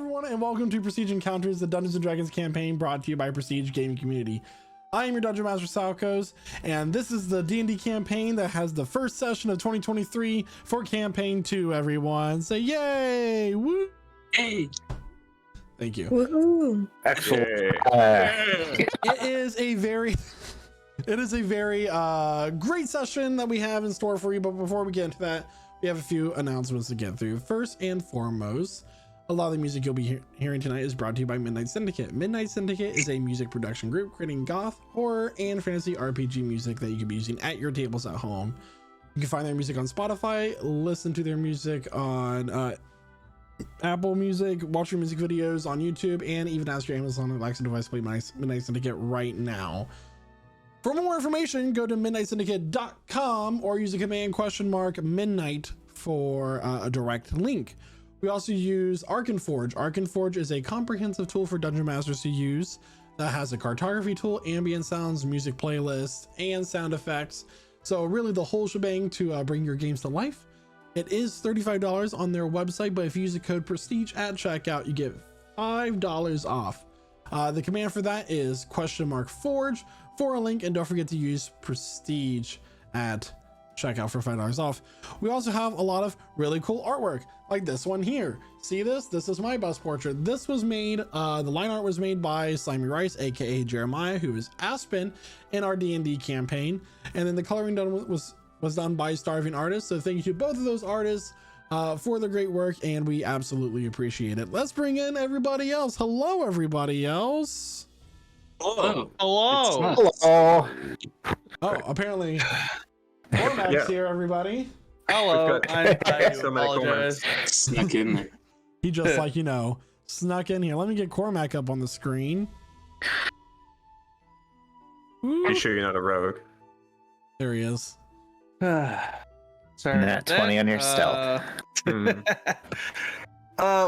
everyone, and welcome to Prestige Encounters, the Dungeons & Dragons campaign brought to you by Prestige Gaming Community. I am your Dungeon Master, Salcos, and this is the D&D campaign that has the first session of 2023 for Campaign 2, everyone. Say yay! Woo! Hey! Thank you. Woohoo! Excellent. It is a very... It is a very great session that we have in store for you, but before we get into that, we have a few announcements to get through. First and foremost, a lot of the music you'll be hearing tonight is brought to you by Midnight Syndicate. Midnight Syndicate is a music production group creating goth, horror, and fantasy RPG music that you can be using at your tables at home. You can find their music on Spotify, listen to their music on Apple Music, watch your music videos on YouTube, and even ask your Amazon Alexa device to play Midnight Syndicate right now. For more information, go to midnightsyndicate.com or use the command !midnight for a direct link. We also use Arkenforge. Arkenforge is a comprehensive tool for dungeon masters to use that has a cartography tool, ambient sounds, music playlist, and sound effects. So really the whole shebang to bring your games to life. It is $35 on their website, but if you use the code PRESTIGE at checkout, you get $5 off. The command for that is !forge for a link, and don't forget to use Prestige at checkout for $5 off. We also have a lot of really cool artwork like this one here. See this? This is my bust portrait. This was made, the line art was made by Slimy Rice, aka Jeremiah, who is Aspen in our D&D campaign, and then the coloring was done by Starving Artists. So thank you to both of those artists for the great work, and we absolutely appreciate it. Let's bring in everybody else. Hello, everybody else. Hello. Hello. Hello. Oh, apparently Cormac's here, everybody. Hello. I So apologize. Snuck in there. He just like, snuck in here. Let me get Cormac up on the screen. Ooh. You sure you're not a rogue? There he is. Sorry. Nat 20 on your stealth.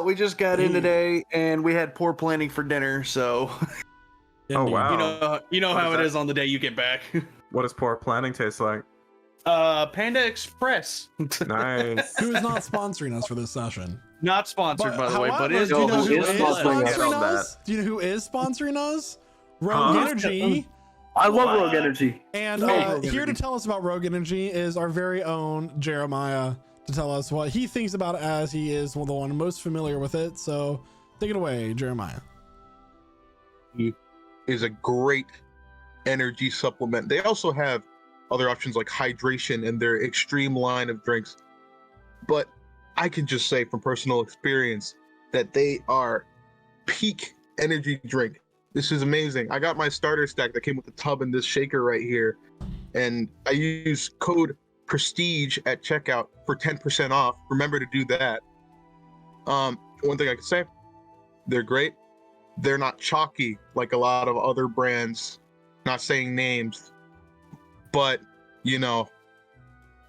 We just got in today and we had poor planning for dinner, so Oh wow. you know What how is it that? is on the day you get back. What does poor planning taste like? Panda Express. Nice. Who is not sponsoring us for this session? Not sponsored, by the way, but however, is do you know who who is is sponsoring sponsoring us? us? Do you know who is sponsoring us? Rogue Huh? Energy. I love Rogue Energy. And Rogue here to Energy. tell us about Rogue Energy is our very own Jeremiah, to tell us what he thinks about it, as he is the one most familiar with it. So take it away, Jeremiah. Is a great energy supplement. They also have other options like hydration and their extreme line of drinks. But I can just say from personal experience that they are peak energy drink. This is amazing. I got my starter stack that came with the tub and this shaker right here. And I use code PRESTIGE at checkout for 10% off. Remember to do that. One thing I can say, they're great. They're not chalky like a lot of other brands, not saying names, but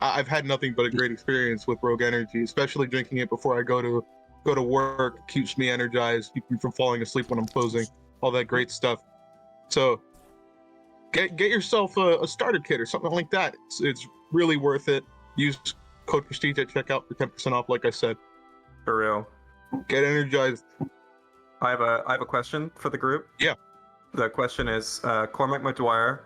I've had nothing but a great experience with Rogue Energy, especially drinking it before I go to work. Keeps me energized, keeps me from falling asleep when I'm closing, all that great stuff. So get yourself a starter kit or something like that. It's really worth it. Use code PRESTIGE at checkout for 10% off, like I said. For real. Get energized. I have a question for the group. Yeah. The question is, Cormac McDwyer,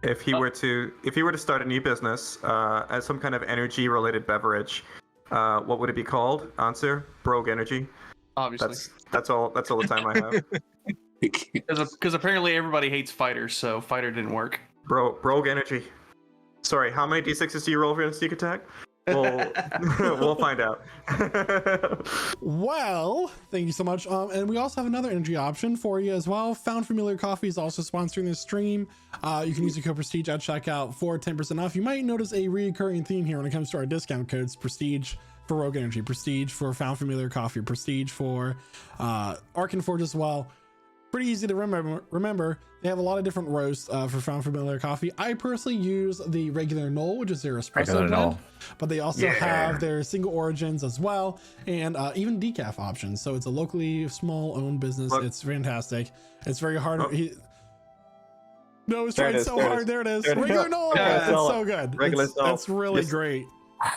if he were to start a new business as some kind of energy related beverage, what would it be called? Answer: Brogue Energy. Obviously. That's all the time I have. Because apparently everybody hates fighters, so fighter didn't work. Brogue Energy. Sorry, how many d6s do you roll for a sneak attack? We'll find out. Well, thank you so much. And we also have another energy option for you as well. Found Familiar Coffee is also sponsoring this stream. You can use the code PRESTIGE at checkout for 10% off. You might notice a recurring theme here when it comes to our discount codes: Prestige for Rogue Energy, Prestige for Found Familiar Coffee, Prestige for Arkenforge as well. Pretty easy to remember. They have a lot of different roasts for Found Familiar Coffee. I personally use the regular Knoll, which is their espresso blend, but they also have their single origins as well, and even decaf options. So it's a locally small owned business. It's fantastic. It's very hard. No, it's trying so hard. There it is. Regular Knoll. It's so good. It's really great.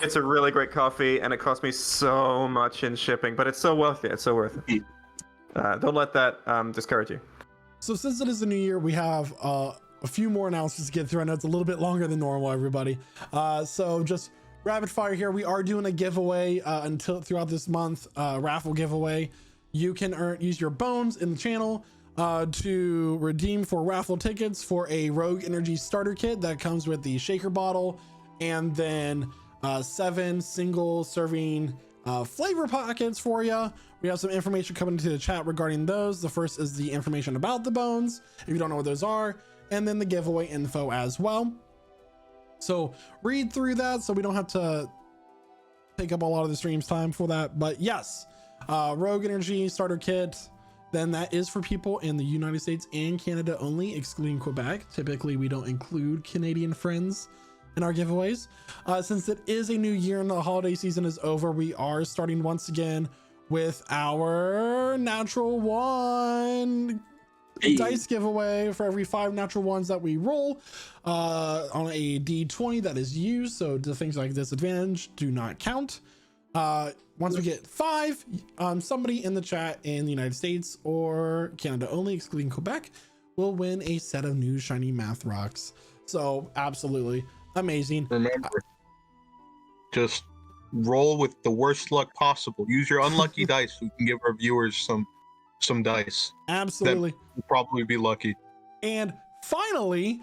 It's a really great coffee, and it cost me so much in shipping, but it's so worth it. It's so worth it. Don't let that discourage you. So since it is the new year, we have a few more announcements to get through. I know it's a little bit longer than normal, everybody. So just rapid fire here. We are doing a giveaway until throughout this month, raffle giveaway. You can use your bones in the channel to redeem for raffle tickets for a Rogue Energy starter kit that comes with the shaker bottle and then 7 single serving flavor pockets for you. We have some information coming into the chat regarding those. The first is the information about the bones, if you don't know what those are, and then the giveaway info as well. So read through that so we don't have to take up a lot of the stream's time for that. But yes, Rogue Energy starter kit, then that is for people in the United States and Canada only, excluding Quebec. Typically we don't include Canadian friends in our giveaways. Since it is a new year and the holiday season is over, we are starting once again with our natural one dice giveaway for every 5 natural ones that we roll on a d20 that is used. So the things like disadvantage do not count. Once we get 5, somebody in the chat in the United States or Canada only, excluding Quebec, will win a set of new shiny math rocks. So absolutely amazing. Remember, just roll with the worst luck possible. Use your unlucky dice so we can give our viewers some dice. Absolutely. That will probably be lucky. And finally,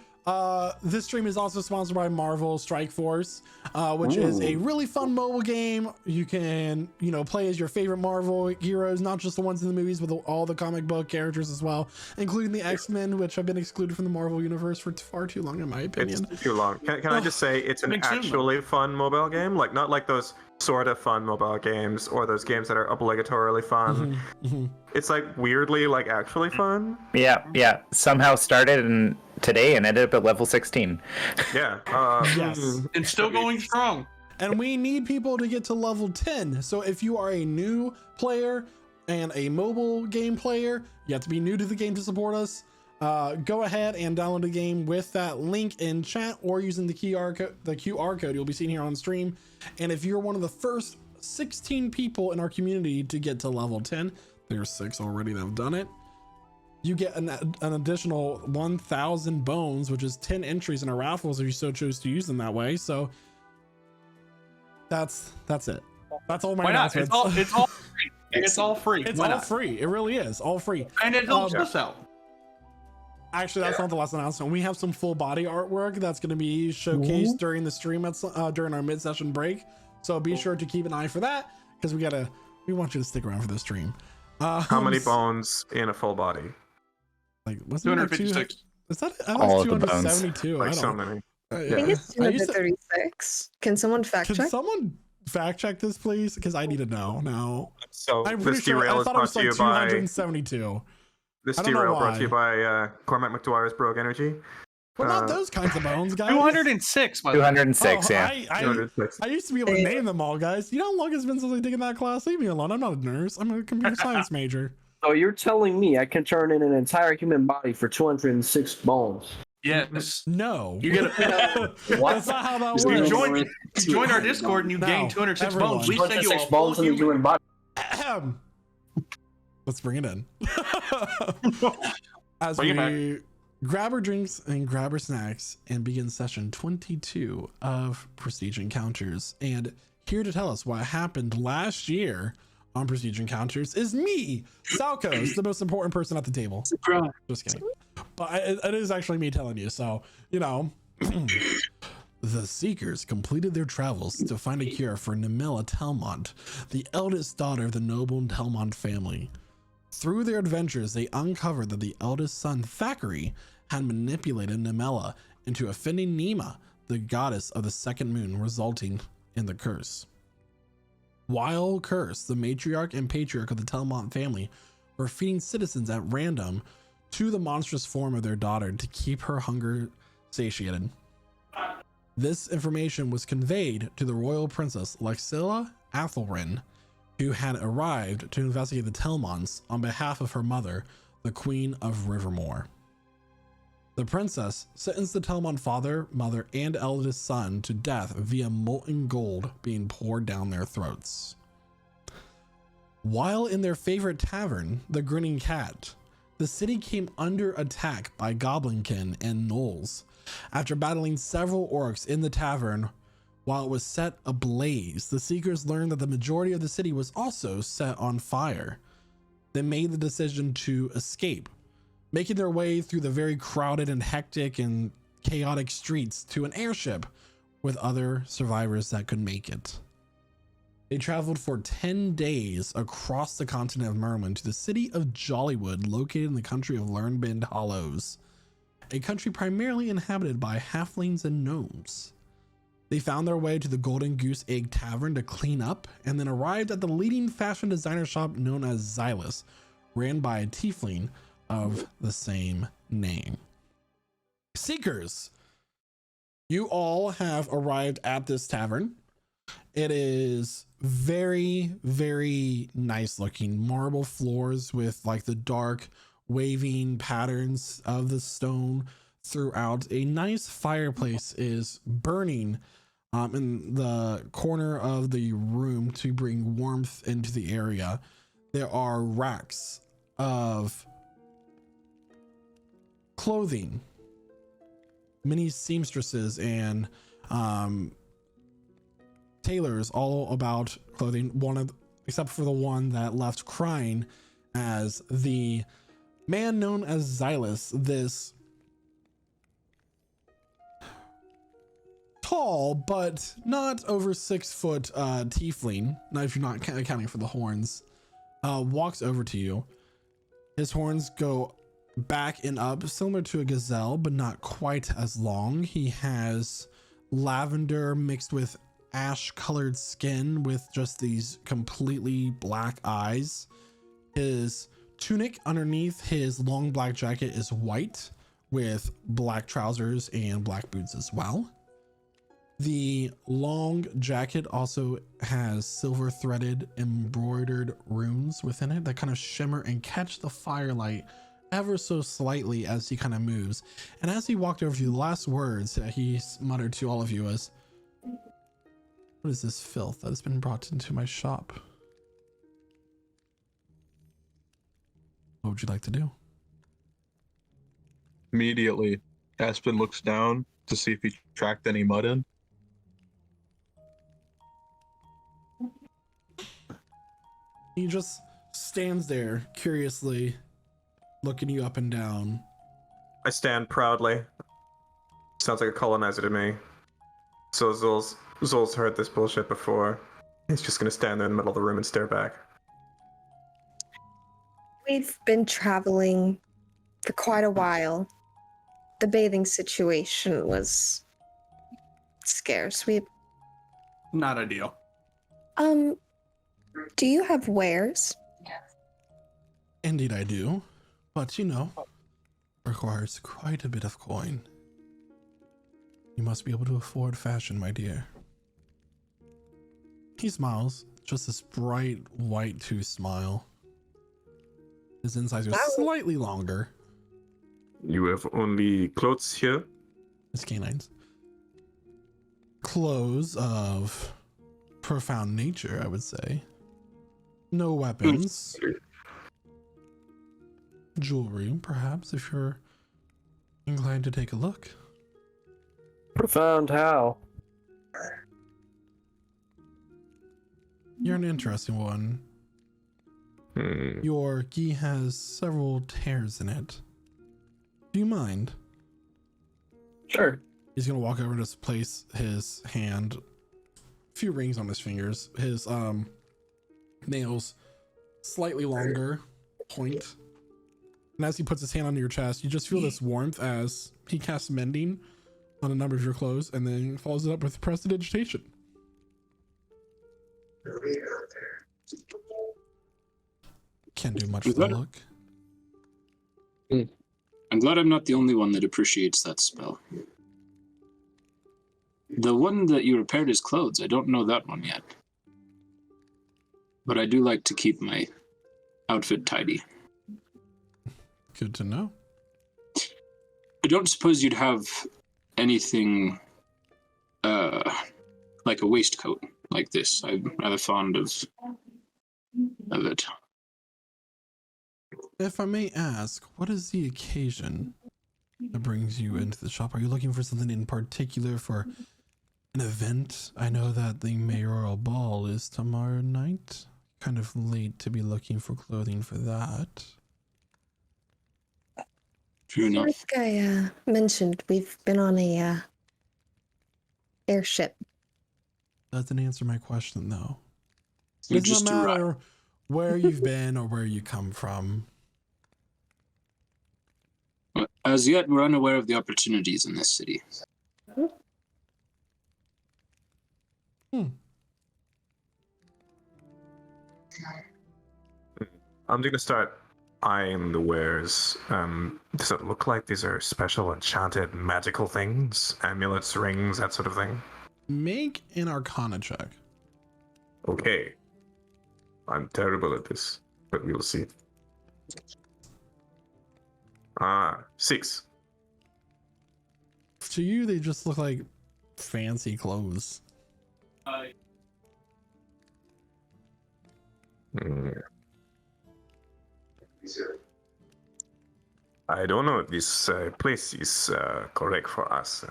this stream is also sponsored by Marvel Strike Force, which is a really fun mobile game. You can, play as your favorite Marvel heroes, not just the ones in the movies, but all the comic book characters as well, including the X-Men, which have been excluded from the Marvel universe for far too long, in my opinion. It's too long. Can I just say it's an actually fun mobile game? Like, not like those sort of fun mobile games or those games that are obligatorily fun. It's like weirdly like actually fun. Yeah. Somehow started today and ended up at level 16. Yeah. Yes. It's still going strong. And we need people to get to level 10. So if you are a new player and a mobile game player, you have to be new to the game to support us. Go ahead and download the game with that link in chat or using the QR code you'll be seeing here on stream. And if you're one of the first 16 people in our community to get to level 10, there's 6 already that have done it, you get an additional 1,000 bones, which is 10 entries in our raffles if you so choose to use them that way. So that's it. That's all my announcements. It's all free. It's all free. It's all free. It really is all free. And it helps us out. Actually, that's not the last announcement. We have some full body artwork that's going to be showcased during the stream during our mid-session break. So be sure to keep an eye for that because we want you to stick around for the stream. How many bones in a full body? Like, wasn't it 256. Is that all of the bones? 272? Like so many. I think it's 236. Can someone fact Can check? someone fact check this, please? Because I need to know now. So I'm this pretty sure derail I is thought it was brought to like you by 272. this I don't know derail brought to you why. by Cormac McDwire's Brogue Energy. Well, not those kinds of bones, guys. 206, by the way. 206, yeah. I 206. used to be able to name them all, guys. You know how long it's been since I've taken that class? Leave me alone. I'm not a nurse. I'm a computer science major. So you're telling me I can turn in an entire human body for 206 bones? Yes. No. You get What? That's not how that You works. join our Discord and you No, gain 206 everyone. bones. We send you a 206 full bones in the human. human body. Ahem. Let's bring it in. As Bring it we grab our drinks and grab our snacks and begin session 22 of Prestige Encounters. And here to tell us what happened last year on Prestige Encounters is me, Salkos, the most important person at the table. Surprise. Just kidding. But it is actually me telling you. So, the Seekers completed their travels to find a cure for Nemilla Telmont, the eldest daughter of the noble Telmont family. Through their adventures, they uncovered that the eldest son, Thackeray, had manipulated Nemilla into offending Nema, the goddess of the second moon, resulting in the curse. While cursed, the matriarch and patriarch of the Telmont family were feeding citizens at random to the monstrous form of their daughter to keep her hunger satiated. This information was conveyed to the royal princess Lexilla Athelrin, who had arrived to investigate the Telmonts on behalf of her mother, the Queen of Rivermore. The princess sentenced the Telmont father, mother, and eldest son to death via molten gold being poured down their throats. While in their favorite tavern, the Grinning Cat, the city came under attack by Goblinkin and gnolls. After battling several orcs in the tavern, while it was set ablaze, the Seekers learned that the majority of the city was also set on fire. They made the decision to escape, making their way through the very crowded and hectic and chaotic streets to an airship with other survivors that could make it. They traveled for 10 days across the continent of Merlin to the city of Jollywood, located in the country of Lyrnbend Hollows, a country primarily inhabited by halflings and gnomes. They found their way to the Golden Goose Egg Tavern to clean up, and then arrived at the leading fashion designer shop known as Xylus, ran by a tiefling of the same name. Seekers, you all have arrived at this tavern. It is very, very nice looking. Marble floors with like the dark waving patterns of the stone throughout. A nice fireplace is burning in the corner of the room to bring warmth into the area. There are racks of clothing, many seamstresses and tailors all about clothing, except for the one that left crying as the man known as Xylus, this tall but not over 6 foot tiefling, not if you're not accounting for the horns, walks over to you. His horns go back and up, similar to a gazelle, but not quite as long. He has lavender mixed with ash colored skin with just these completely black eyes. His tunic underneath his long black jacket is white with black trousers and black boots as well. The long jacket also has silver threaded embroidered runes within it that kind of shimmer and catch the firelight ever so slightly as he kind of moves. And as he walked over to you, the last words that he muttered to all of you was, "What is this filth that has been brought into my shop? What would you like to do?" Immediately, Aspen looks down to see if he tracked any mud in. He just stands there curiously looking you up and down. I stand proudly. Sounds like a colonizer to me. So Zol's heard this bullshit before. He's just gonna stand there in the middle of the room and stare back. We've been traveling for quite a while. The bathing situation was scarce. Not ideal. Do you have wares? Indeed I do, but you know, requires quite a bit of coin. You must be able to afford fashion, my dear. He smiles, just this bright white tooth smile. His insides are slightly longer. You have only clothes here? His canines. Clothes of profound nature, I would say. No weapons. Jewelry, perhaps, if you're inclined to take a look. Profound how? You're an interesting one. Your gi has several tears in it. Do you mind? Sure. He's gonna walk over and just place his hand, a few rings on his fingers, his nails slightly longer, point. And as he puts his hand on your chest, you just feel this warmth as he casts mending on a number of your clothes and then follows it up with prestidigitation. Can't do much for the look. I'm glad I'm not the only one that appreciates that spell. The one that you repaired his clothes, I don't know that one yet. But I do like to keep my outfit tidy. Good to know. I don't suppose you'd have anything like a waistcoat like this. I'm rather fond of of it. If I may ask, what is the occasion that brings you into the shop? Are you looking for something in particular for an event? I know that the mayoral ball is tomorrow night. Kind of late to be looking for clothing for that. True enough. Like I mentioned, we've been on a airship. Doesn't answer my question though. We Does not just arrived. matter where you've been or where you come from. As yet, we're unaware of the opportunities in this city. I'm gonna start eyeing the wares. Does it look like these are special enchanted magical things? Amulets, rings, that sort of thing? Make an Arcana check. Okay. I'm terrible at this, but we'll see. 6. To you, they just look like fancy clothes. I don't know if this place is correct for us.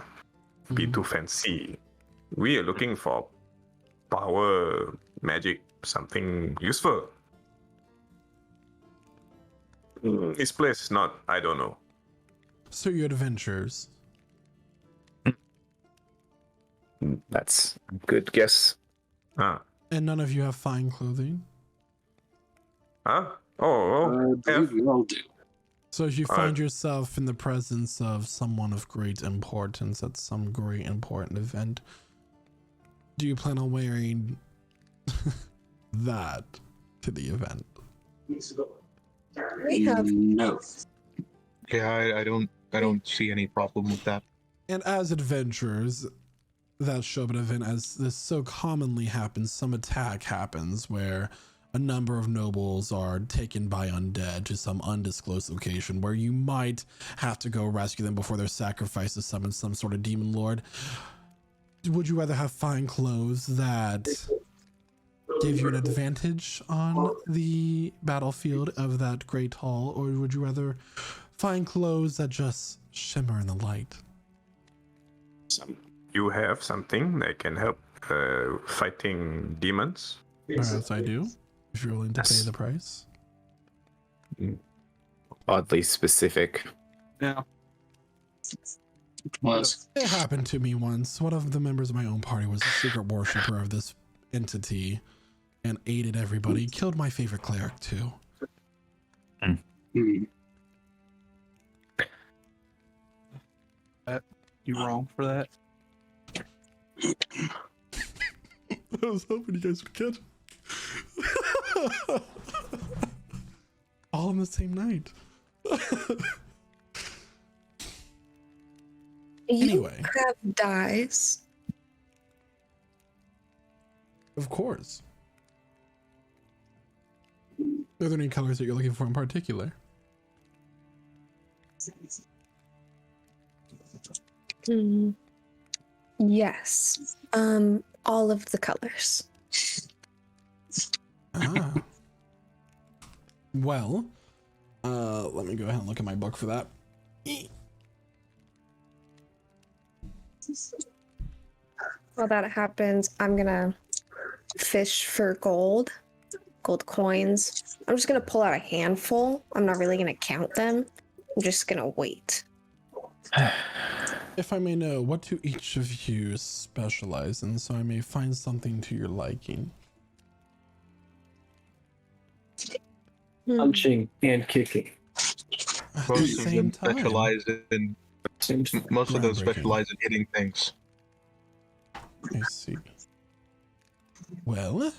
Be too fancy. We are looking for power, magic, something useful. This place is not, I don't know. So your adventures. That's a good guess. And none of you have fine clothing? Huh? I believe we all do. So if you find yourself in the presence of someone of great importance at some great important event, do you plan on wearing that to the event? We have No. Yeah, I don't see any problem with that. And as adventurers that show up at an event, as this so commonly happens, some attack happens where a number of nobles are taken by undead to some undisclosed location where you might have to go rescue them before they're sacrificed to summon some sort of demon lord. Would you rather have fine clothes that give you an advantage on the battlefield of that great hall, or would you rather find clothes that just shimmer in the light? You have something that can help fighting demons? Perhaps I do, if you're willing to pay the price. Oddly specific. Yeah. Was. It happened to me once. One of the members of my own party was a secret worshiper of this entity and aided everybody. Killed my favorite cleric too. You wrong for that. I was hoping you guys would catch it. All on the same night. Anyway. You have dyes. Of course. Are there any colors that you're looking for in particular? Yes. All of the colors. Well, let me go ahead and look at my book for that. While that happens, I'm gonna fish for gold coins. I'm just gonna pull out a handful. I'm not really gonna count them. I'm just gonna wait. If I may know, what do each of you specialize in, so I may find something to your liking? Punching and kicking. At the Most of same them time. specialize in most of them specialize in hitting things. I see. Well,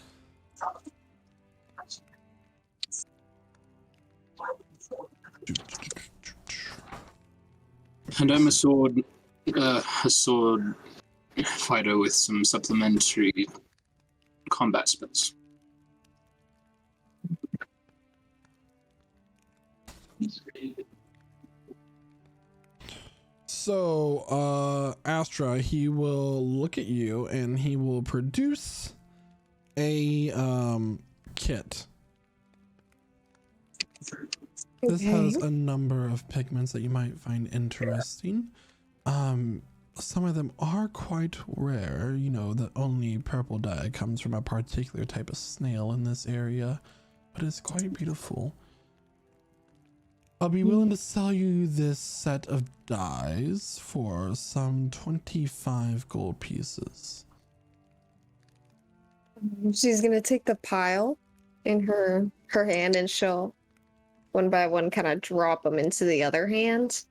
And I'm a sword fighter with some supplementary combat spells. so Astra, he will look at you and he will produce a kit This has Okay. a number of pigments that you might find interesting. Some of them are quite rare. You know, the only purple dye comes from a particular type of snail in this area, but it's quite beautiful. I'll be willing to sell you this set of dyes for some 25 gold pieces. She's gonna take the pile in her hand and she'll one by one kind of drop them into the other hand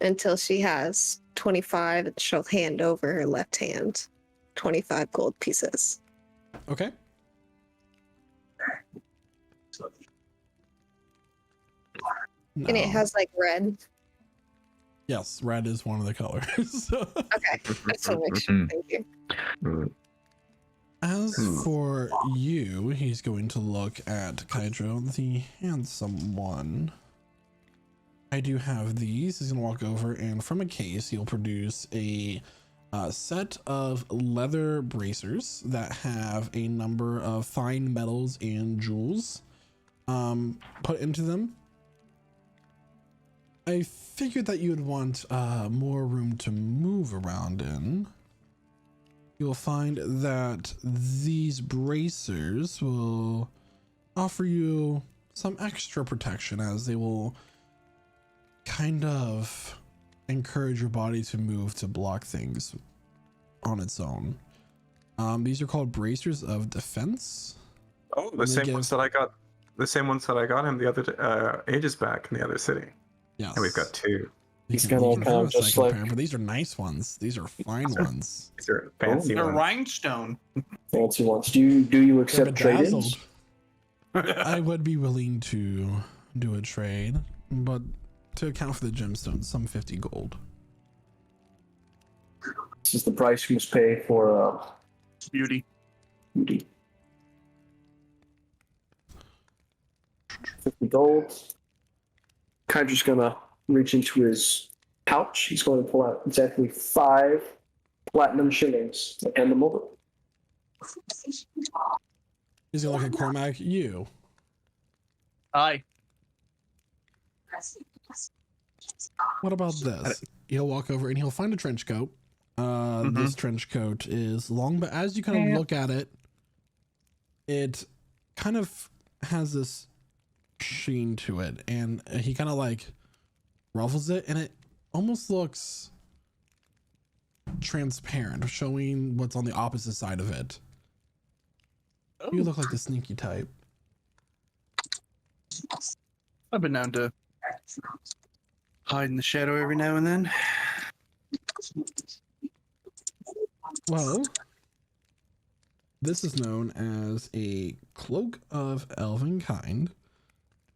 until she has 25 and she'll hand over her left hand 25 gold pieces. Okay. And it Now- has like red. yes, red is one of the colors. So- Okay. I just want to make sure. Thank you. As for you, he's going to look at Kaidro, the handsome one. I do have these. He's going to walk over and from a case, he'll produce a set of leather bracers that have a number of fine metals and jewels put into them. I figured that you would want more room to move around in. You'll find that these bracers will offer you some extra protection as they will kind of encourage your body to move to block things on its own. These are called bracers of defense. Oh, the They same give- ones that I got. The same ones that I got him the other ages back in the other city. Yes. And we've got two. He's got all have a kinds of second slick- pair, but these are nice ones. These are fine ones. These are fancy They're ones. rhinestone. Fancy ones. Do you They're accept trade-ins? bedazzled. I would be willing to do a trade, but to account for the gemstones, some 50 gold. This is the price you must pay for Beauty. beauty. 50 gold. Kydra's gonna reach into his pouch. He's going to pull out exactly 5 platinum shillings and hand them over. He's gonna look at Cormac. You. Aye. What about this? He'll walk over and he'll find a trench coat. This trench coat is long, but as you kind of look at it, it kind of has this sheen to it, and he kind of like ruffles it, and it almost looks transparent, showing what's on the opposite side of it. You look like the sneaky type. I've been known to hide in the shadow every now and then. Well, this is known as a cloak of elven kind.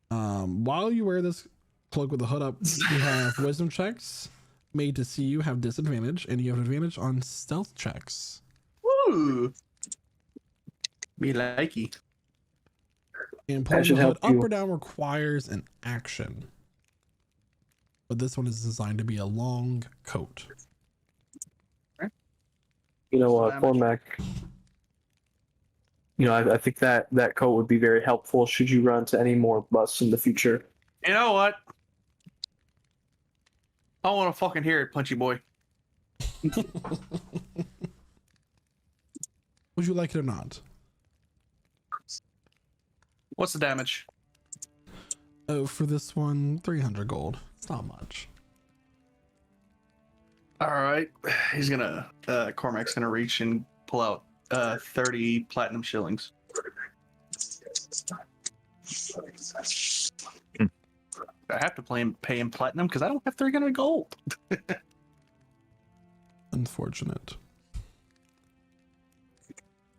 While you wear this cloak with the hood up, you have wisdom checks made to see you have disadvantage, and you have advantage on stealth checks. Woo! Me likey. And That pulling should the hood help up you. or down requires an action. But this one is designed to be a long coat. You know, Damage. Cormac. You know, I think that coat would be very helpful should you run into any more busts in the future. You know what? I want to fucking hear it, Punchy Boy. Would you like it or not? What's the damage? Oh, for this one, 300 gold. It's not much. All right. He's gonna, Cormac's gonna reach and pull out 30 platinum shillings. I have to pay him platinum because I don't have 300 gold. Unfortunate.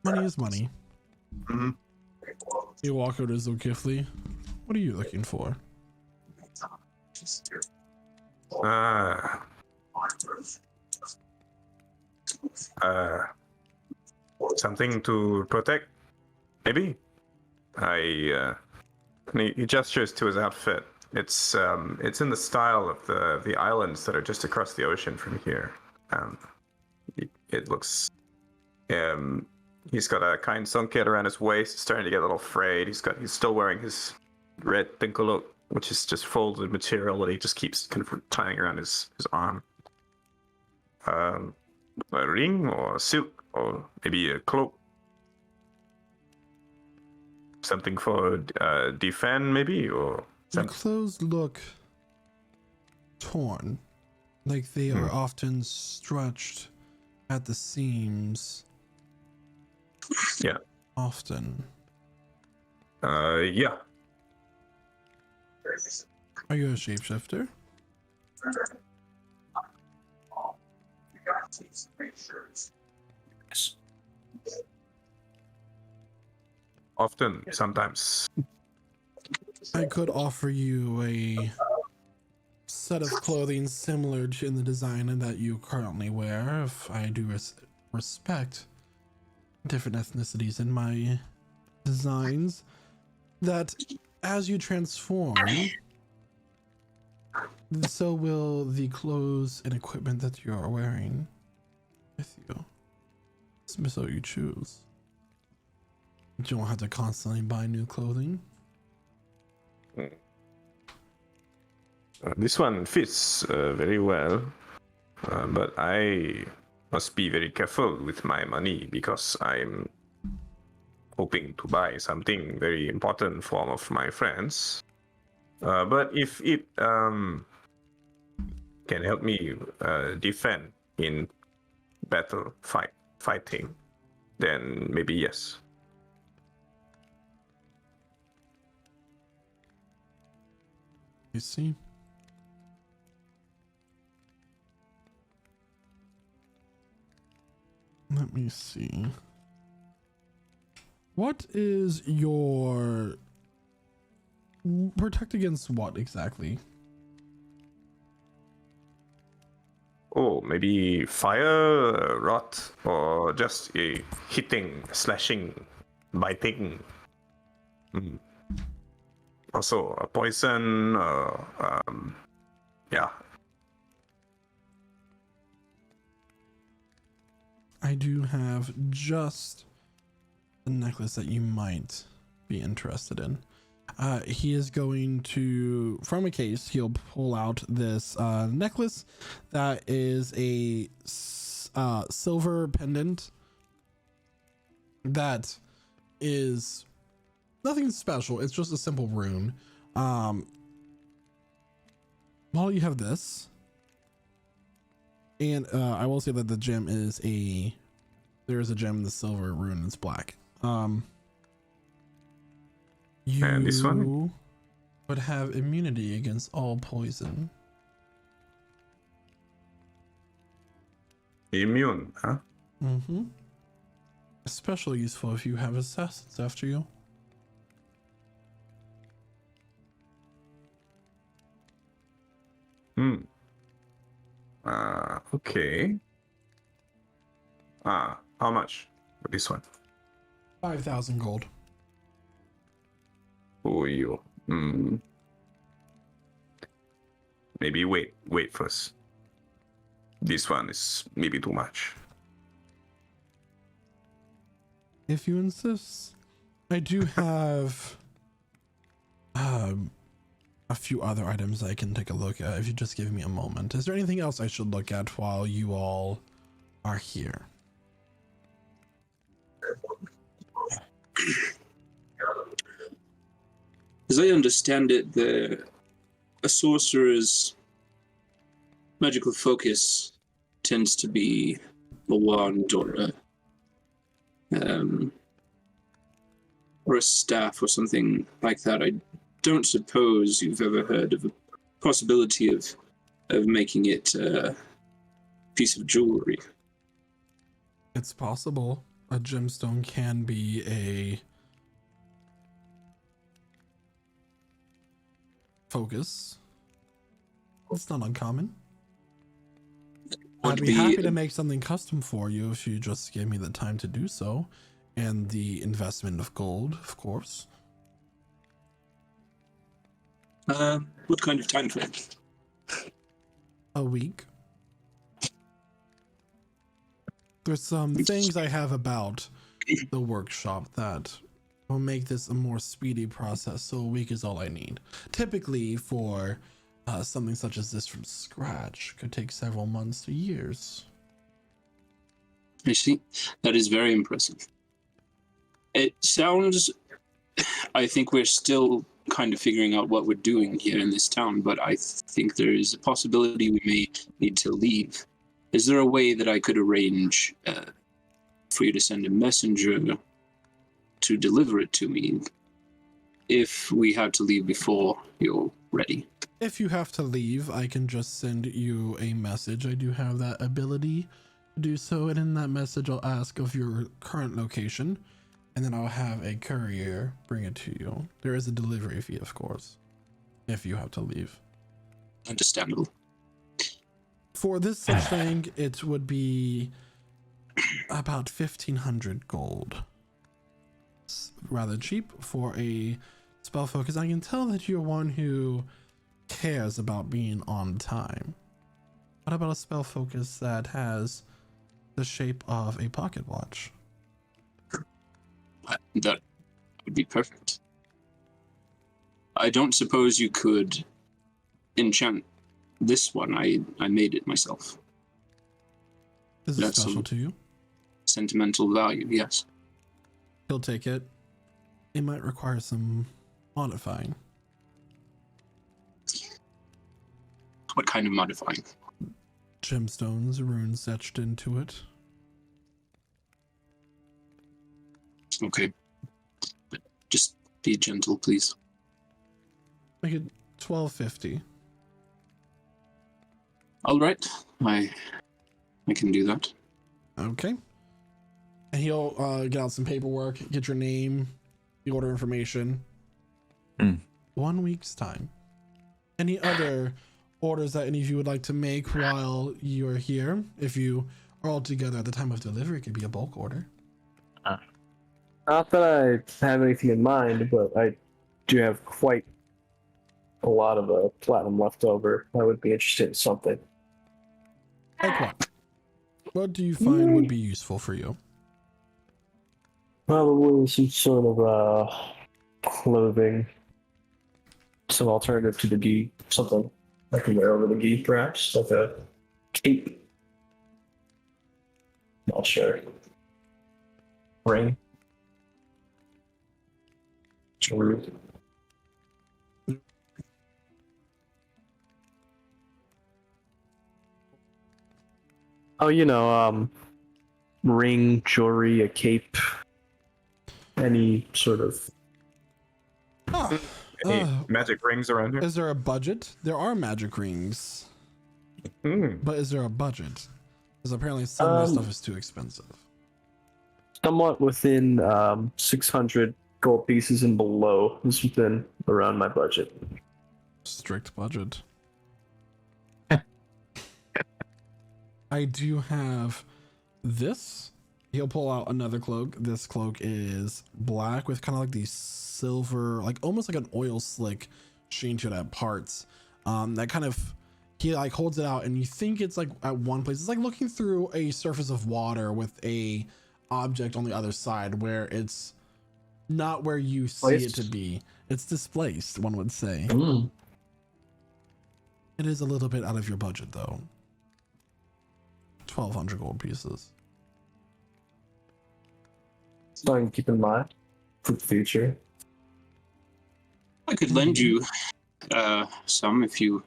Money is money. Mm-hmm. You walk over to Zulkifli. What are you looking for? Something to protect, maybe. He gestures to his outfit. It's in the style of the islands that are just across the ocean from here. It looks. He's got a kind sunket around his waist, starting to get a little frayed. He's still wearing his red which is just folded material that he just keeps kind of tying around his arm. A ring or silk or maybe a cloak. Something for defend maybe, or Your clothes look torn, like they are often stretched at the seams. Yeah. Often. Yeah. Are you a shapeshifter? Often, sometimes. I could offer you a set of clothing similar to in the design that you currently wear, if I do respect different ethnicities in my designs, that as you transform, so will the clothes and equipment that you are wearing with you. So you choose. You don't have to constantly buy new clothing. This one fits very well, but I must be very careful with my money because I'm hoping to buy something very important for one of my friends. But if it can help me defend in fighting, then maybe yes. You see? Let me see. What is your protect against what exactly? Oh, maybe fire, rot, or just a hitting, slashing, biting. Also, a poison, yeah. I do have just the necklace that you might be interested in. He is going to, from a case, he'll pull out this necklace that is a silver pendant that is nothing special. It's just a simple rune. While you have this, and I will say that the gem is there is a gem, the silver rune is black. You And this one? would have immunity against all poison. Immune, huh? Mm-hmm. Especially useful if you have assassins after you. Okay. How much for this one? 5,000 gold. Oh, you. Maybe wait first. This one is maybe too much. If you insist. I do have a few other items I can take a look at if you just give me a moment. Is there anything else I should look at while you all are here? As I understand it, a sorcerer's magical focus tends to be a wand or a staff or something like that. I don't suppose you've ever heard of a possibility of making it a piece of jewelry. It's possible. A gemstone can be a focus. It's not uncommon. I'd be happy to make something custom for you if you just give me the time to do so, and the investment of gold, of course. What kind of time frame? A week. There's some things I have about the workshop that We'll make this a more speedy process, so a week is all I need. Typically, for something such as this from scratch, could take several months to years. I see. That is very impressive. It sounds... I think we're still kind of figuring out what we're doing here in this town, but I think there is a possibility we may need to leave. Is there a way that I could arrange for you to send a messenger to deliver it to me if we had to leave before you're ready? If you have to leave, I can just send you a message. I do have that ability to do so, and in that message I'll ask of your current location, and then I'll have a courier bring it to you. There is a delivery fee, of course, if you have to leave. Understandable. For this such thing, it would be about 1,500 gold. It's rather cheap for a spell focus. I can tell that you're one who cares about being on time. What about a spell focus that has the shape of a pocket watch? That would be perfect. I don't suppose you could enchant this one. I made it myself. Is it That's special some to you? sentimental value, yes. He'll take it. It might require some modifying. What kind of modifying? Gemstones, runes etched into it. Okay. But just be gentle, please. Make it 1250. All right. I can do that. Okay. And he'll get out some paperwork, get your name, the order information. 1 week's time. Any other orders that any of you would like to make while you're here? If you are all together at the time of delivery, it could be a bulk order. Not that I have anything in mind, but I do have quite a lot of platinum left over. I would be interested in something. Like what? What do you find would be useful for you? Probably some sort of clothing. Some alternative to the gi. Something I can wear over the gi, perhaps. Like a cape. Not sure. Ring. True. Oh, ring, jewelry, a cape, any sort of. Any magic rings around here? Is there a budget? There are magic rings. But is there a budget? Because apparently some of the stuff is too expensive. Somewhat within 600 gold pieces and below is within around my budget. Strict budget. I do have this. He'll pull out another cloak. This cloak is black with kind of like these silver, like almost like an oil slick sheen to it at parts. That kind of, he like holds it out and you think it's like at one place. It's like looking through a surface of water with a object on the other side where it's not where you see it to be. It's displaced, one would say. It is a little bit out of your budget though. 1,200 gold pieces. Something to keep in mind for the future. I could lend you some if you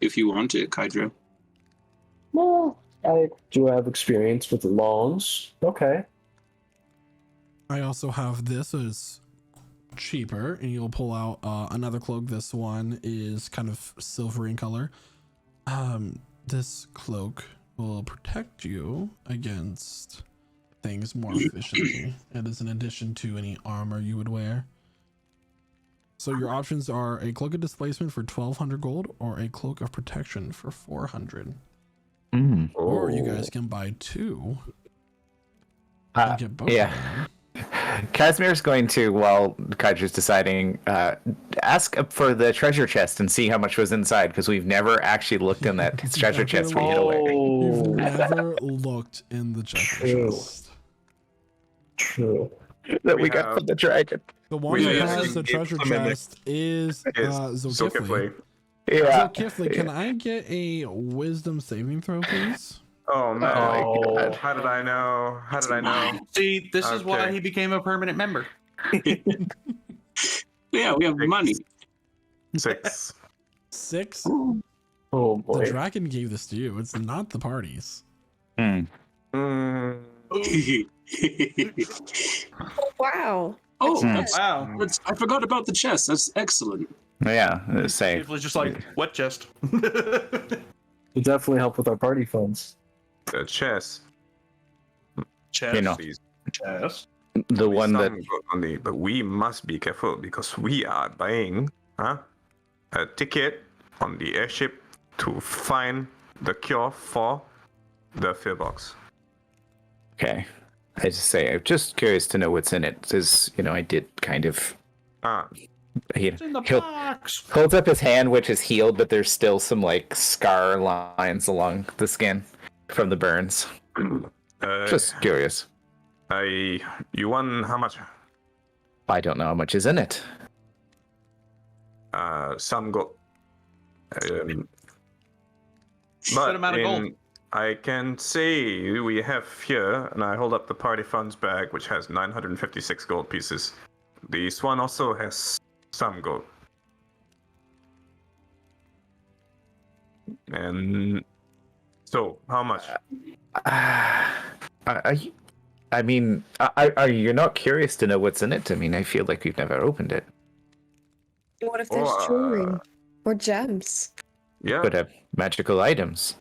want it, Kydra. Well, I do have experience with loans. Okay. I also have this as cheaper, and you'll pull out another cloak. This one is kind of silvery in color. This cloak will protect you against things more efficiently. It is in addition to any armor you would wear. So your options are a cloak of displacement for 1,200 gold or a cloak of protection for 400. Or you guys can buy two and get both of them. Casimir's going to, while Kaiju's deciding, ask for the treasure chest and see how much was inside, because we've never actually looked in that treasure chest we hid away. You've never looked in the treasure chest. True. that We we got have- from the dragon. The one We who have has the to give treasure them an- chest is Zolkifli. Zolkifli. Yeah. Zolkifli, can I get a wisdom saving throw, please? Oh man. my God. How did I know? How did I know? See, this is why Okay. he became a permanent member. Yeah, we have money. 6. 6? Oh The boy. dragon gave this to you. It's not the party's. Mm, Wow. Oh, Hmm. Wow. I forgot about the chest. That's excellent. Yeah, say. It was just like, what chest? It definitely helped with our party funds. the chest. Chest. You know, Please. Chest. the one that but we must be careful because we are buying a ticket on the airship to find the cure for the fear box. Okay. I just say I'm just curious to know what's in it. Because, I did kind of It's in the he'll box. holds up his hand, which is healed, but there's still some like scar lines along the skin from the burns. Just curious. You won how much? I don't know how much is in it. Some gold. Good But amount of gold. I can say we have here, and I hold up the party funds bag, which has 956 gold pieces. This one also has some gold. And so, how much? Are you not curious to know what's in it? I mean, I feel like we've never opened it. What if there's Oh, jewelry or gems? Yeah. Could have magical items.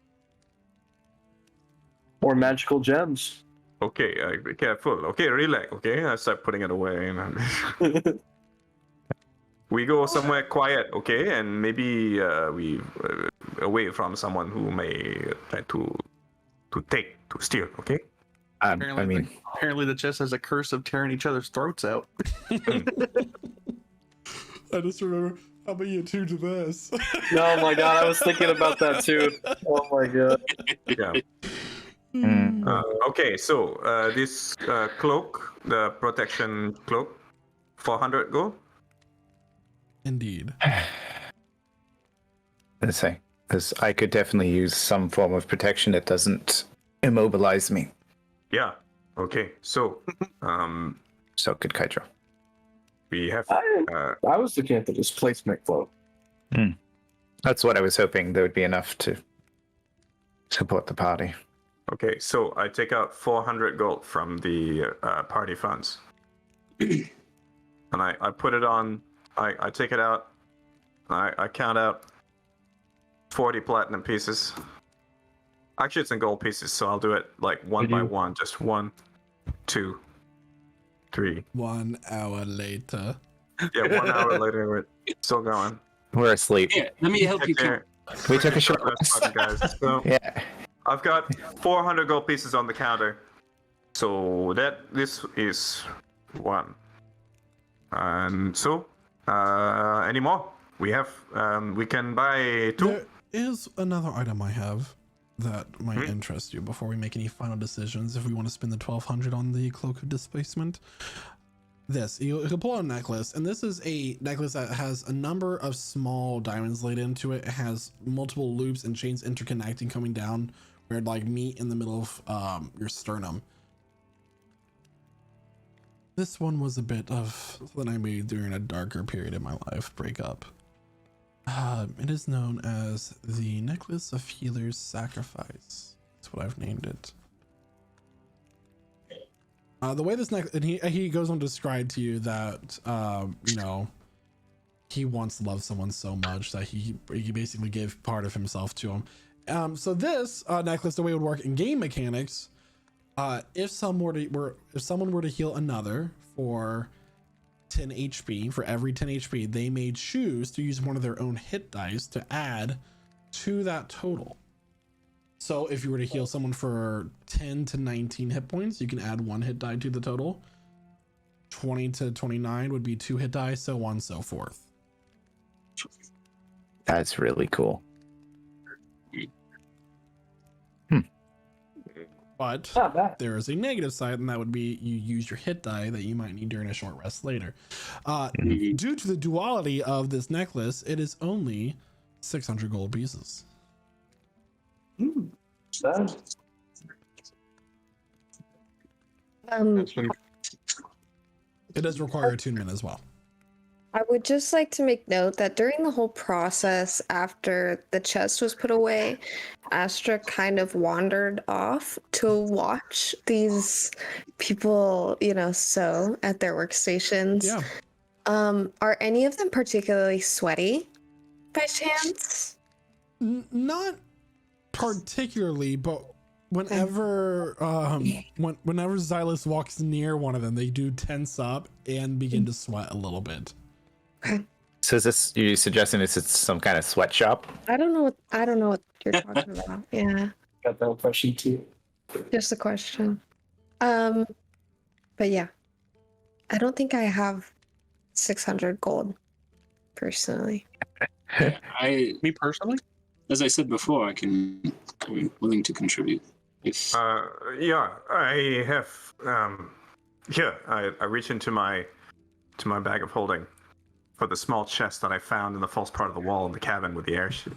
Or magical gems. Okay, be careful. Okay, relax. Okay, I start putting it away. We go somewhere quiet, okay, and maybe we away from someone who may try to steal. Okay. Apparently, the chest has a curse of tearing each other's throats out. I just remember, how about you two to this? Oh my god, I was thinking about that too. Oh my god. Yeah. Mm. Okay, so this cloak, the protection cloak, 400 gold. Indeed. Let's say, because I could definitely use some form of protection that doesn't immobilize me. Yeah. Okay. So, So good, Kaidro. we have. I was looking at the displacement cloak. That's what I was hoping there would be enough to support the party. Okay, so I take out 400 gold from the party funds, and I put it on. I take it out. I count out 40 platinum pieces. Actually, it's in gold pieces, so I'll do it like one by one. Just 1, 2, 3. 1 hour later. Yeah, 1 hour later, we're still going. We're asleep. Yeah, let me help you count. We took a short That's rest. fun, guys. So Yeah. I've got 400 gold pieces on the counter. So this is 1. And so, any more? We have, we can buy 2. There is another item I have that might interest you before we make any final decisions. If we want to spend the 1200 on the cloak of displacement, you can pull out a necklace, and this is a necklace that has a number of small diamonds laid into it. It has multiple loops and chains interconnecting coming down where it like meet in the middle of your sternum. This one was a bit of something I made during a darker period in my life breakup. It is known as the Necklace of Healer's Sacrifice. That's what I've named it. The way this necklace, and he goes on to describe to you that, he wants to love someone so much that he basically gave part of himself to him. So this necklace, the way it would work in game mechanics, if someone were to heal another for 10 HP, for every 10 HP, they may choose to use one of their own hit dice to add to that total. So if you were to heal someone for 10 to 19 hit points, you can add 1 hit die to the total. 20 to 29 would be 2 hit die, so on and so forth. That's really cool. But Not bad. there is a negative side, and that would be you use your hit die that you might need during a short rest later. Due to the duality of this necklace, it is only 600 gold pieces. Bad. That's when It does require attunement as well. I would just like to make note that during the whole process after the chest was put away, Astra kind of wandered off to watch these people, sew at their workstations. Yeah. Are any of them particularly sweaty by chance? Not particularly, but whenever whenever Xylus walks near one of them, they do tense up and begin to sweat a little bit. So is this you suggesting it's some kind of sweatshop? I don't know what you're talking about. Yeah, Got that impression too. just a question. But yeah, I don't think I have 600 gold personally. Me personally? As I said before, I'm willing to contribute. If Yeah, I have. Here, I reach into my bag of holding for the small chest that I found in the false part of the wall in the cabin with the airship,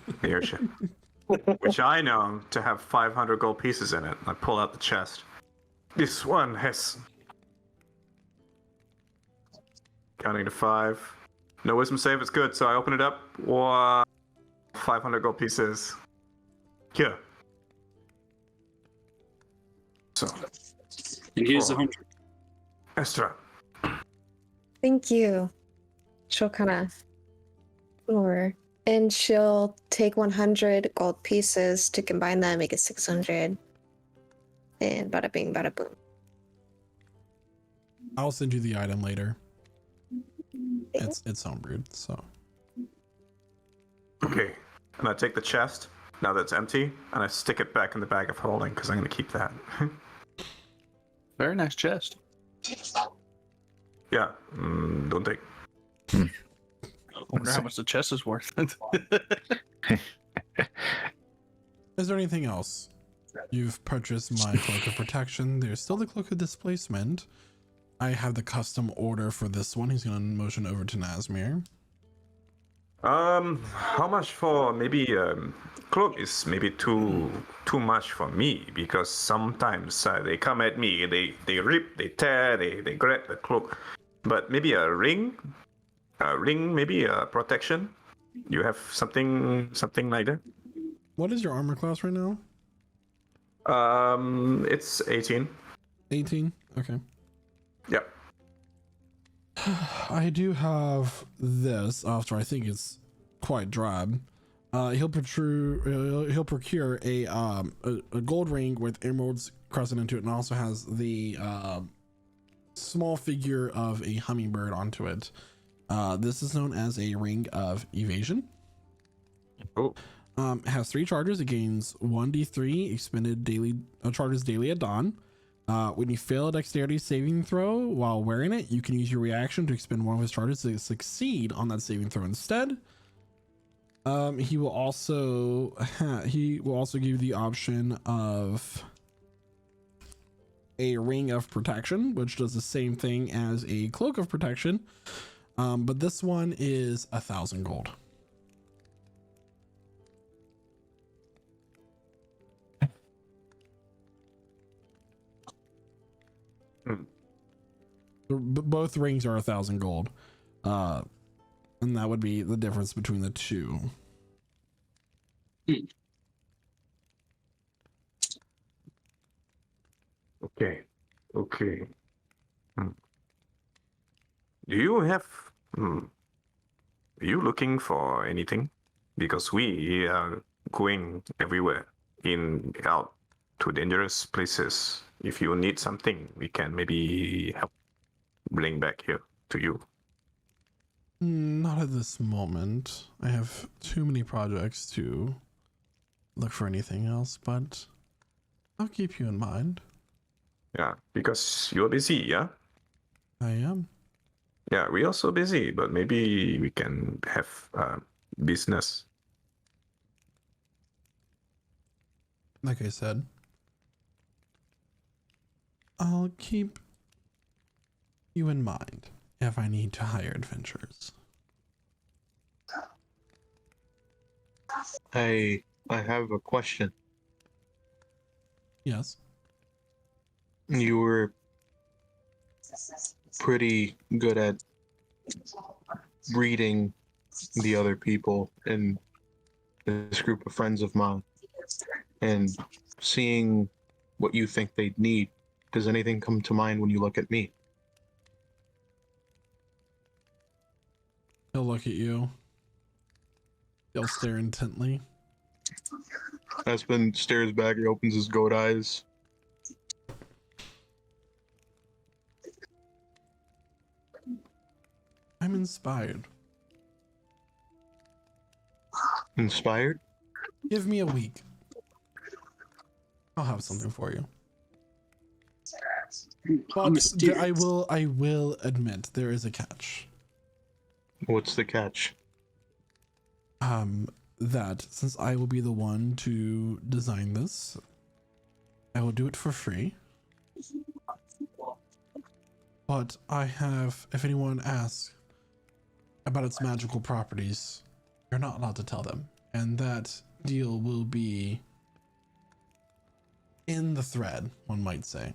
which I know to have 500 gold pieces in it. I pull out the chest. This one has. Counting to 5. No wisdom save. It's good. So I open it up. Wow, 500 gold pieces. Here. So, and here's Cool. 100. Estra. Thank you. She'll kind of over and she'll take 100 gold pieces to combine them, make it 600. And bada bing, bada boom. I'll send you the item later. It's homebrewed, so. Okay. And I take the chest, now that it's empty, and I stick it back in the bag of holding, because I'm going to keep that. Very nice chest. Yeah. Don't take. I wonder how much the chest is worth. Is there anything else? You've purchased my Cloak of Protection. There's still the Cloak of Displacement. I have the custom order for this one. He's going to motion over to Nazmir. How much for maybe cloak is maybe too much for me, because sometimes they come at me, they rip, they tear, they grab the cloak. But maybe a ring, maybe a protection. You have something like that? What is your armor class right now? It's 18. 18? Okay. Yep. I do have this after I think it's quite drab. He'll procure a gold ring with emeralds crescent into it, and also has the small figure of a hummingbird onto it. This is known as a ring of evasion. Oh. It has 3 charges. It gains 1d3 expended daily charges daily at dawn. When you fail a dexterity saving throw while wearing it, you can use your reaction to expend one of his charges to succeed on that saving throw instead. He will also give you the option of a ring of protection, which does the same thing as a cloak of protection, but this one is 1,000 gold. Both rings are 1,000 gold, and that would be the difference between the two. Okay. Do you have? Are you looking for anything? Because we are going everywhere, out to dangerous places. If you need something, we can maybe help bring back here to you. Not at this moment. I have too many projects to look for anything else, but I'll keep you in mind. Yeah, because you're busy, yeah? I am. Yeah, we're also busy, but maybe we can have business. Like I said, I'll keep you in mind if I need to hire adventurers. I have a question. Yes. You were pretty good at reading the other people in this group of friends of mine and seeing what you think they'd need. Does anything come to mind when you look at me? He'll look at you. He'll stare intently. Aspen stares back. He opens his goat eyes. I'm inspired. Inspired? Give me a week. I'll have something for you. But I will admit there is a catch. What's the catch? That since I will be the one to design this, I will do it for free. But I have, if anyone asks about its magical properties, you're not allowed to tell them. And that deal will be in the thread, one might say.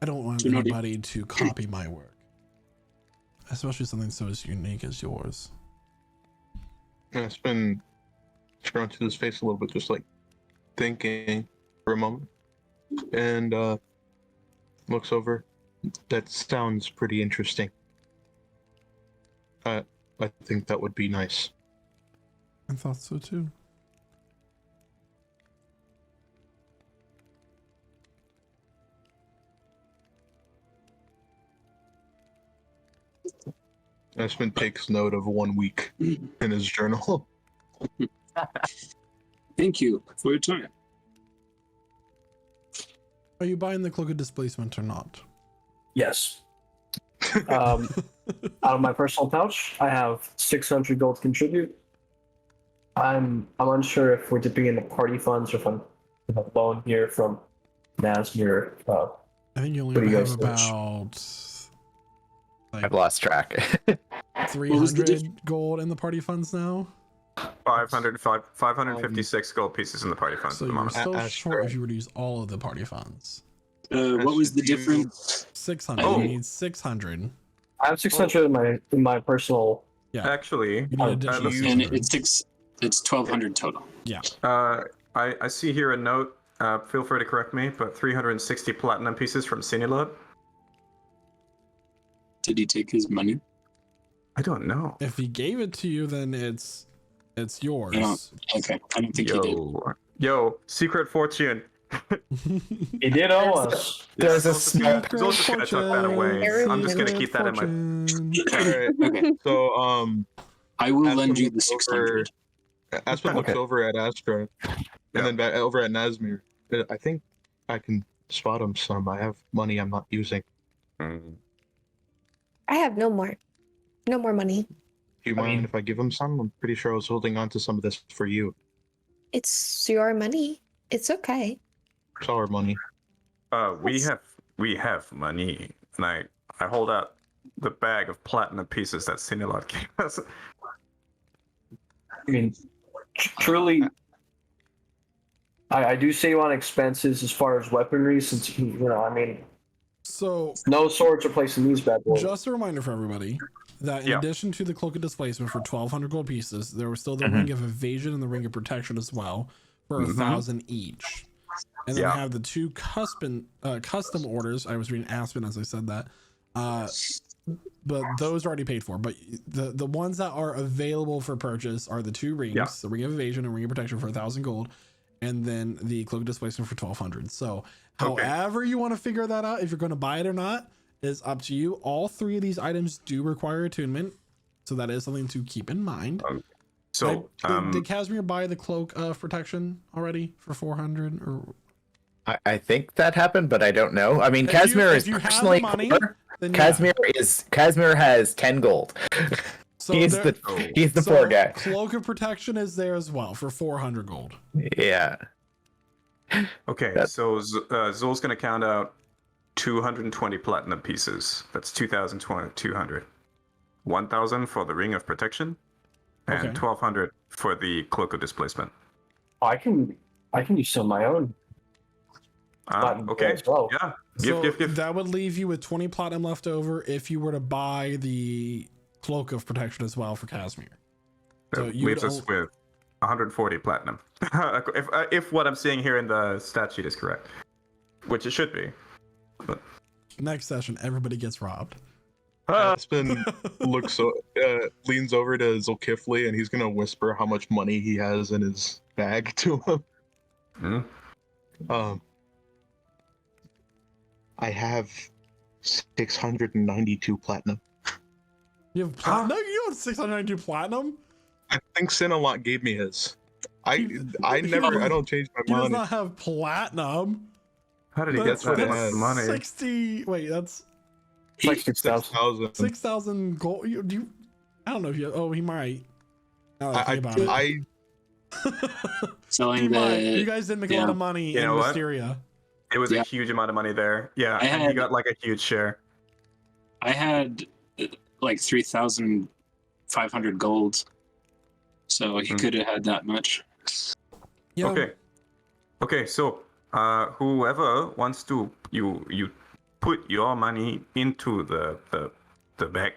I don't want anybody to copy my work. Especially something so as unique as yours. Aspen scrunches his face a little bit, just like thinking for a moment. And looks over. That sounds pretty interesting. I think that would be nice. I thought so too. Aspen takes note of 1 week in his journal. Thank you for your time. Are you buying the cloak of displacement or not? Yes. Out of my personal pouch, I have 600 gold to contribute. I'm unsure if we're dipping into party funds or if I'm a loan here from Nasmir. I think you What do only you have guys think? about I've lost track. 300 gold in the party funds now. 556 gold pieces in the party funds So at the you're moment. still That's short right. if you were to use all of the party funds. What was the difference? 600. Oh. You need 600. I have 600 in my personal. Yeah. Actually, You need additional And 600. it's 1,200 total. Yeah. I see here a note. Feel free to correct me, but 360 platinum pieces from Sinilot. Did he take his money? I don't know. If he gave it to you, then it's yours. I don't. Okay, I don't think he did. Yo, secret fortune. He did owe us. There's a Secret Zol's just gonna tuck that away. I'm just gonna keep that in my. Fortune. Alright, Okay, so I will Aspen lend you the looks 600. Aspen looks Okay. over at Astra Yeah. and then back over at Nasmir. I think I can spot him some. I have money I'm not using. I have no more money. Do you mind if I give him some? I'm pretty sure I was holding on to some of this for you. It's your money. It's okay. It's our money. We have money, and I hold out the bag of platinum pieces that Sinilot gave us. I mean, truly, I do save on expenses as far as weaponry, since I mean, So no swords are placed in these bad boys. just a reminder for everybody that in Yeah. addition to the cloak of displacement for 1,200 gold pieces, there was still the Mhm. ring of evasion and the ring of protection as well for 1,000 each. And then Yeah. we have the two custom orders. I was reading Aspen as I said that. But those are already paid for. But the ones that are available for purchase are the two rings, Yeah. the ring of evasion and ring of protection for 1,000 gold, and then the cloak of displacement for 1,200. So Okay. however you want to figure that out, if you're going to buy it or not, is up to you. All three of these items do require attunement, so that is something to keep in mind. So, Did Casimir buy the cloak of protection already for 400? Or I think that happened, but I don't know. I mean, If you- Casimir if is you have the personally money, poor. then yeah. Casimir has 10 gold. So he's there- the so poor guy. Cloak of protection is there as well for 400 gold. Yeah. Okay, That- so Zol's gonna count out 220 platinum pieces. That's 2,200. 1,000 for the Ring of Protection, and Okay. 1,200 for the Cloak of Displacement. I can use some of my own. Platinum Okay. as well. Yeah. So Give. that would leave you with 20 platinum left over if you were to buy the Cloak of Protection as well for Casimir. So That you leaves us with 140 platinum. if what I'm seeing here in the stat sheet is correct, which it should be. But next session, everybody gets robbed. Aspen leans over to Zulkifli and he's gonna whisper how much money he has in his bag to him. I have 692 platinum. You have platinum? No, you have 692 platinum? I think Sinalot gave me his. I don't change He my does money. not have platinum. How did he That's get that what much it money? 60. Wait, that's It's like 6,000. 6,000. 6,000 gold. I don't know if you. Oh, he might. Now that I think about it. I He Selling might. You the. guys didn't make a lot of money You in know what? Mysteria. It was Yeah. a huge amount of money there. Yeah, I and he had- got like a huge share. I had like 3,500 gold, so he could have had that much. Yeah. Okay. So, whoever wants to, you put your money into the bag.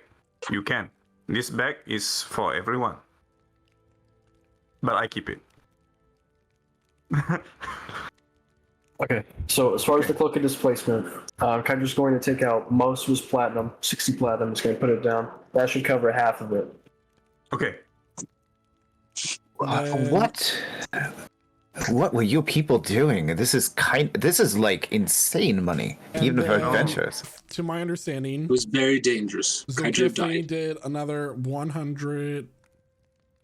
You can. This bag is for everyone, but I keep it. Okay, so as far as the Cloak of Displacement, I'm just going to take out most of his platinum, 60 platinum, just going to put it down. That should cover half of it. Okay. What? What were you people doing? This is like insane money, And even for then- adventurers. To my understanding, It was very dangerous. Kaiju Zulkifli died. did another 100,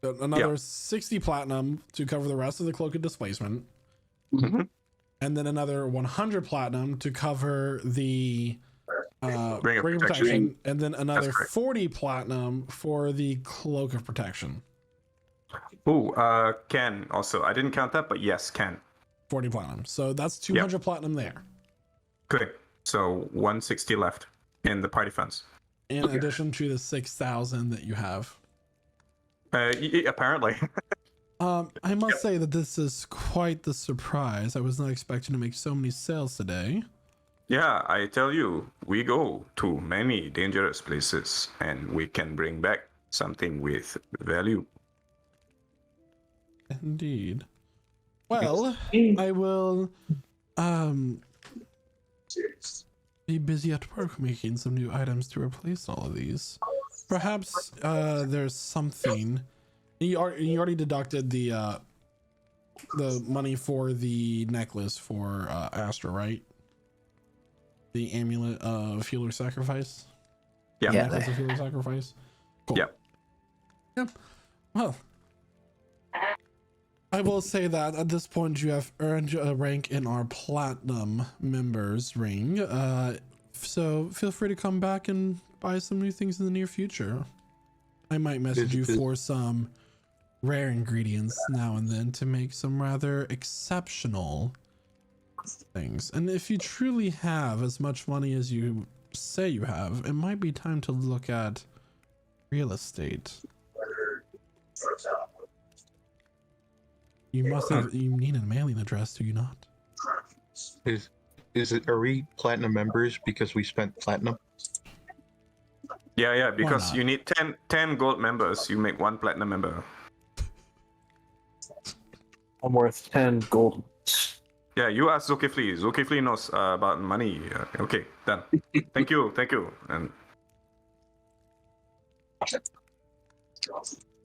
another 60 platinum to cover the rest of the Cloak of Displacement, Mhm. and then another 100 platinum to cover the Ring of Ring of Protection. Protection, and then another correct. 40 platinum for the Cloak of Protection. Ooh, Ken also. I didn't count that, but yes, Ken. 40 platinum. So that's 200 platinum there. Good. So 160 left in the party funds. In addition to the 6,000 that you have. Apparently. I must say that this is quite the surprise. I was not expecting to make so many sales today. Yeah, I tell you, we go to many dangerous places and we can bring back something with value. Indeed. Well, I will be busy at work making some new items to replace all of these. Perhaps there's something. You already deducted the money for the necklace for Astra, right? The amulet of healer sacrifice. Yeah. Yeah. Necklace of healer sacrifice. Cool. Yep. Yep. Well, I will say that at this point you have earned a rank in our platinum members ring. So feel free to come back and buy some new things in the near future. I might message you for some rare ingredients now and then to make some rather exceptional things. And if you truly have as much money as you say you have, it might be time to look at real estate. You must have. You need a mailing address, do you not? are we platinum members because we spent platinum? Yeah, because not? you need 10 gold members. You make one platinum member. I'm worth 10 gold. Yeah, you ask Zulkifli. Zulkifli knows about money. Okay, done. Thank you. And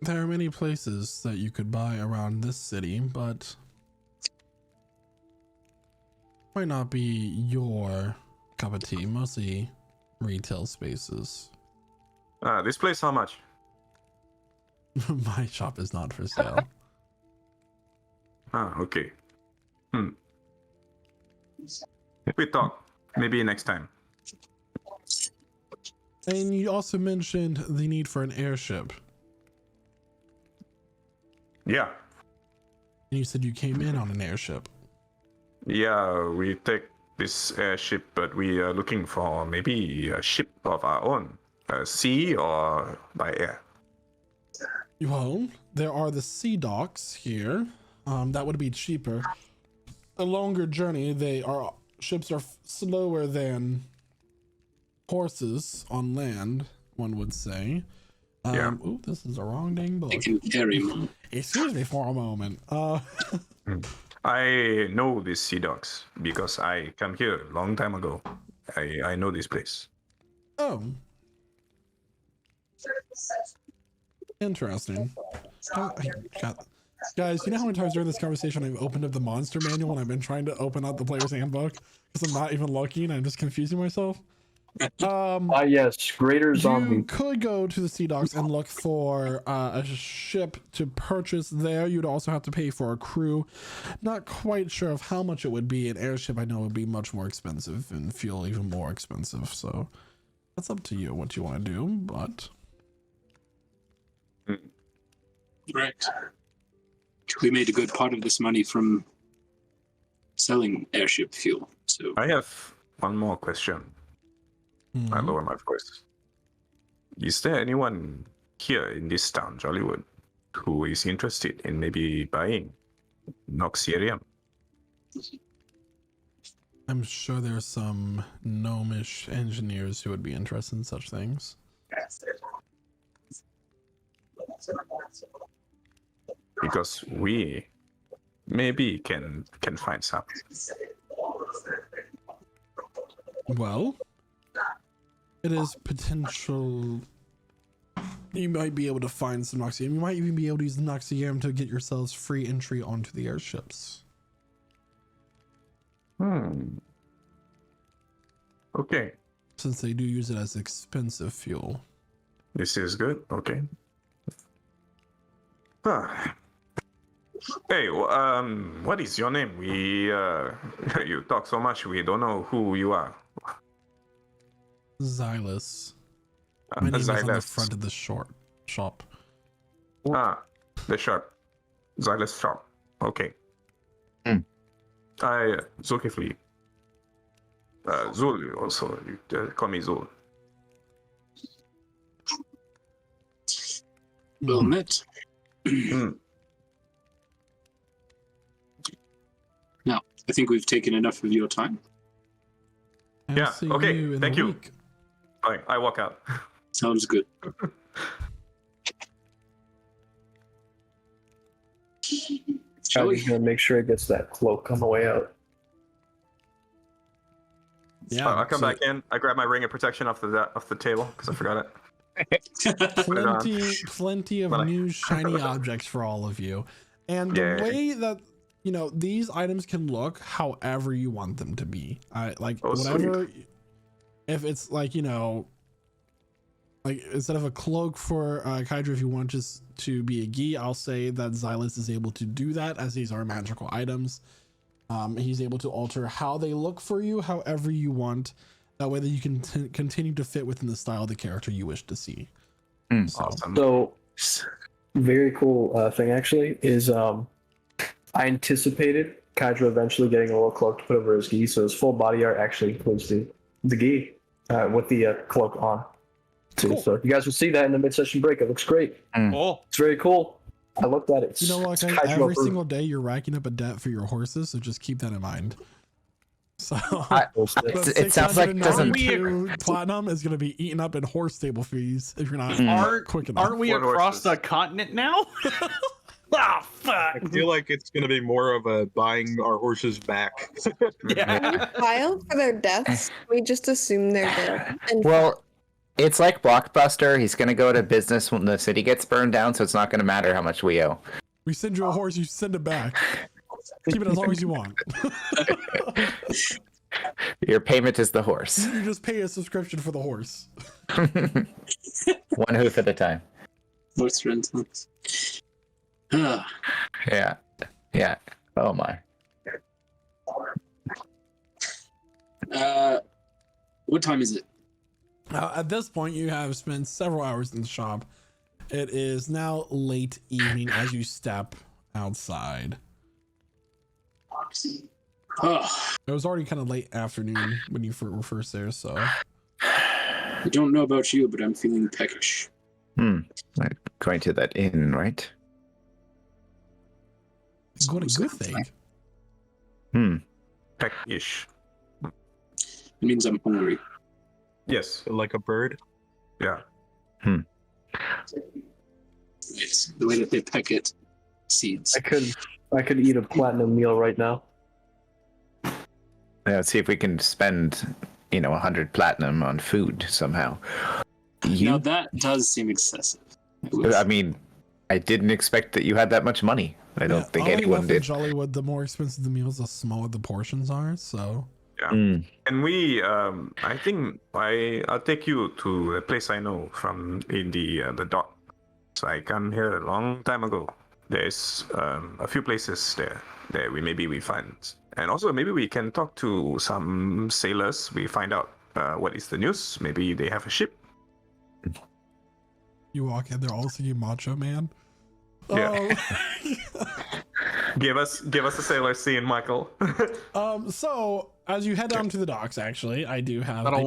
There are many places that you could buy around this city, but might not be your cup of tea. Mostly retail spaces. this place, how much? My shop is not for sale. Okay. We talk. Maybe next time. And you also mentioned the need for an airship. Yeah. And you said you came in on an airship. Yeah, we take this airship, but we are looking for maybe a ship of our own, sea or by air. Well, there are the sea docks here. That would be cheaper. A longer journey. Ships are slower than horses on land, one would say. Yeah. Ooh, this is a wrong dang book. They can carry more. Excuse me for a moment. I know these sea dogs because I came here a long time ago. I know this place. Oh. Interesting. Guys, you know how many times during this conversation I've opened up the monster manual and I've been trying to open up the player's handbook because I'm not even looking. I'm just confusing myself. Yes, greater You zombie. could go to the sea docks and look for a ship to purchase there. You'd also have to pay for a crew. Not quite sure of how much it would be. An airship I know would be much more expensive and fuel even more expensive. So that's up to you what you want to do, but Right. We made a good part of this money from selling airship fuel. So I have one more question. I lower my voice. Is there anyone here in this town, Jollywood, who is interested in maybe buying Noxerium? I'm sure there's some gnomish engineers who would be interested in such things. Because we maybe can find some. Well, it is potential. You might be able to find some Noxium. You might even be able to use the Noxium to get yourselves free entry onto the airships. Okay. Since they do use it as expensive fuel. This is good. Okay. Hey, what is your name? You talk so much, we don't know who you are. Xylus. My name is on the Xylus. front of the shop. The shop. Xylus shop. Okay. Zulkifli. Zul also. You call me Zul. well met. Now, I think we've taken enough of your time. I'll Yeah, see okay, you in thank a you. week. Fine, I walk out. Sounds good. Shall I'm we? just gonna make sure it gets that cloak on the way out. Yeah, I'll come so back in. I grab my ring of protection off the table because I forgot it. plenty of But new shiny objects for all of you. And the Yay. way that these items can look however you want them to be. Oh, Whatever. If it's like instead of a cloak for Kydra, if you want just to be a gi, I'll say that Xylus is able to do that, as these are magical items. He's able to alter how they look for you however you want. That way that you can continue to fit within the style of the character you wish to see. Awesome. So, very cool thing actually is I anticipated Kydra eventually getting a little cloak to put over his gi, so his full body art actually includes the gi with the cloak on. Too. Cool. So you guys will see that in the mid-session break. It looks great. Oh, It's very cool. I looked at it. You know what, guys? Kydra Every approved. single day you're racking up a debt for your horses, so just keep that in mind. So the it sounds like it doesn't. 692 platinum is going to be eaten up in horse stable fees if you're not quick enough. aren't we What across horses? the continent now? Ah, fuck. I feel like it's going to be more of a buying our horses back. Yeah. File for their deaths. We just assume they're dead. And Well, it's like Blockbuster. He's going to go to business when the city gets burned down, so it's not going to matter how much we owe. We send you a horse, you send it back. Keep it as long as you want. Your payment is the horse. You just pay a subscription for the horse. One hoof at a time. Horse rentals. Yeah. Yeah. Oh my. What time is it? At this point, you have spent several hours in the shop. It is now late evening as you step outside. It was already kind of late afternoon when you were first there, so. I don't know about you, but I'm feeling peckish. Going to that inn, right? What a good thing. Peck-ish. It means I'm hungry. Yes. Like a bird. Yeah. It's the way that they peck it. Seeds. I could eat a platinum meal right now. Let's see if we can spend, 100 platinum on food somehow. Now that does seem excessive. I mean, I didn't expect that you had that much money. I don't think anyone did. Jollywood, the more expensive the meals, the smaller the portions are. So. Yeah. And we, I think I'll take you to a place I know from in the dock. So I come here a long time ago. There's a few places there that we find, and also maybe we can talk to some sailors. We find out what is the news. Maybe they have a ship. You walk in, they're all singing Macho Man. Yeah. Give us a sailor scene, Michael. So as you head down to the docks, actually, I do have. I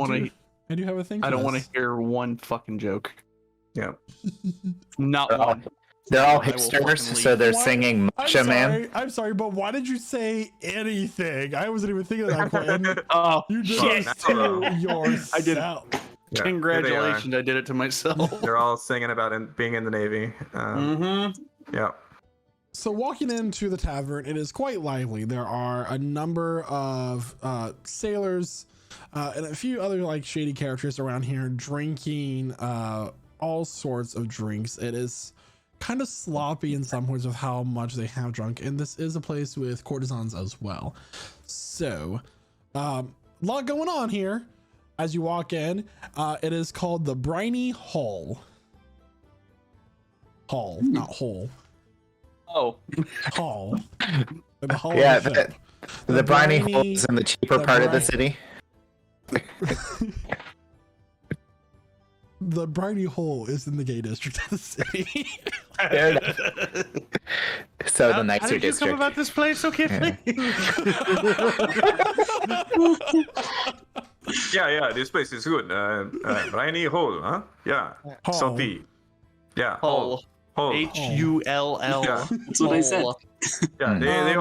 do have a thing. I don't want to hear one fucking joke. Yeah. Not one. They're all hipsters, so they're singing Macho Man. I'm sorry, but why did you say anything? I wasn't even thinking of that point. Oh, You did shit. it to yourself. I did. Yeah, Congratulations, I did it to myself. They're all singing about being in the Navy. Yeah. So walking into the tavern, it is quite lively. There are a number of sailors and a few other like shady characters around here drinking all sorts of drinks. It is kind of sloppy in some ways with how much they have drunk, and this is a place with courtesans as well. So a lot going on here as you walk in. It is called the Briny Hall. Not hole. Oh. Hall. The hall. Yeah, of the ship. the briny hole is in the cheaper part of the city. The Briny Hole is in the gay district of the city. So the nicer How did you district. come about this place so carefully? Yeah, this place is good. Briny Hole, huh? Yeah. Hall. Salty. Yeah. Hull. Hole. Hull. Yeah. That's what I said. Yeah, they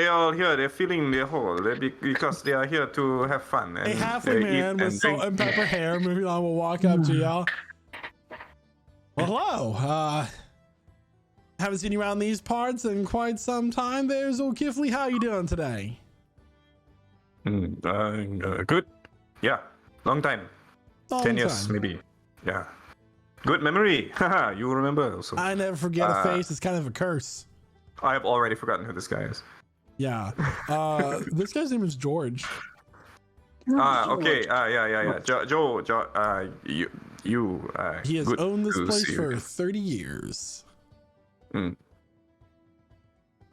all here. They're feeling their hole because they are here to have fun. And A halfway they man eat with salt and pepper hair. Moving on, we'll walk up to y'all. Well, hello. Haven't seen you around these parts in quite some time. There's old Kifley. How you doing today? Good. Yeah, long time. Long 10 years, time. maybe. Yeah. Good memory. Haha, you remember also. I never forget a face. It's kind of a curse. I have already forgotten who this guy is. Yeah. This guy's name is George. Okay. Yeah. Joe. You. He has good owned this to place see you for again. 30 years.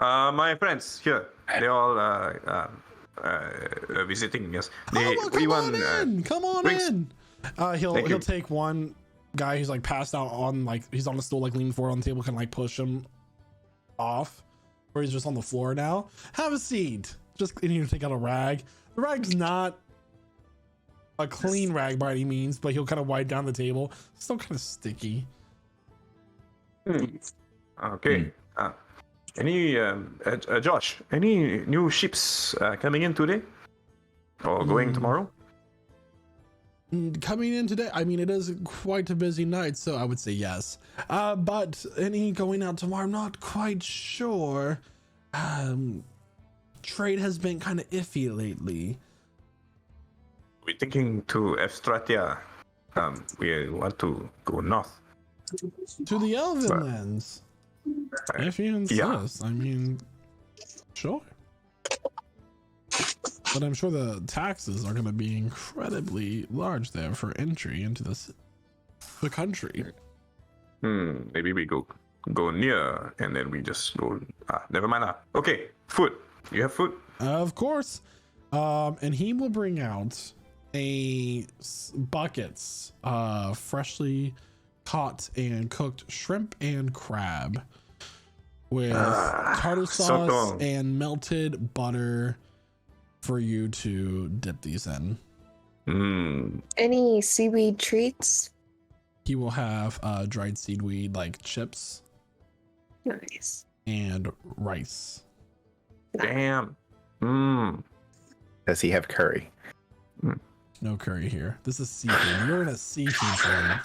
My friends here, they all visiting. Yes. Come on in. Come on drinks. in. He'll Thank you. take one guy who's like passed out on like he's on the stool like leaning forward on the table, can like push him off, where he's just on the floor now. Have a seat. Just you need to take out a rag. The rag's not a clean rag by any means, but he'll kind of wipe down the table. Still kind of sticky. Okay. Any Josh? Any new ships coming in today, or going tomorrow? Coming in today, I mean, it is quite a busy night, so I would say yes. But any going out tomorrow, I'm not quite sure. Trade has been kind of iffy lately. We're thinking to Efstratia. We want to go north. To the elven But- lands. If you insist, yeah. I mean, sure. But I'm sure the taxes are going to be incredibly large there for entry into the country. Maybe we go near and then we just go. Never mind. Okay, food. You have food? Of course. And he will bring out buckets freshly caught and cooked shrimp and crab with tartar sauce soto. and melted butter for you to dip these in. Any seaweed treats? He will have dried seaweed like chips Nice. and rice. Damn. Does he have curry? No curry here. This is seafood. You're in a seafood zone.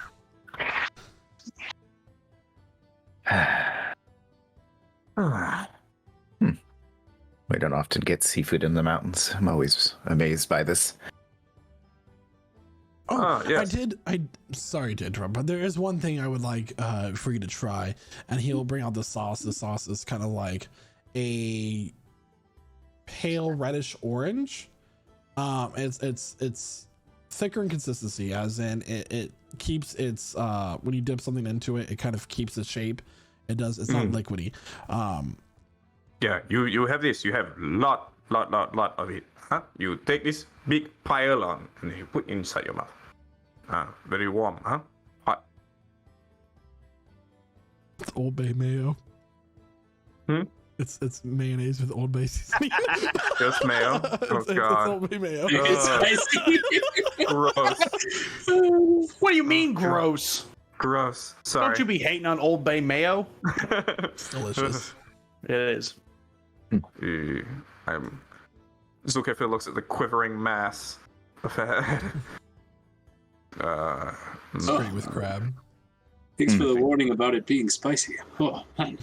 We don't often get seafood in the mountains. I'm always amazed by this. Oh, yes. Sorry to interrupt, but there is one thing I would like for you to try, and he'll bring out the sauce. The sauce is kind of like a pale reddish orange. It's thicker in consistency, as in it keeps its when you dip something into it, it kind of keeps its shape. It's not liquidy. Yeah, you have this. You have lot of it. Huh? You take this big pile on and you put inside your mouth. Very warm, huh? Hot. It's Old Bay mayo. It's mayonnaise with Old Bay seasoning. Just mayo. Oh It's god. Old Bay mayo. It's spicy. Gross. What do you mean gross? Gross. Sorry. Don't you be hating on Old Bay mayo? It's delicious. It is. Zulkifli looks at the quivering mass of head. Straight with crab. Thanks for the warning about it being spicy. Oh, man.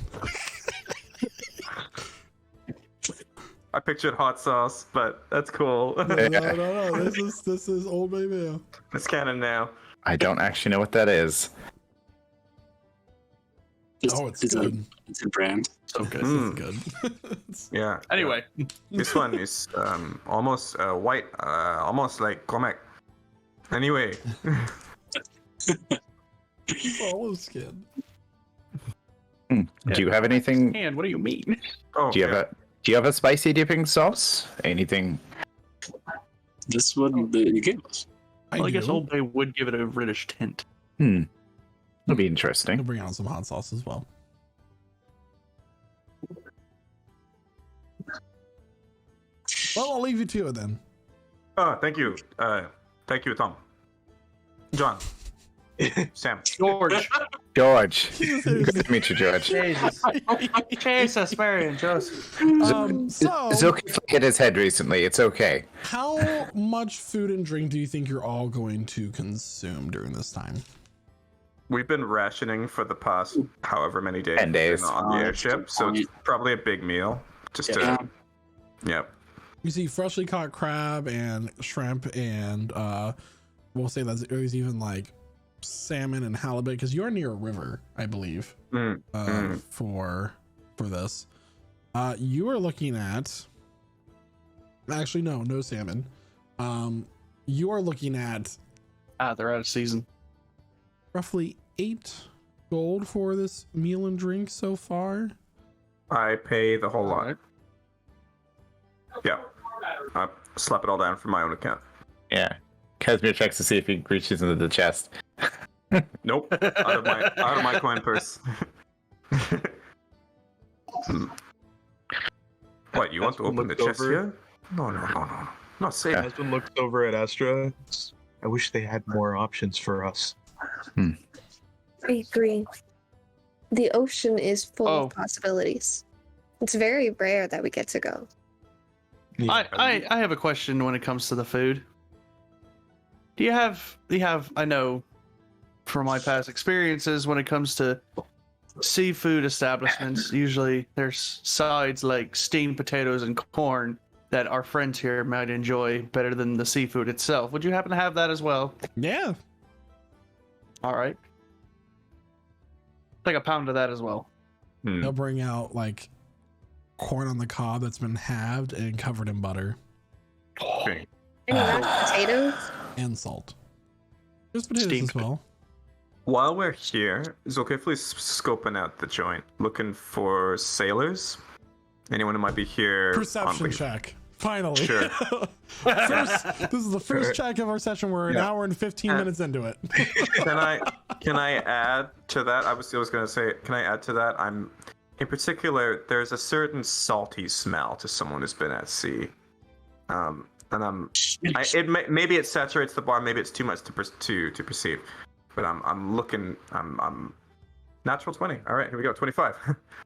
I pictured hot sauce, but that's cool. No. This is Old Bay mayo. It's canon now. I don't actually know what that is. It's good. It's a brand. So good. It's good. Yeah. Anyway, This one is almost white, almost like Cormac. Anyway. It's olive skin. Do you have anything? and what do you mean? Oh, Do you have a spicy dipping sauce? Anything? This one that you gave us. Well, I guess do. Old Bay would give it a British tint. That'll be I'll interesting. bring out some hot sauce as well. Well, I'll leave you to it then. Oh, thank you. Thank you, Tom. John. Sam. George. George. Good to meet you, George. Jesus, Mary and Joseph. So, Zulkifli hit his head recently. It's okay. how much food and drink do you think you're all going to consume during this time? We've been rationing for the past however many days 10 days. we've been on the airship, so it's probably a big meal. Just Yeah. to, yep. You see freshly caught crab and shrimp, and we'll say that there's even like salmon and halibut, because you're near a river, I believe. For this, you are looking at. Actually, no salmon. You are looking at They're out of season. roughly 8 gold for this meal and drink so far. I pay the whole lot. Alright. Yeah. I slap it all down from my own account. Yeah. Casimir checks to see if he reaches into the chest. Nope. Out of my coin purse. What, you want to open the Looked chest over. here? No. Not safe. Husband looks over at Astra. I wish they had more options for us. I agree. The ocean is full Oh. of possibilities. It's very rare that we get to go. I have a question when it comes to the food. Do you have I know from my past experiences when it comes to seafood establishments, usually there's sides like steamed potatoes and corn that our friends here might enjoy better than the seafood itself. Would you happen to have that as well? Yeah. All right. Like a pound of that as well. They'll bring out like corn on the cob that's been halved and covered in butter Okay. Any mashed potatoes? and salt. There's potatoes Steamed as well. While we're here, Zulkifli's scoping out the joint, looking for sailors. Anyone who might be here. on Perception leave. check. Finally. Sure. This is the first check of our session. We're an hour and 15 minutes into it. Can I add to that? I was going to say, can I add to that? In particular, there's a certain salty smell to someone who's been at sea. And maybe it saturates the bar, maybe it's too much to perceive, but I'm looking. I'm natural 20. All right, here we go. 25.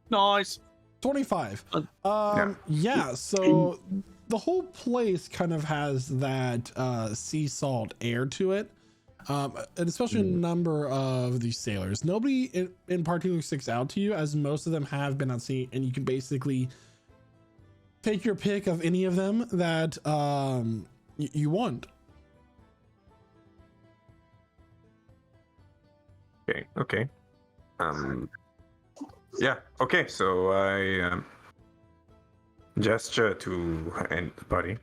Nice. 25. Yeah. Yeah, so the whole place kind of has that sea salt air to it. And especially a number of these sailors. Nobody in particular sticks out to you, as most of them have been at sea, and you can basically take your pick of any of them that you want. Okay. Yeah. Okay. So I gesture to anybody.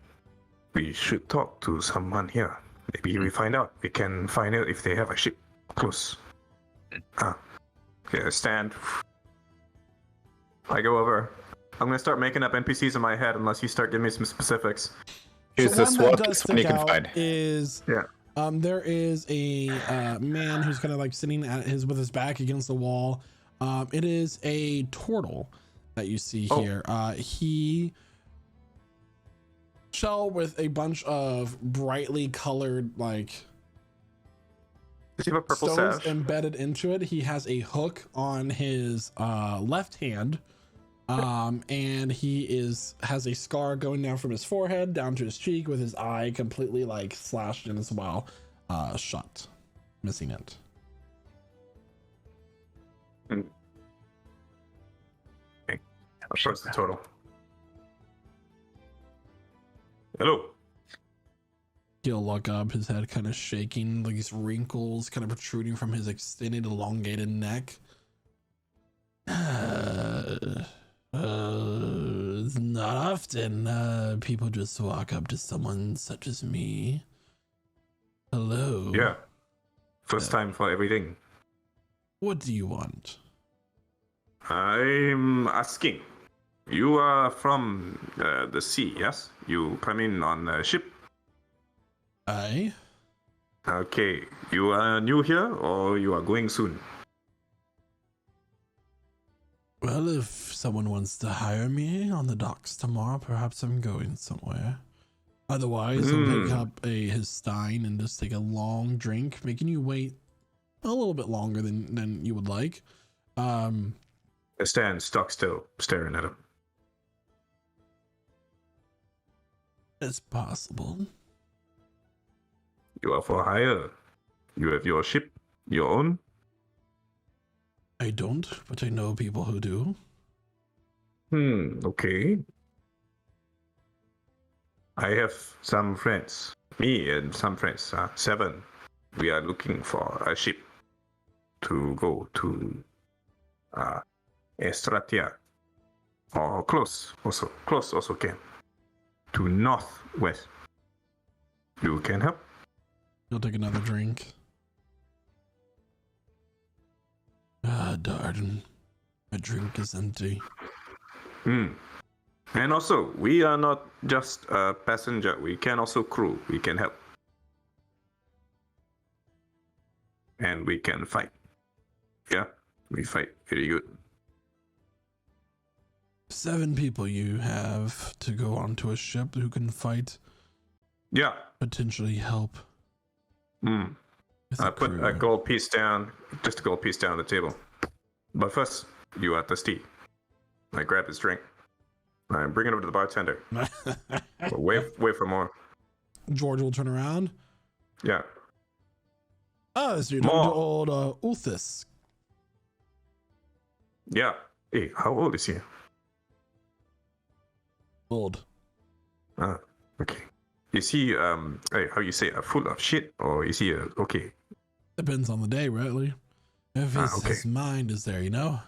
We should talk to someone here. Maybe we can find out if they have a ship close. Okay, stand. I go over. I'm gonna start making up NPCs in my head unless you start giving me some specifics. Here's So the one that swap does one you stick can out find. is there is a man who's kind of like sitting with his back against the wall. It is a turtle that you see here. He shell with a bunch of brightly colored like Does he have a purple stones sash? embedded into it. He has a hook on his left hand. And he has a scar going down from his forehead down to his cheek, with his eye completely like slashed in as well, shut, missing it. Okay. Approach the total. Hello. He'll look up, his head kind of shaking, like these wrinkles kind of protruding from his extended, elongated neck. It's not often people just walk up to someone such as me. Hello. Yeah. First time for everything. What do you want? I'm asking. You are from the sea, yes? You come in on a ship. Aye. Okay. You are new here, or you are going soon? Well, if someone wants to hire me on the docks tomorrow, perhaps I'm going somewhere. Otherwise, I'll pick up his stein and just take a long drink, making you wait a little bit longer than you would like. I stand stock still, staring at him. It's possible. You are for hire. You have your ship, your own. I don't, but I know people who do. Okay. I have some friends. Me and some friends. 7. We are looking for a ship to go to Estratia. Or close also can. To northwest. You can help? You'll take another drink. Ah, darn. My drink is empty. And also, we are not just a passenger. We can also crew. We can help. And we can fight. Yeah, we fight. Very good. 7 people you have to go onto a ship who can fight, Yeah. potentially help. with I a put a crew. gold piece down, just a gold piece down on the table. But first, you are thirsty. I grab his drink. I bring it over to the bartender. Wait for more. George will turn around. Yeah. Oh, so you're talking to old Ulthus. Yeah. Hey, how old is he? Old. Okay. Is he how you say, full of shit, or is he okay? Depends on the day, rightly. If his mind is there, you know.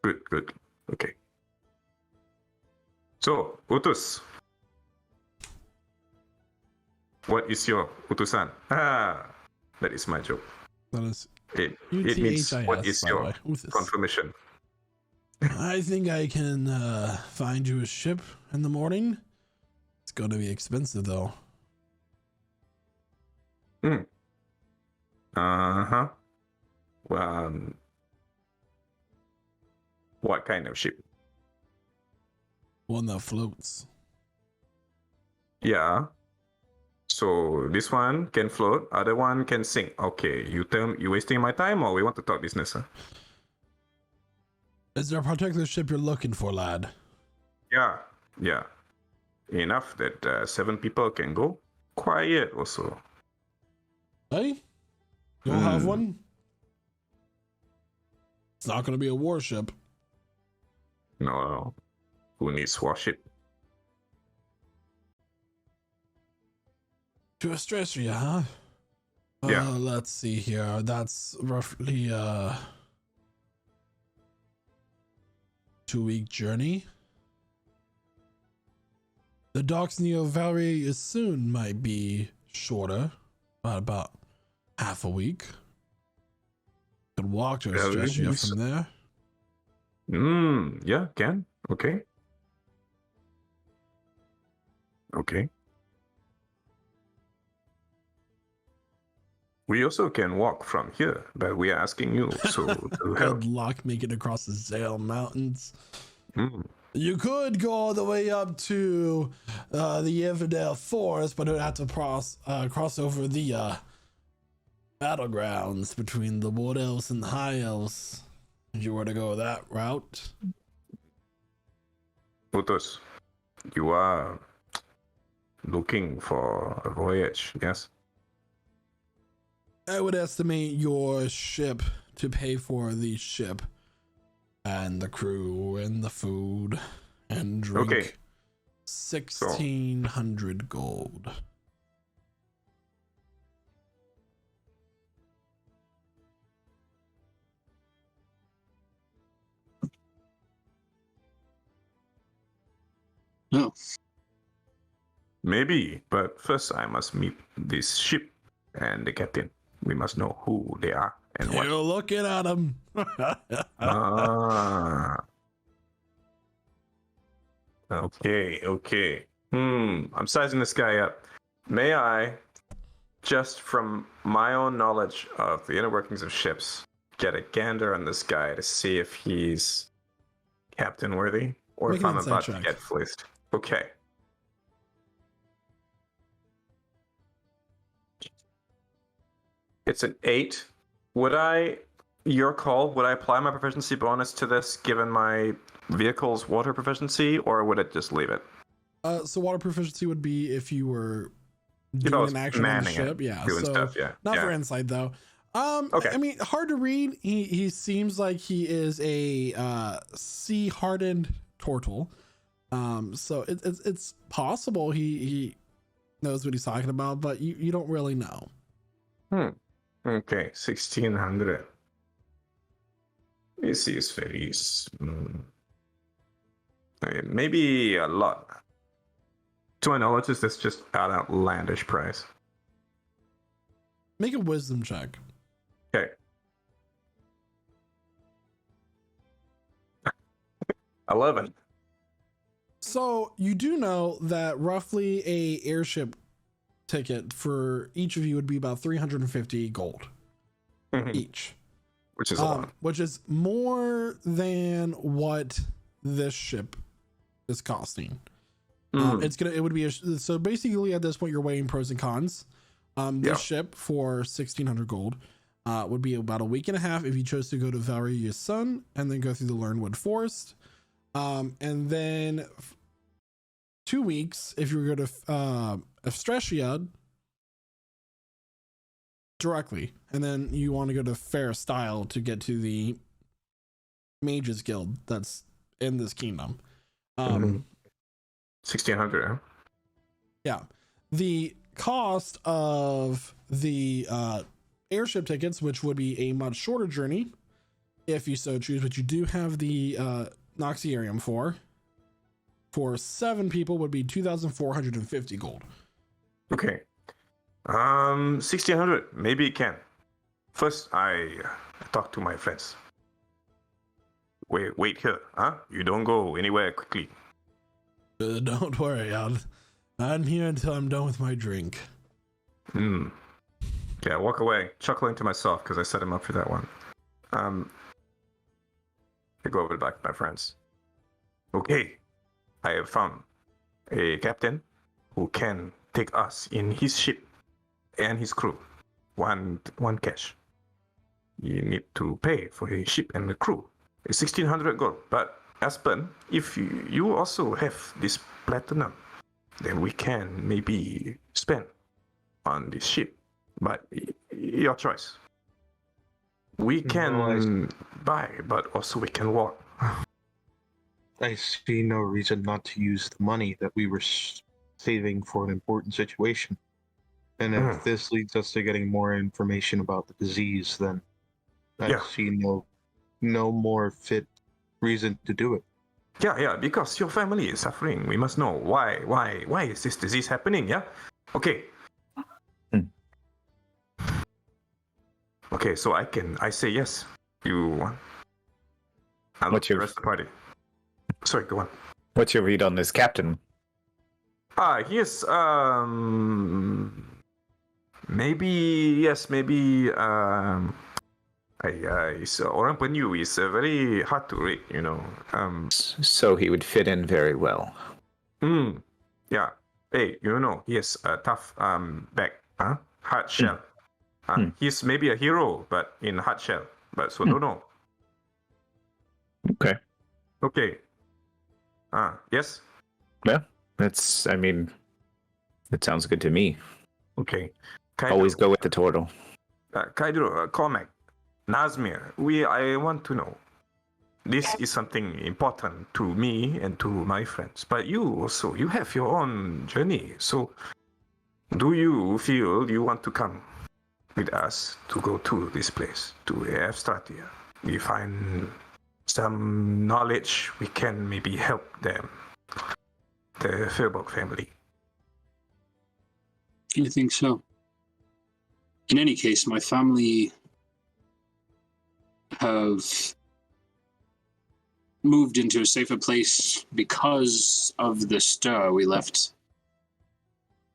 Good. Okay. So, Utus. What is your Utusan? That is my joke. That is It means, what is by the your way. Ulthus. confirmation? I think I can find you a ship in the morning. It's going to be expensive, though. Uh-huh. What kind of ship? One that floats. Yeah. So this one can float, other one can sink. Okay, you wasting my time, or we want to talk business, huh? Is there a particular ship you're looking for, lad? Yeah. Enough that 7 people can go. Quiet also. Hey, you'll have one. It's not going to be a warship. No. Who needs warship? To Astrasia, huh? Yeah. Let's see here. That's roughly a 2-week journey. The docks near Valerie is soon might be shorter, about half a week. Could walk to Astrasia from there. Yeah, can. Okay. We also can walk from here, but we are asking you to help. Good luck making it across the Zale Mountains. You could go all the way up to the Everdale Forest, but it would have to cross over the battlegrounds between the Wood Elves and the High Elves if you were to go that route. Putos, you are looking for a voyage, yes? I would estimate your ship to pay for the ship and the crew and the food and drink. Okay. 1,600 gold. No. Maybe, but first I must meet this ship and the captain. We must know who they are and what. You're looking at them. Okay. I'm sizing this guy up. May I, just from my own knowledge of the inner workings of ships, get a gander on this guy to see if he's captain worthy or Make if an I'm insight about check. to get fleeced? Okay. It's an 8. Your call, would I apply my proficiency bonus to this given my vehicle's water proficiency, or would it just leave it? So water proficiency would be if you were If I doing was an action on the manning ship. it, Yeah. doing So stuff, yeah. not yeah. for insight though. Okay. I mean, hard to read. He seems like he is a sea hardened turtle. So it's possible he knows what he's talking about, but you don't really know. Okay, 1,600. This is very maybe a lot. To my knowledge, is this just an outlandish price? Make a wisdom check. Okay. 11. So you do know that roughly a airship ticket for each of you would be about 350 gold each, Which is a lot. which is more than what this ship is costing. It would be so basically at this point you're weighing pros and cons. This ship for 1,600 gold would be about a week and a half if you chose to go to Valeria's Sun and then go through the Lyrnwood Forest, and then 2 weeks if you were to go to Astrasia directly, and then you want to go to Fair Style to get to the Mages Guild that's in this kingdom. 1,600. Huh? Yeah, the cost of the airship tickets, which would be a much shorter journey if you so choose, but you do have the Noxiarium for 7 people would be 2,450 gold. Okay. 1,600. Maybe it can. First, I talk to my friends. Wait here, huh? You don't go anywhere quickly. Don't worry, I'm here until I'm done with my drink. Okay, I walk away, chuckling to myself because I set him up for that one. I go over back to my friends. Okay, I have found a captain who can take us in his ship and his crew. One cash. You need to pay for his ship and the crew. It's 1,600 gold. But Aspen, if you also have this platinum, then we can maybe spend on this ship. But your choice. We can buy, but also we can walk. I see no reason not to use the money that we were saving for an important situation. And if this leads us to getting more information about the disease, then I see no more fit reason to do it. Yeah, because your family is suffering. We must know why is this disease happening, yeah? Okay. Okay, so I say yes. You want? I'll look the rest of the party. Sorry, go on. What's your read on this captain? He is maybe orang penyu is very hard to read, you know. So he would fit in very well. Yeah. Hey, you know, he has a tough back, hard shell. He's maybe a hero, but in hard shell. But so don't know. Okay. Okay. Yes. Yeah, it sounds good to me. Okay. Always go with the turtle. Kaidro, Cormac, Nazmir, I want to know. This is something important to me and to my friends. But you also, you have your own journey. So, do you feel you want to come with us to go to this place, to Stratia? We find some knowledge, we can maybe help them, the Fairborg family. I think so. In any case, my family have moved into a safer place because of the stir we left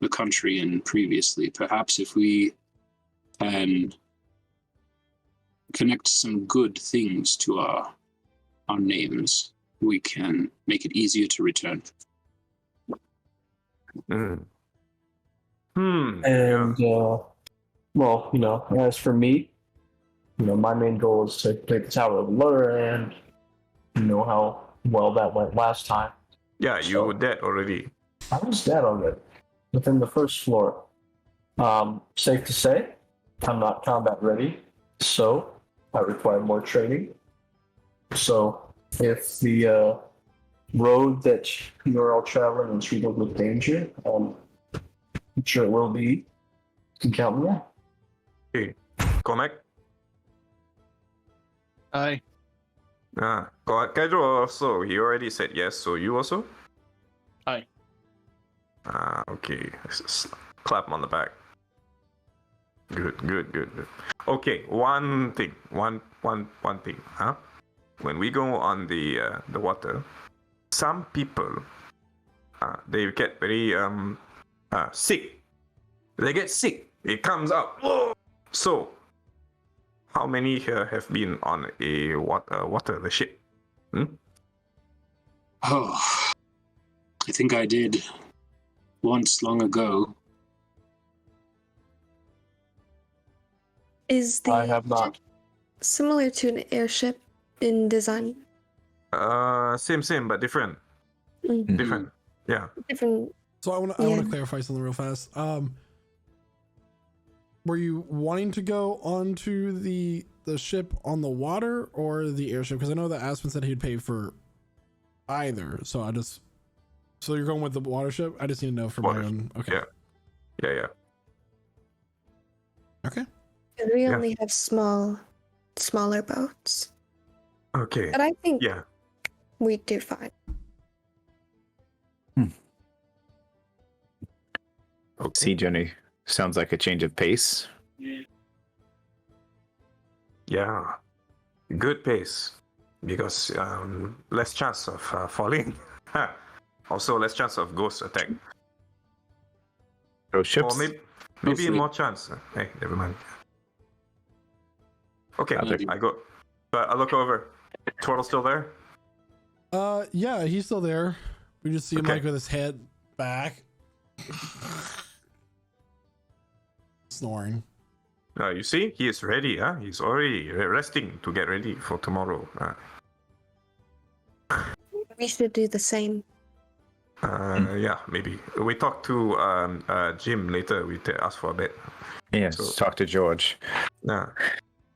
the country in previously. Perhaps if we can connect some good things to our names, we can make it easier to return. And well, you know, as for me, you know, my main goal is to take the Tower of Lyrnbend. You know how well that went last time. Yeah, you were dead already. I was dead already within the first floor. Safe to say, I'm not combat ready, so I require more training. So if the road that you're all traveling is riddled with danger, I'm sure it will be. You can count me out. Okay, Cormac? Aye. Kaidro also, he already said yes, so you also? Aye. Okay. Clap him on the back. Good. Okay, one thing, huh? When we go on the water, some people, they get very sick. They get sick. It comes out. Whoa! So, how many here have been on a the ship? Oh, I think I did once long ago. Is the I have not. similar to an airship in design? Same, but different. Mm. Different. Yeah. Different. So I want to clarify something real fast. Were you wanting to go onto the ship on the water or the airship? Because I know that Aspen said he'd pay for either. So you're going with the water ship? I just need to know for my own. Okay. Yeah. And Okay. we only have smaller boats. Okay. But I think Yeah. we do fine. Okay. Sea journey sounds like a change of pace. Yeah. Good pace. Because less chance of falling. Also less chance of ghost attack. Those ships. Or maybe more chance. Hey, never mind. Okay, I go. But I look over. Turtle's still there? Yeah, he's still there. We just see him Okay. like with his head back. Snoring. You see, he is ready. He's already resting to get ready for tomorrow. We should do the same. Yeah, maybe. We talk to Jim later. We ask for a bit. Yes, So- talk to George. Yeah.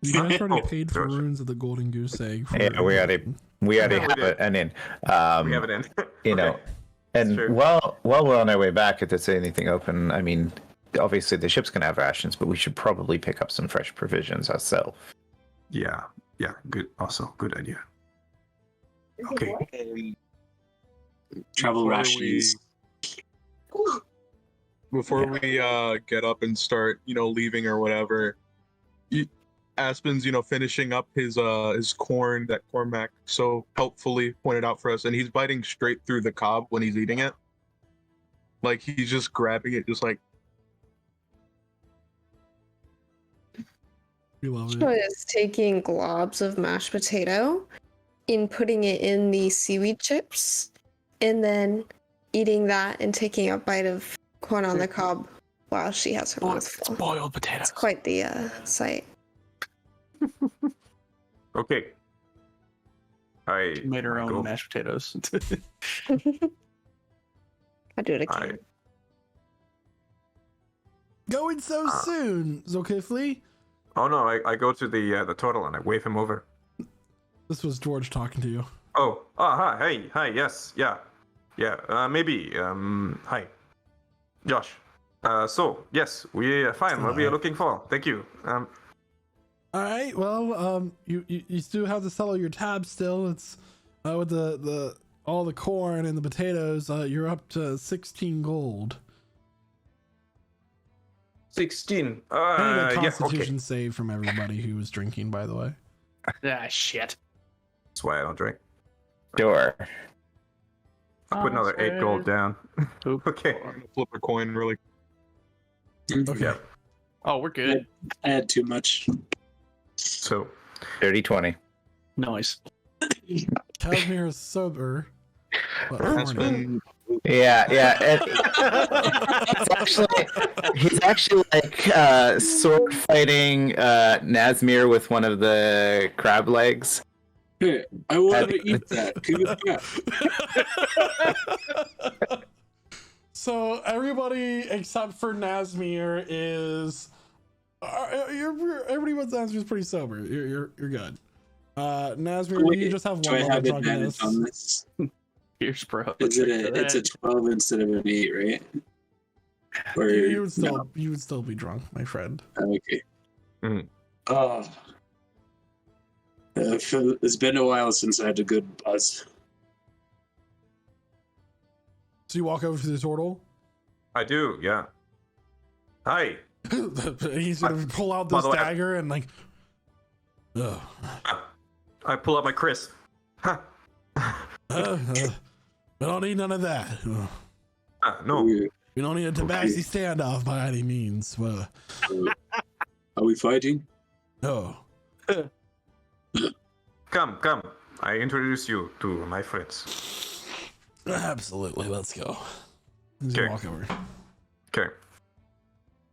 You guys already Oh, paid for George. runes of the golden goose egg. For Yeah, we already we have did. an in. We have it in. You know, Okay. and true. while we're on our way back, if there's anything open, I mean, obviously the ship's gonna have rations, but we should probably pick up some fresh provisions ourselves. Yeah. Good. Also, good idea. Okay. Travel Before rations. Before we get up and start, leaving or whatever, Aspen's, finishing up his corn that Cormac so helpfully pointed out for us, and he's biting straight through the cob when he's eating it. Like he's just grabbing it, just like. We love So it. is taking globs of mashed potato and putting it in the seaweed chips, and then eating that and taking a bite of corn on the cob while she has her mouth full. Boiled potatoes. It's quite the sight. Okay. I She made her I own go- mashed potatoes. I do it I, again. Going so soon, Zolkifli. oh no! I go to the turtle and I wave him over. This was George talking to you. Oh, hi, yes, yeah. Maybe, hi, Josh. So yes, we are fine. What we are looking for? Thank you. All right. Well, you still have to settle your tab still. It's with the all the corn and the potatoes. You're up to 16 gold. 16. I need a Yeah, Constitution okay. save from everybody who was drinking. By the way. Shit. That's why I don't drink. Sure. I'll put another 8 gold down. Okay. I'm gonna flip a coin really. Okay. Yeah. Oh, we're good. I had too much. So 30-20. Nice. Casimir is sober. But That's horny. been Yeah. And he's actually like sword fighting Nazmir with one of the crab legs. Hey, I want to eat that. Give it back. So everybody except for Nazmir is. Everybody but Nazmir is pretty sober. You're good. Nazmir, Wait, you just have Do one I level have drunkenness. advantage on this? Here's bro. Is it it's a 12 instead of an 8, right? Or You would still be drunk, my friend. okay. Mhm. It's been a while since I had a good buzz. So you walk over to the turtle. I do, yeah. Hi. He's gonna pull out by this the way, dagger and like. Ugh. I pull out my Chris. We don't need none of that. No. We don't need a Tabaxi standoff by any means. Are we fighting? No. Come. I introduce you to my friends. Absolutely. Let's go. He's gonna Okay. walk over. Okay.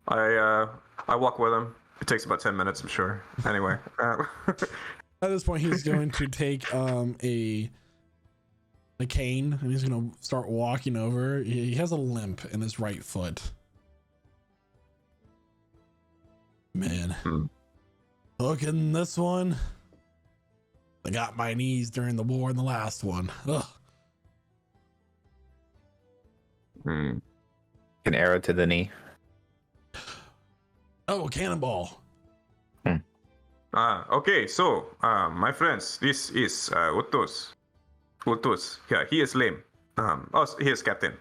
I walk with him. It takes about 10 minutes, I'm sure. Anyway. At this point, he's going to take a cane and he's gonna start walking over. He has a limp in his right foot. Man, look in this one. I got my knees during the war in the last one. Ugh. An arrow to the knee. Oh, cannonball. Okay, so, my friends, this is Utus. Utus. Yeah, he is lame. He is captain.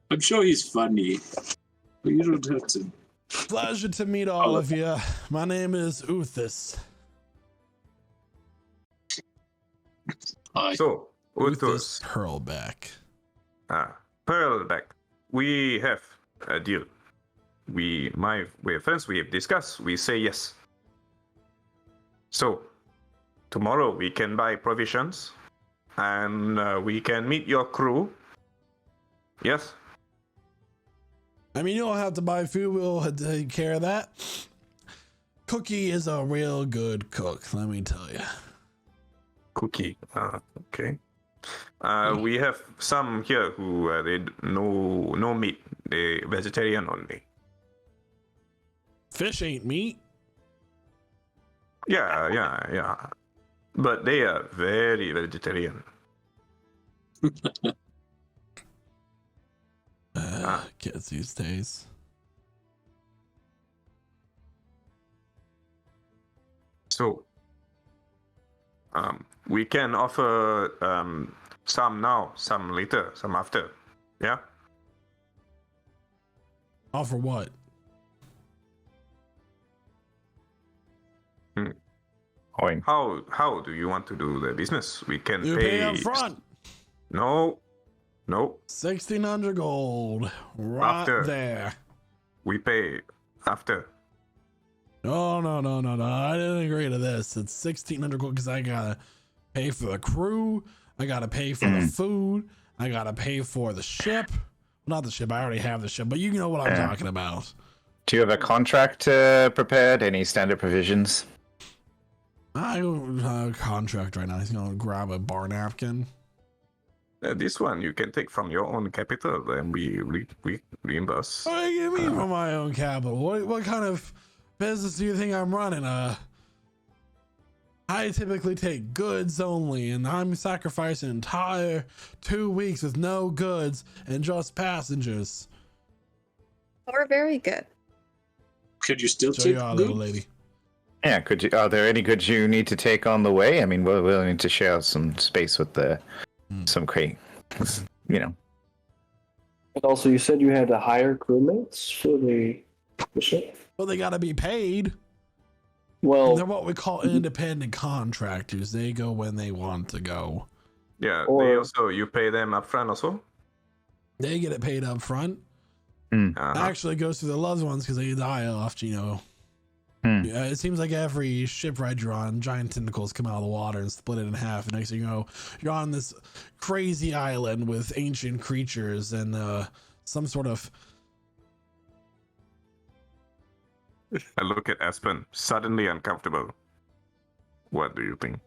I'm sure he's funny. But you don't have to. Pleasure to meet all of you. My name is Uthis. So, Uthis Utus. Pearlback. Pearlback. We have a deal. We're friends, we have discussed, we say yes. So, tomorrow we can buy provisions and we can meet your crew. Yes? I mean, you don't have to buy food. We'll take care of that. Cookie is a real good cook, let me tell you. Cookie. Okay. We have some here who they no meat. They vegetarian only. Fish ain't meat. Yeah. But they are very vegetarian. Kids these days. So, we can offer some now, some later, some after. Yeah. Offer what? Coin. How do you want to do the business? We can You pay up front. No. 1,600 gold. Right After. there. We pay after. Oh, no. I didn't agree to this. It's 1,600 gold because I gotta pay for the crew. I gotta pay for the food. I gotta pay for the ship. Not the ship. I already have the ship, but you know what I'm talking about. Do you have a contract prepared? Any standard provisions? I don't have a contract right now. He's gonna grab a bar napkin. This one you can take from your own capital, and we reimburse. What do you mean from my own capital? What kind of business do you think I'm running? I typically take goods only, and I'm sacrificing an entire 2 weeks with no goods and just passengers. We're very good. Could you still Show take you out, little goods? lady. Yeah, could you? Are there any goods you need to take on the way? I mean, we're willing to share some space with some crate. You know. And also, you said you had to hire crewmates for the ship. Well, they gotta be paid. Well, They're what we call independent contractors. They go when they want to go. Yeah. Or- you pay them upfront also. They get it paid up front. Uh-huh. Actually, it goes to the loved ones because they die off, you know. Yeah, it seems like every shipwright you're on, giant tentacles come out of the water and split it in half. And next thing you know, you're on this crazy island with ancient creatures and some sort of. I look at Aspen, suddenly uncomfortable. What do you think?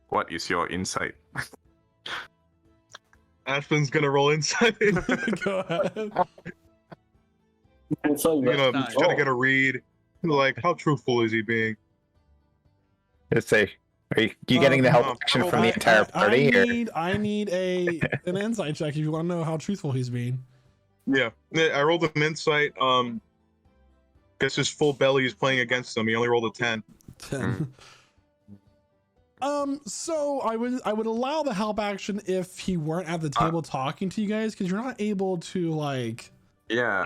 What is your insight? Aspen's gonna roll inside. Go ahead. I'll tell you You know, that. trying to get a read. Like, how truthful is he being? Let's say, are you getting the help action from the entire party? I need an insight check if you want to know how truthful he's being. Yeah, I rolled an insight. Guess his full belly is playing against him. He only rolled a 10. 10. So I would allow the help action if he weren't at the table talking to you guys, because you're not able to like Yeah.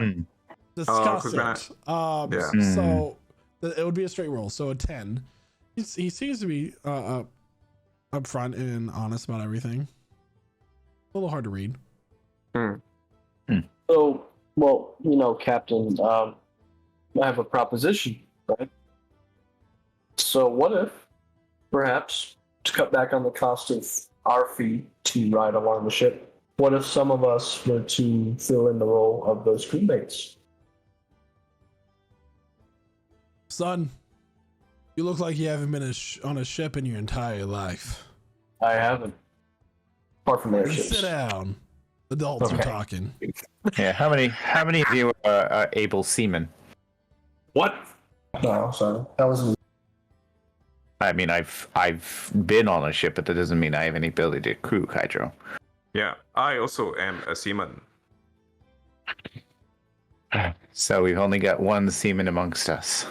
discuss it. Yeah. So it would be a straight roll. So a 10. He seems to be upfront and honest about everything. A little hard to read. So, well, you know, Captain, I have a proposition, right? So, what if, perhaps, to cut back on the cost of our fee to ride along the ship, what if some of us were to fill in the role of those crewmates? Son, you look like you haven't been on a ship in your entire life. I haven't. Apart from airships. Sit down. Adults are Okay. talking. Yeah. How many of you are able seamen? What? No, sorry. That was I mean, I've been on a ship, but that doesn't mean I have any ability to crew hydro. Yeah. I also am a seaman. So we've only got one seaman amongst us.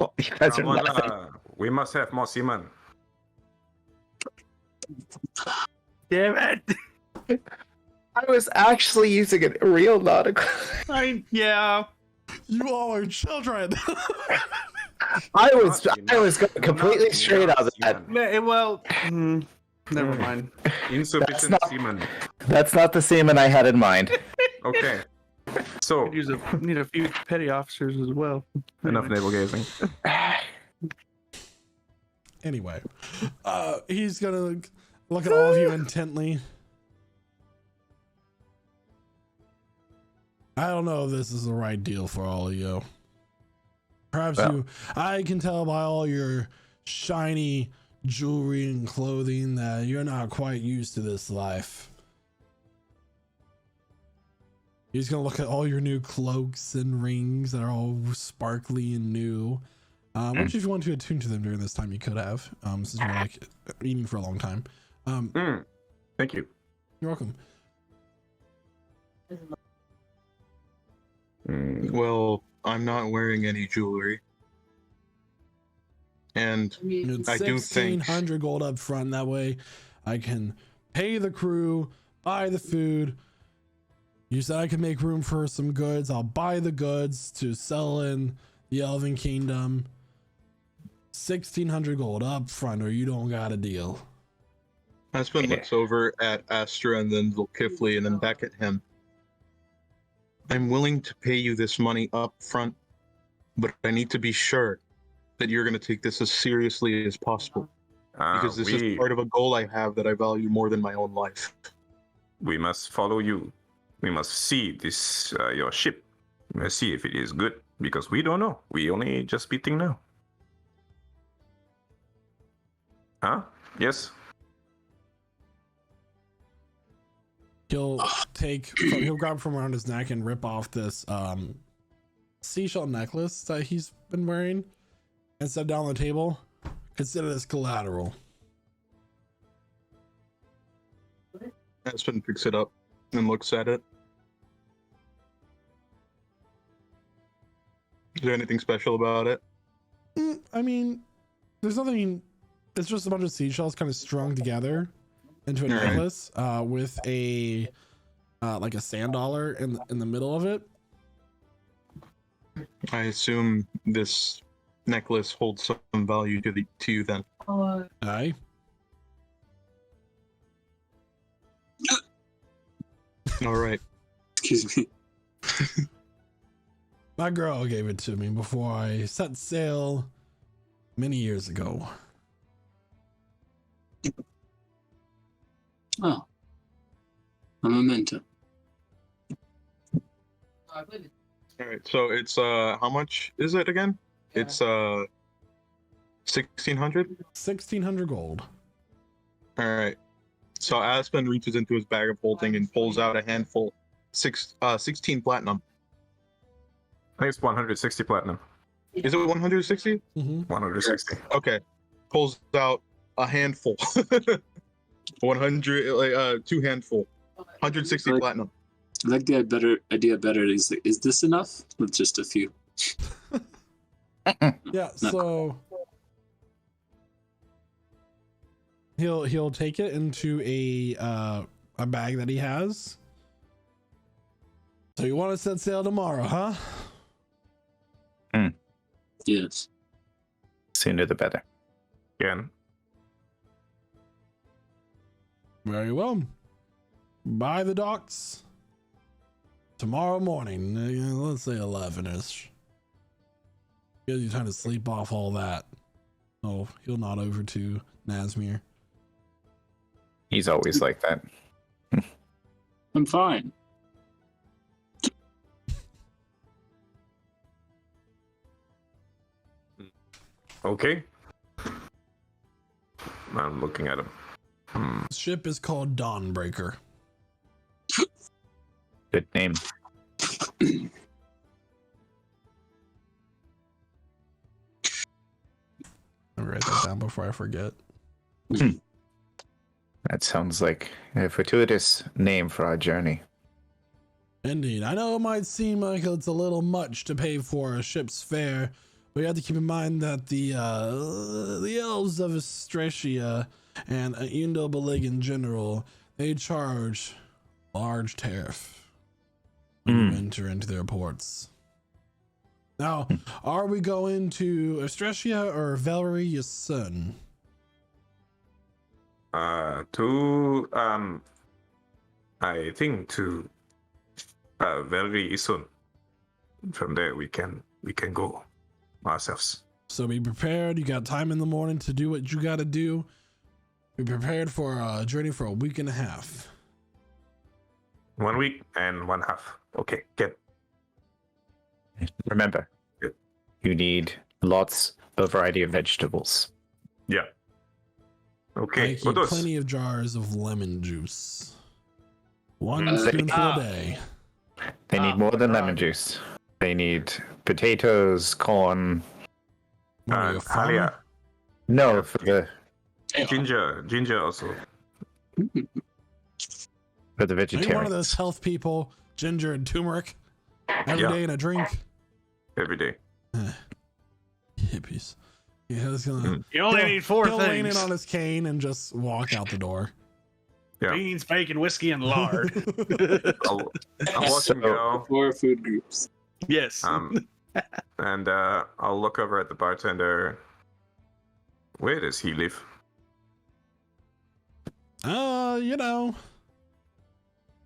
Well, you guys are laughing. We must have more seamen. Damn it! I was actually using a real nautical. Yeah. You all are children. I was going completely straight out of that. Never mind. Insufficient not- seamen. That's not the seaman I had in mind. Okay. So Need a few petty officers as well. enough navel gazing. Anyway, he's gonna look at all of you intently. I don't know if this is the right deal for all of you. Perhaps Well. I can tell by all your shiny jewelry and clothing that you're not quite used to this life. He's gonna look at all your new cloaks and rings that are all sparkly and new. Which, if you want to attune to them during this time, you could have. Since you're like eating for a long time. Thank you. You're welcome. Well, I'm not wearing any jewelry. And It's I do think 1,600 gold up front. That way I can pay the crew, buy the food. You said I can make room for some goods. I'll buy the goods to sell in the Elven Kingdom. 1,600 gold up front, or you don't got a deal. Aspen looks over at Astra and then Zulkifli and then back at him. I'm willing to pay you this money up front, but I need to be sure that you're going to take this as seriously as possible. Because this is part of a goal I have that I value more than my own life. We must follow you. We must see this your ship. We must see if it is good, because we don't know. We only just beating now. Huh? Yes. He'll grab from around his neck and rip off this seashell necklace that he's been wearing and set down on the table. Consider this collateral. Aspen picks it up and looks at it. Is there anything special about it? I mean, there's nothing. It's just a bunch of seashells kind of strung together into a necklace with a like a sand dollar in the middle of it. I assume this necklace holds some value to you then. Aye. All right. Excuse me. My girl gave it to me before I set sail many years ago. Oh. A memento. All right. So it's how much is it again? It's 1,600. 1,600 gold. All right. So Aspen reaches into his bag of holding and pulls out a handful, 16 platinum. I think it's 160 platinum. Is it 160? Mm-hmm. 160. Okay. Pulls out a handful. 100, two handful. 160 platinum. I like the idea better. Is this enough? With just a few. Yeah. So he'll take it into a bag that he has. So you want to set sail tomorrow, huh? Yes. Sooner the better. Again. Very well. By the docks tomorrow morning. Let's say 11ish. Gives you time to sleep off all that. Oh, he'll nod over to Nazmir. He's always like that. I'm fine. Okay. I'm looking at him. The ship is called Dawnbreaker. Good name. I'll write that down before I forget. That sounds like a fortuitous name for our journey. Indeed. I know it might seem like it's a little much to pay for a ship's fare, but you have to keep in mind that the elves of Estratia and Yundul Beleg in general, they charge large tariff when you enter into their ports. Now, are we going to Estratia or Valerius? I think to very soon. From there we can go ourselves. So be prepared. You got time in the morning to do what you got to do. Be prepared for a journey for a week and a half. 1 week and 1/2. Okay, get. Remember, you need lots of variety of vegetables. Yeah. I Okay. keep Others. plenty of jars of lemon juice. One Uh, spoonful a day. They need more than lemon juice. They need potatoes, corn. What are you, a farmer? Halia. No, for the Ginger also. for the Are you one of vegetarians. those health people? Ginger and turmeric every day in a drink. Every day. Hippies. Yeah, he's gonna. You only need four He'll lean in things: on his cane and just walk out the door. Yeah. beans, bacon, whiskey, and lard. I'll watch him go. 4 food groups. Yes. And I'll look over at the bartender. Where does he live? You know.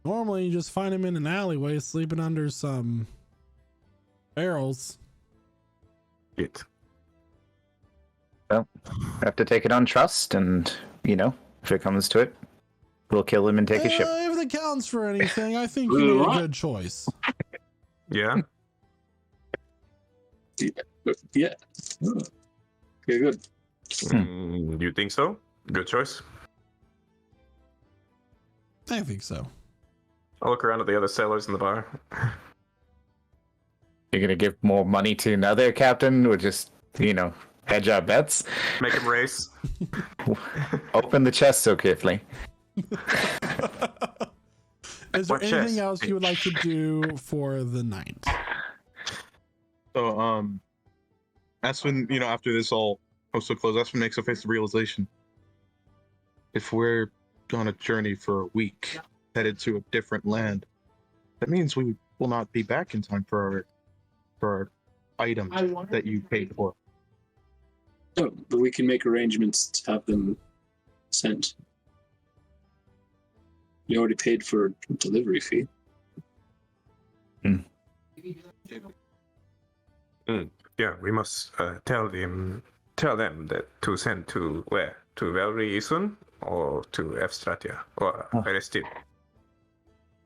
Normally you just find him in an alleyway sleeping under some barrels. It. Have to take it on trust, and if it comes to it, we'll kill him and take a ship. If that counts for anything, I think you made a good choice. Yeah. Yeah. Okay, good. You think so? Good choice. I think so. I'll look around at the other sailors in the bar. You're gonna give more money to another captain, or just hedge our bets? Make him race. Open the chest so carefully. Is there What anything chest? else you would like to do for the night? So, that's when, after this all comes to a close, that's when Mixo faced the realization. If we're on a journey for a week, headed to a different land, that means we will not be back in time for our items that you paid for. Oh, but we can make arrangements to have them sent. You already paid for delivery fee. Yeah, we must tell them that to send to where? To Velry soon, or to Efstratia, or Arrested.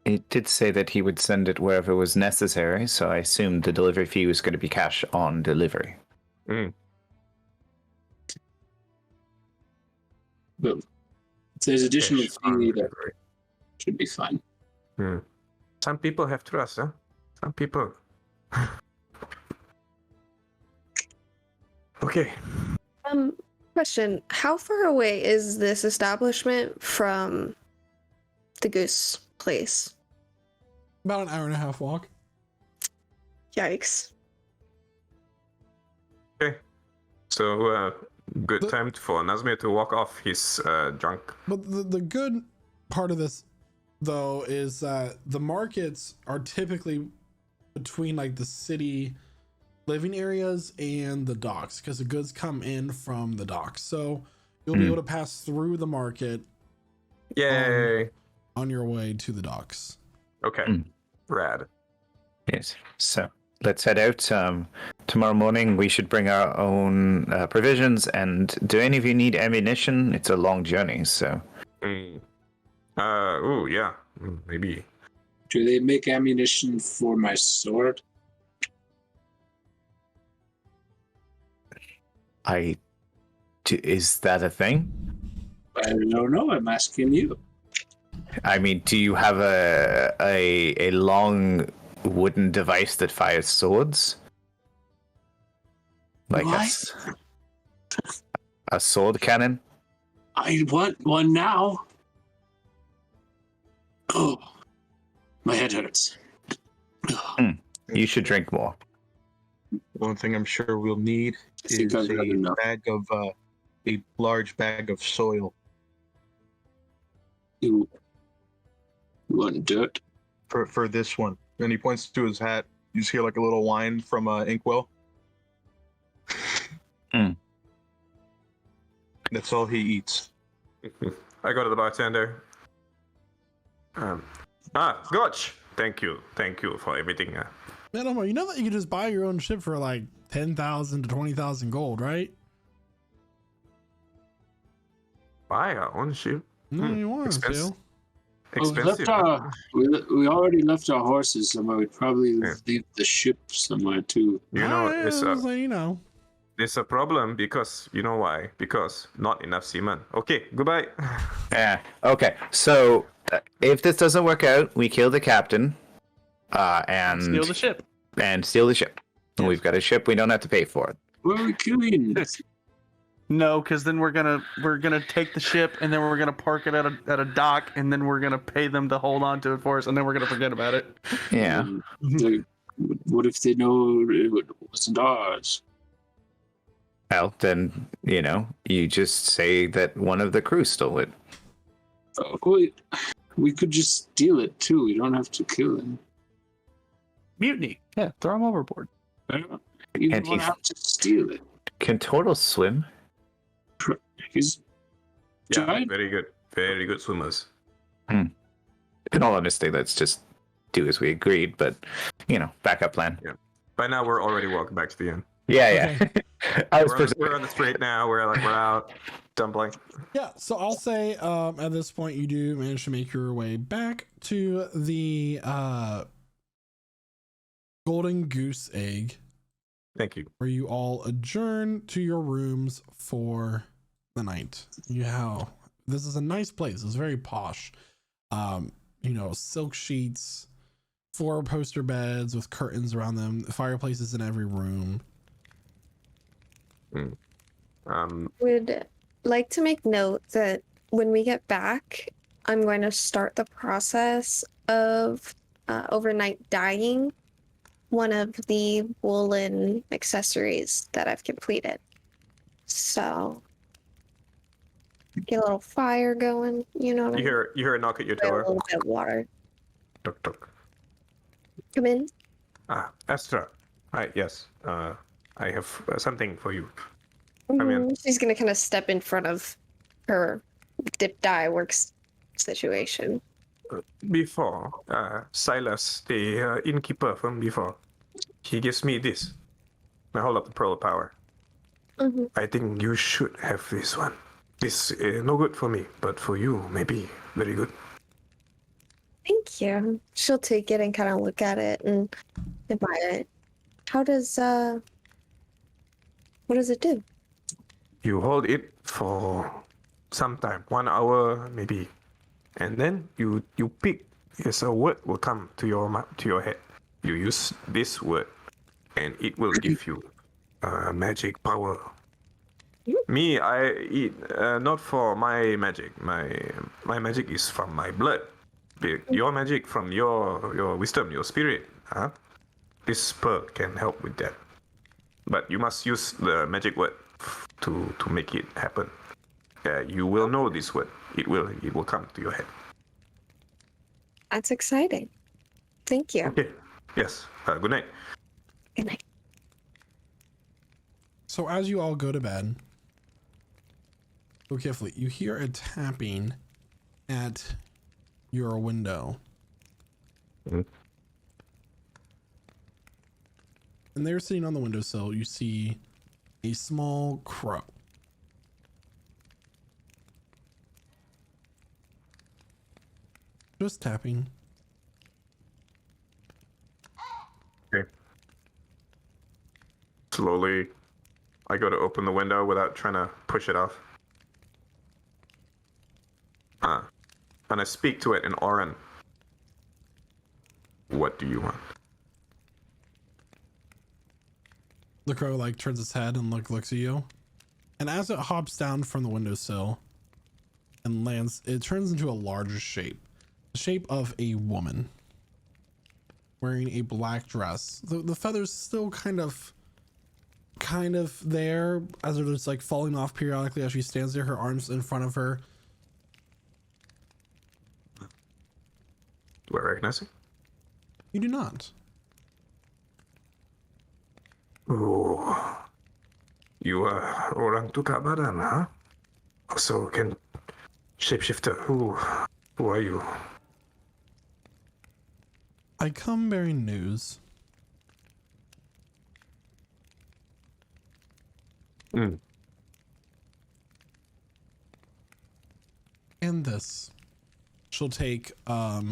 It did say that he would send it wherever was necessary, so I assumed the delivery fee was going to be cash on delivery. But if there's additional Cash on fee, that delivery. should be fine. Some people have trust, huh? Some people. Okay. Question: how far away is this establishment from the goose place? About an hour and a half walk. Yikes. Okay. So, good The- time for Nazmir to walk off his drunk. But the good part of this, though, is that the markets are typically between like the city living areas and the docks, because the goods come in from the docks. So you'll be able to pass through the market Yay! on your way to the docks. Okay. Rad. Yes. So let's head out. Tomorrow morning we should bring our own provisions. And do any of you need ammunition? It's a long journey, so. Oh yeah. Maybe. Do they make ammunition for my sword? Is that a thing? I don't know. I'm asking you. I mean, do you have a long wooden device that fires swords? Like What? a sword cannon? I want one now. Oh, my head hurts. You should drink more. One thing I'm sure we'll need I think is I've had a enough. a large bag of soil You want dirt? for this one. And he points to his hat. You just hear like a little whine from Inkwell. That's all he eats. I go to the bartender. Gotch! Thank you for everything. Man, you know that you can just buy your own ship for like 10,000 to 20,000 gold, right? Buy our own ship. No, you want expensive. to. expensive. We already left our horses somewhere. We'd probably Yeah. leave the ship somewhere too. You know, It's it's a problem because you know why? Because not enough seamen. Okay, goodbye. Yeah. Okay. So if this doesn't work out, we kill the captain, and Steal the ship. And steal the ship. Yes. We've got a ship. We don't have to pay for it. Where are we killing? No, because then we're gonna take the ship and then we're gonna park it at a dock and then we're gonna pay them to hold on to it for us and then we're gonna forget about it. Yeah. What if they know it wasn't ours? Well, then you just say that one of the crew stole it. We could just steal it too. We don't have to kill him. Mutiny. Yeah, throw him overboard. You And don't he's- have to steal it. Can Total swim? He's Yeah, giant. very good swimmers. In all honesty, let's just do as we agreed. But backup plan. By now, we're already walking back to the inn. Yeah. I was We're on the straight now. We're out, dumpling. Yeah, so I'll say at this point you do manage to make your way back to the Golden Goose Egg, Thank you. where you all adjourn to your rooms for the night. This is a nice place. It's very posh. Silk sheets, 4-poster beds with curtains around them, fireplaces in every room. Would like to make note that when we get back, I'm going to start the process of overnight dyeing one of the woolen accessories that I've completed. So get a little fire going, you know what I You mean? hear a knock at your A door. little bit of water. Tuk tuk. Come in. Astra. Hi. Yes. I have something for you. Come in. She's gonna kind of step in front of her dip dye works situation. Before, Silas, the innkeeper from before, he gives me this. I hold up the pearl of power. Mhm. I think you should have this one. It's no good for me, but for you, maybe very good. Thank you. She'll take it and kind of look at it and admire it. What does it do? You hold it for some time, 1 hour maybe, and then you pick. Yes, a word will come to your head. You use this word, and it will give you magic power. Me, I eat not for my magic. My magic is from my blood. Your magic from your wisdom, your spirit. Huh? This pearl can help with that. But you must use the magic word to make it happen. You will know this word. It will come to your head. That's exciting. Thank you. Okay. Yes. Good night. Good night. So as you all go to bed, go carefully. You hear a tapping at your window. Mhm. And they're sitting on the windowsill. You see a small crow. Just tapping. Okay. Slowly, I go to open the window without trying to push it off. And I speak to it in Oran. What do you want? The crow turns its head and looks at you. And as it hops down from the windowsill and lands, it turns into a larger shape. The shape of a woman wearing a black dress. The feathers still kind of there as they're just falling off periodically as she stands there, her arms in front of her. Do I recognize it? You do not. Oh, you are orang tukar badan, huh? Also, can shapeshifter. Who are you? I come bearing news. Hmm. And this. She she'll take a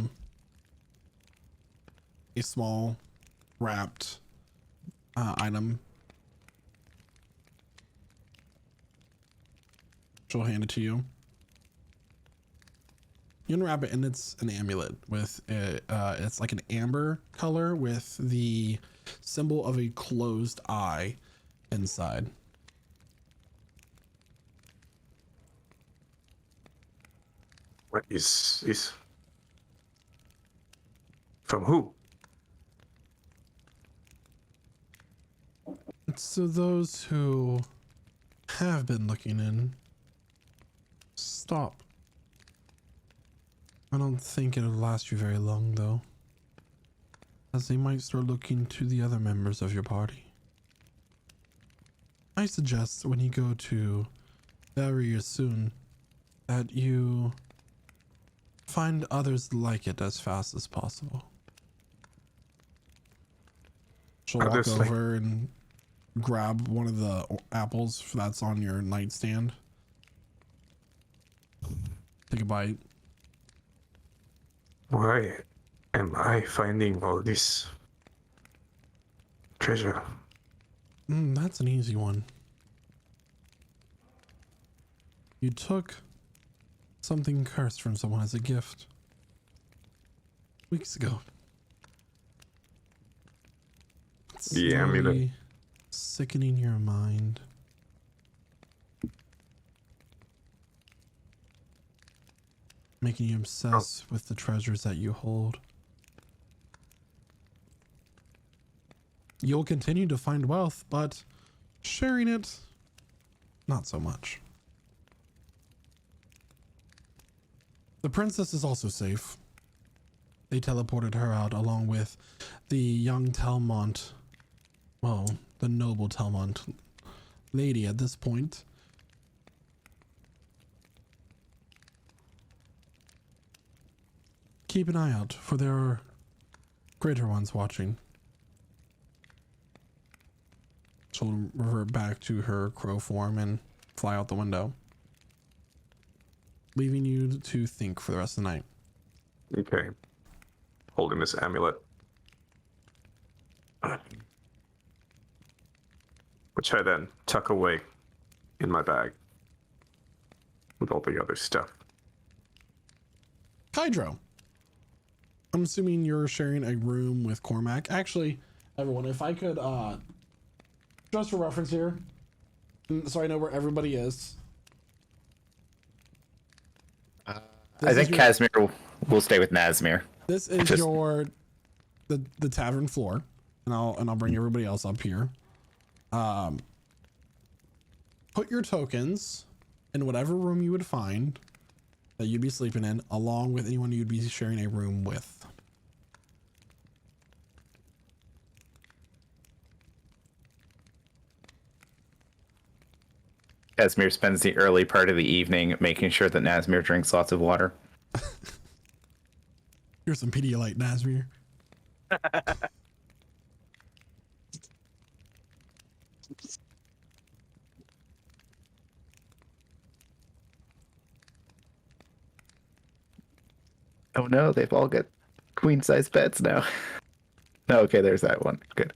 small wrapped item. She'll hand it to you. You unwrap it, and it's an amulet with it's like an amber color with the symbol of a closed eye inside. What is this? From who? It's to those who have been looking in. Stop. I don't think it'll last you very long, though, as they might start looking to the other members of your party. I suggest when you go to Barrier soon that you find others like it as fast as possible. She'll walk Others like- over and grab one of the apples that's on your nightstand. Take a bite. Why am I finding all this treasure? That's an easy one. You took something cursed from someone as a gift weeks ago. It's The amulet. slowly sickening your mind. Making you obsessed with the treasures that you hold. You'll continue to find wealth, but sharing it, not so much. The princess is also safe. They teleported her out along with the young Telmont, well, the noble Telmont lady at this point. Keep an eye out, for there are greater ones watching. She'll revert back to her crow form and fly out the window, leaving you to think for the rest of the night. Okay. Holding this amulet. Which I then tuck away in my bag with all the other stuff. Hydro. I'm assuming you're sharing a room with Cormac. Actually, everyone, if I could, just for reference here, so I know where everybody is. I think Casimir will stay with Nazmir. This is the tavern floor, and I'll bring everybody else up here. Put your tokens in whatever room you would find that you'd be sleeping in, along with anyone you'd be sharing a room with. Casimir spends the early part of the evening making sure that Nazmir drinks lots of water. Here's some Pedialyte, Nazmir. Oh no, they've all got queen-size beds now. No, okay, there's that one. Good.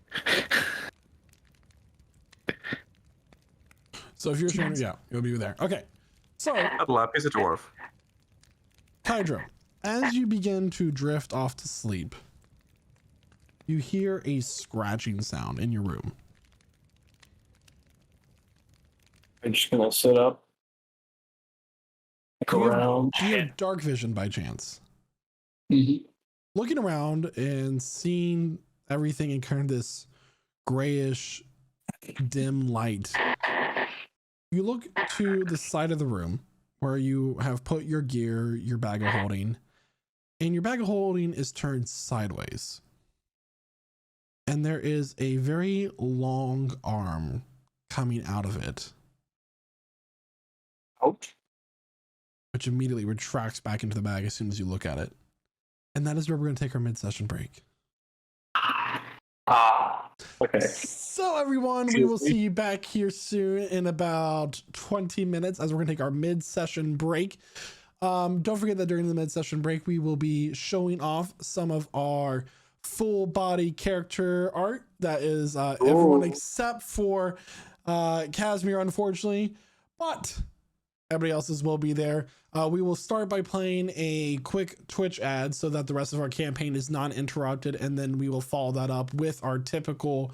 So if you're sharing, yeah, you'll be there. Okay. So, Lap is a dwarf. Hydro, as you begin to drift off to sleep, you hear a scratching sound in your room. I'm just gonna sit up, look around. Do you have dark vision by chance? Mm-hmm. Looking around and seeing everything in kind of this grayish, dim light, you look to the side of the room where you have put your gear, your bag of holding, and your bag of holding is turned sideways. And there is a very long arm coming out of it, Ouch. which immediately retracts back into the bag as soon as you look at it. And that is where we're going to take our mid-session break. Okay. So everyone, we will see you back here soon in about 20 minutes as we're going to take our mid-session break. Don't forget that during the mid-session break, we will be showing off some of our full body character art. That is everyone except for Casimir, unfortunately, but everybody else's will be there. We will start by playing a quick Twitch ad so that the rest of our campaign is not interrupted, and then we will follow that up with our typical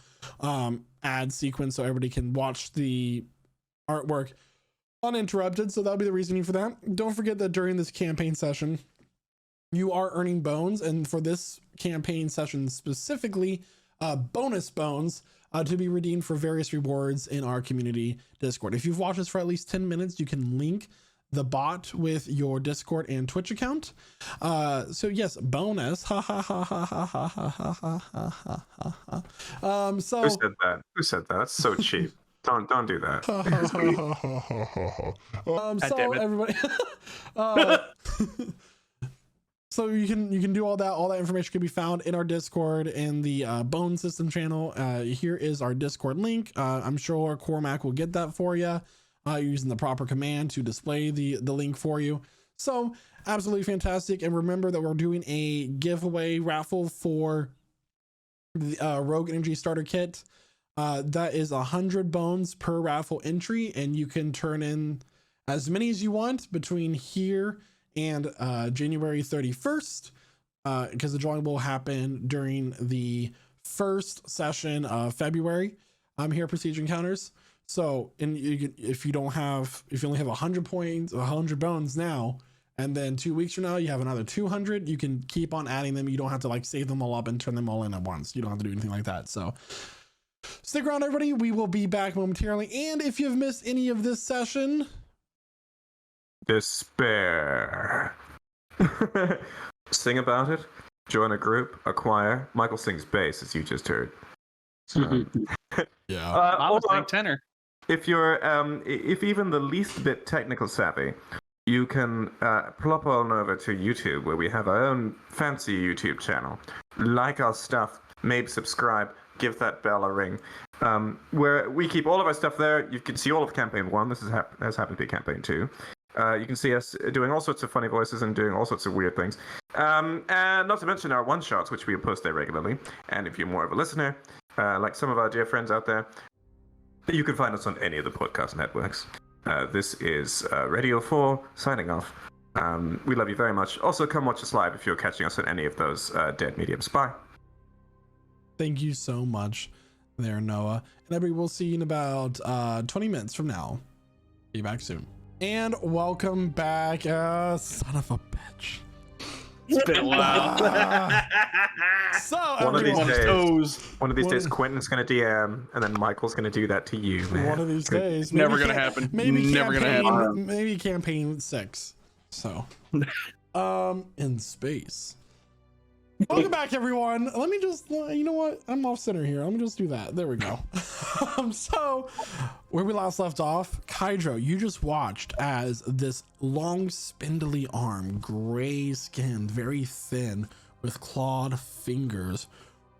ad sequence so everybody can watch the artwork uninterrupted. So that'll be the reasoning for that. Don't forget that during this campaign session, you are earning bones, and for this campaign session specifically, bonus bones to be redeemed for various rewards in our community Discord. If you've watched this for at least 10 minutes, you can link the bot with your Discord and Twitch account. So yes, bonus. So Who said that? Who said that? That's so cheap. Don't do that. So everybody, so you can do all that. All that information can be found in our Discord and the Bone System channel. Here is our Discord link. I'm sure Cormac will get that for you using the proper command to display the link for you. So absolutely fantastic. And remember that we're doing a giveaway raffle for the Rogue Energy Starter Kit. That is 100 bones per raffle entry, and you can turn in as many as you want between here and January 31st, because the drawing will happen during the first session of February. I'm here at Prestige Encounters. So, and if you only have 100 points, 100 bones now, and then 2 weeks from now you have another 200, you can keep on adding them. You don't have to like save them all up and turn them all in at once. You don't have to do anything like that. So stick around, everybody. We will be back momentarily. And if you've missed any of this session, despair. Sing about it. Join a group, a choir. Michael sings bass, as you just heard. So, yeah. I was saying tenor. If you're, if even the least bit technical savvy, you can plop on over to YouTube, where we have our own fancy YouTube channel. Like our stuff, maybe subscribe, give that bell a ring. Where we keep all of our stuff there. You can see all of Campaign 1. This has happened to be Campaign 2. You can see us doing all sorts of funny voices and doing all sorts of weird things. And not to mention our one-shots, which we post there regularly. And if you're more of a listener, like some of our dear friends out there, you can find us on any of the podcast networks. This is Radio 4 signing off. We love you very much. Also, come watch us live if you're catching us on any of those dead mediums. Bye. Thank you so much there, Noah. And everybody, we'll see you in about 20 minutes from now. Be back soon. And welcome back, son of a bitch. It's been a while. So One of these days, What? Quentin's going to DM, and then Michael's going to do that to you, man. one of these days, Never gonna happen. Maybe Never gonna happen. Maybe campaign 6. So, in space. Welcome back, everyone. Let me just, you know what? I'm off center here. Let me just do that. There we go. So, where we last left off, Kydro, you just watched as this long, spindly arm, gray skinned, very thin, with clawed fingers,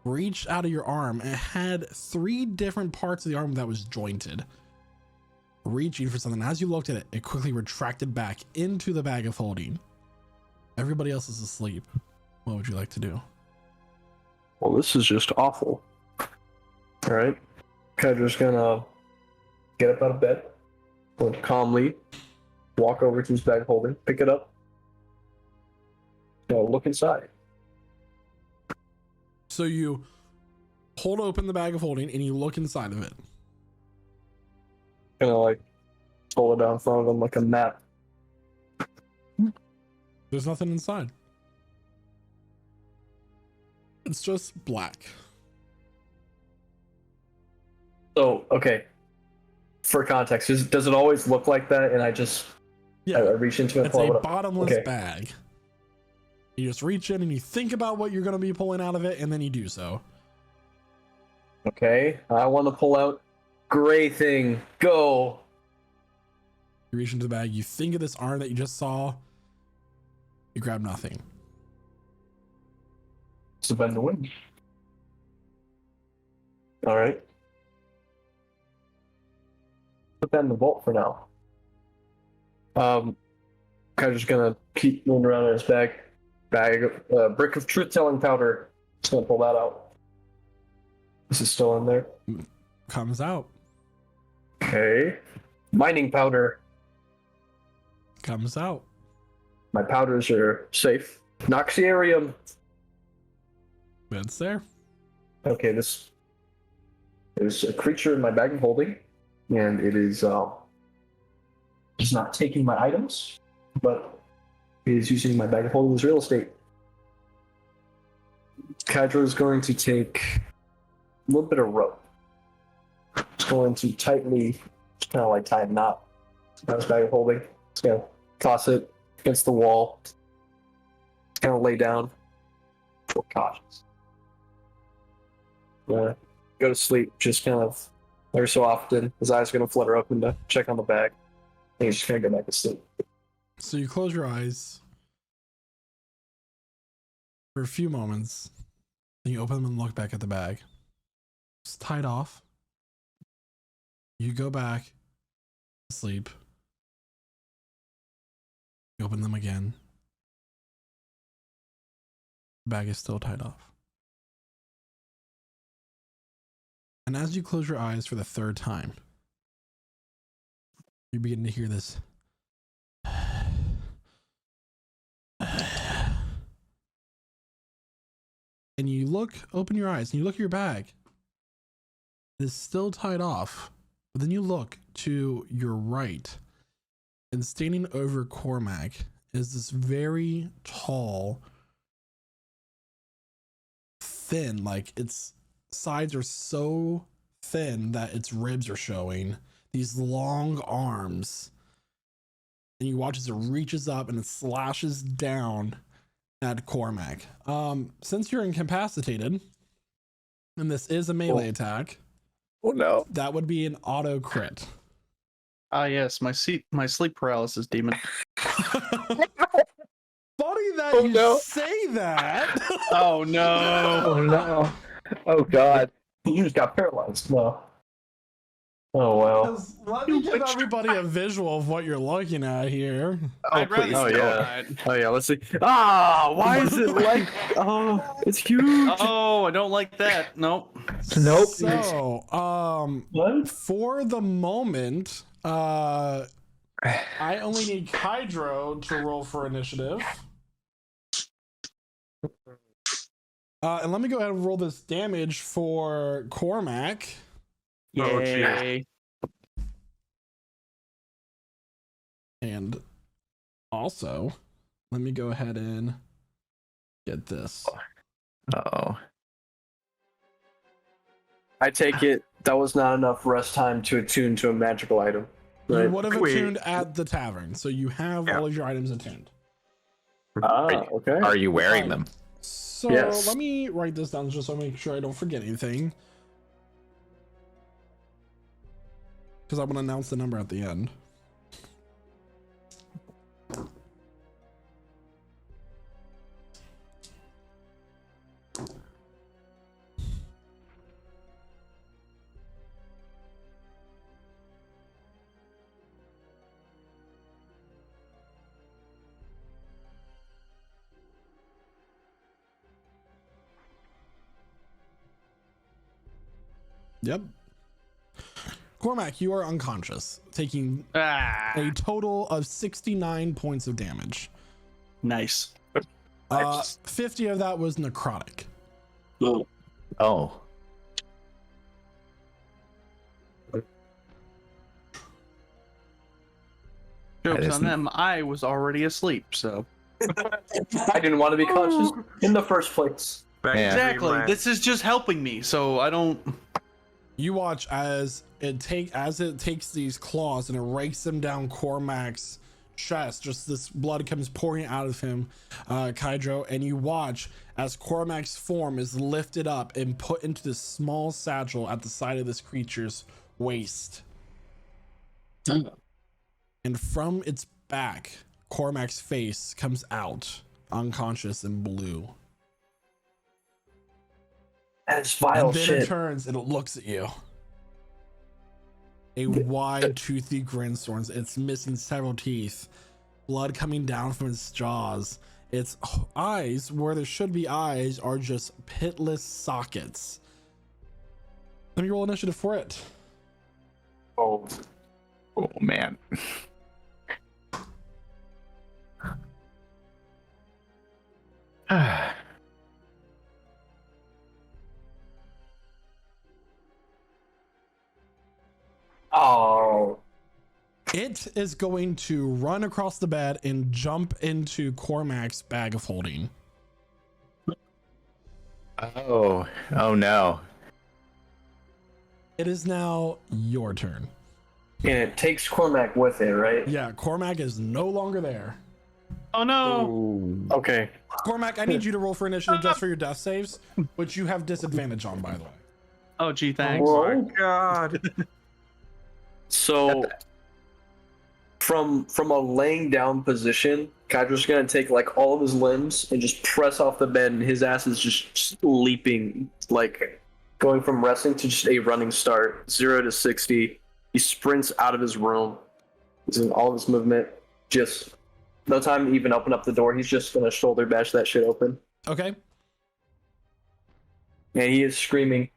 reached out of your arm and had 3 different parts of the arm that was jointed, reaching for something. As you looked at it, it quickly retracted back into the bag of holding. Everybody else is asleep. What would you like to do? Well, this is just awful. All right. Kydra's gonna get up out of bed, going to calmly walk over to his bag of holding, pick it up, look inside. So you hold open the bag of holding and you look inside of it. Gonna like pull it down in front of him like a map. There's nothing inside. It's just black. So, okay. For context, does it always look like that? And I just I reach into it. It's a bottomless bag. You just reach in and you think about what you're going to be pulling out of it, and then you do so. Okay, I want to pull out gray thing. Go. You reach into the bag. You think of this arm that you just saw. You grab nothing. It's a bend the wind. All right. Put that in the vault for now. Kydra's gonna keep moving around in his bag. Brick of truth-telling powder. Just gonna pull that out. This is still in there. Comes out. Okay. Mining powder. Comes out. My powders are safe. Noxiarium. It's there. Okay, this is a creature in my bag of holding, and it is it's not taking my items, but it is using my bag of holding as real estate. Kydra is going to take a little bit of rope. It's going to tightly, kind of like tie a knot on his bag of holding. It's going to toss it against the wall. It's going to lay down. Feel cautious. Go to sleep, just kind of every so often. His eyes are going to flutter up and to check on the bag. And he's just going to go back to sleep. So you close your eyes for a few moments. Then you open them and look back at the bag. It's tied off. You go back to sleep. You open them again. The bag is still tied off. And as you close your eyes for the third time, you begin to hear this. And you open your eyes, and you look at your bag. It is still tied off. But then you look to your right, and standing over Cormac is this very tall, thin, like its sides are so thin that its ribs are showing, these long arms. And you watch as it reaches up and it slashes down at Cormac. Since you're incapacitated, and this is a melee attack, Oh no. that would be an auto crit. Ah, yes, my sleep paralysis demon. Funny that say that. Oh no! Oh no. Oh god. You just got paralyzed. No. Oh well. 'Cause let me give everybody a visual of what you're looking at here. I'd rather Oh know yeah. that. Oh yeah. Let's see. Ah, why is it like? Oh, it's huge. Oh, I don't like that. Nope. Nope. So, What? for the moment, I only need Kydro to roll for initiative. And let me go ahead and roll this damage for Cormac. Oh, Yay. And also, let me go ahead and get this. Oh. I take it that was not enough rest time to attune to a magical item. Right? You would have Wait. attuned at the tavern, so you have all of your items attuned. Okay. Are you wearing them? So Yes. let me write this down just so I make sure I don't forget anything. Because I want to announce the number at the end. Yep. Cormac, you are unconscious, taking a total of 69 points of damage. Nice. 50 of that was necrotic. Oh, Oh. Jokes That on them. I was already asleep, so. I didn't want to be conscious in the first place. Back to Yeah. Exactly. dreamland. This is just helping me, so I don't. You watch as it takes these claws and it rakes them down Cormac's chest. Just this blood comes pouring out of him, Kydro, and you watch as Cormac's form is lifted up and put into this small satchel at the side of this creature's waist. And from its back, Cormac's face comes out, unconscious and blue. That's vile And then it shit. turns and it looks at you. A wide, toothy grin storms. It's missing several teeth. blood coming down from its jaws. Its eyes, where there should be eyes, are just pitless sockets. Let me roll initiative for it. Oh man. Oh. It is going to run across the bed and jump into Cormac's bag of holding. Oh no. It is now your turn. And it takes Cormac with it, right? Yeah, Cormac is no longer there. Oh no! Okay. Cormac, I need you to roll for initiative just for your death saves, which you have disadvantage on, by the way. Oh gee, thanks. Whoa. God. So from a laying down position, Kydra's gonna take like all of his limbs and just press off the bed, and his ass is just leaping, like going from resting to just a running start, 0 to 60. He sprints out of his room. He's in all of his movement. Just no time to even open up the door. He's just gonna shoulder bash that shit open. Okay. And he is screaming,